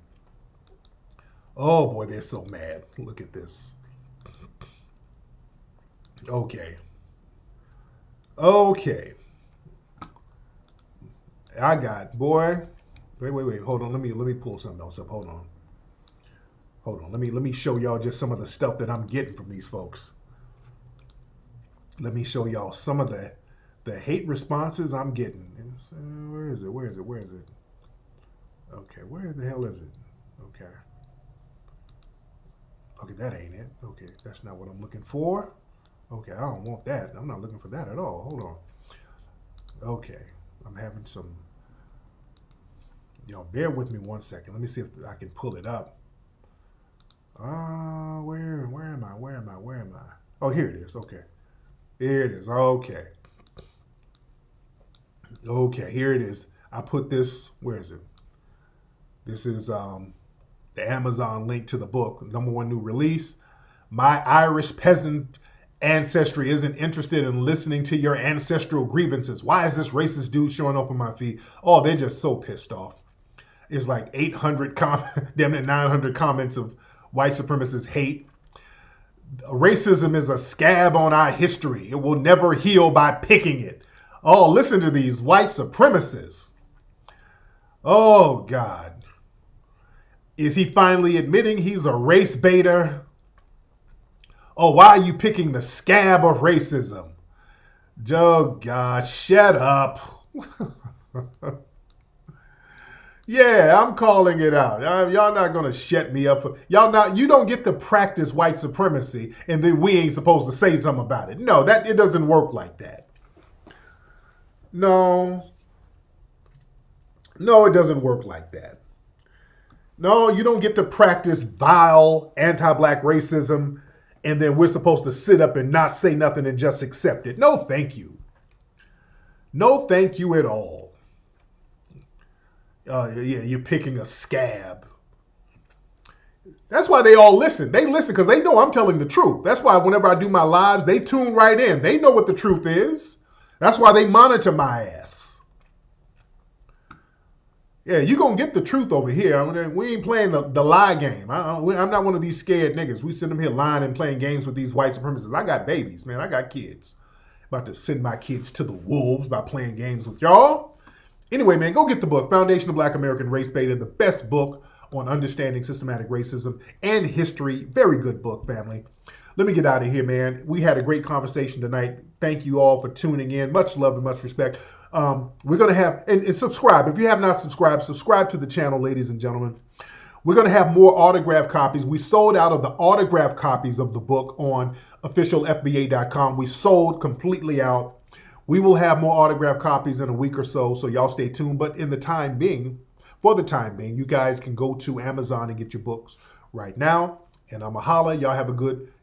Oh boy, they're so mad. Look at this. Okay. Okay. I got, boy. Wait. Hold on. Let me pull something else up. Hold on. Let me show y'all just some of the stuff that I'm getting from these folks. Let me show y'all some of the hate responses I'm getting. Where is it? Okay, where the hell is it? Okay, that ain't it. Okay, that's not what I'm looking for. Okay, I don't want that. I'm not looking for that at all. Hold on. Okay, I'm having some. Y'all bear with me one second. Let me see if I can pull it up. Where am I? Oh, here it is. Okay. Here it is. Okay. Okay, here it is. I put this, where is it? This is the Amazon link to the book, #1 new release. My Irish peasant ancestry isn't interested in listening to your ancestral grievances. Why is this racist dude showing up on my feed? Oh, they're just so pissed off. It's like 800, damn near 900 comments of white supremacist hate. Racism is a scab on our history. It will never heal by picking it. Oh, listen to these white supremacists. Oh, God. Is he finally admitting he's a race baiter? Oh, why are you picking the scab of racism? Oh, God, shut up. Yeah, I'm calling it out. Y'all not going to shut me up. You don't get to practice white supremacy and then we ain't supposed to say something about it. No, it doesn't work like that. No, it doesn't work like that. No, you don't get to practice vile anti-black racism and then we're supposed to sit up and not say nothing and just accept it. No, thank you. No, thank you at all. Yeah, you're picking a scab. That's why they all listen. They listen because they know I'm telling the truth. That's why whenever I do my lives, they tune right in. They know what the truth is. That's why they monitor my ass. Yeah, you're going to get the truth over here. We ain't playing the lie game. I'm not one of these scared niggas. We send them here lying and playing games with these white supremacists. I got babies, man. I got kids. About to send my kids to the wolves by playing games with y'all. Anyway, man, go get the book, Foundational Black American Race Beta, the best book on understanding systematic racism and history. Very good book, family. Let me get out of here, man. We had a great conversation tonight. Thank you all for tuning in. Much love and much respect. We're going to have, and subscribe. If you have not subscribed, subscribe to the channel, ladies and gentlemen. We're going to have more autographed copies. We sold out of the autographed copies of the book on officialfba.com. We sold completely out. We will have more autographed copies in a week or so y'all stay tuned. But for the time being, you guys can go to Amazon and get your books right now. And I'm a holla. Y'all have a good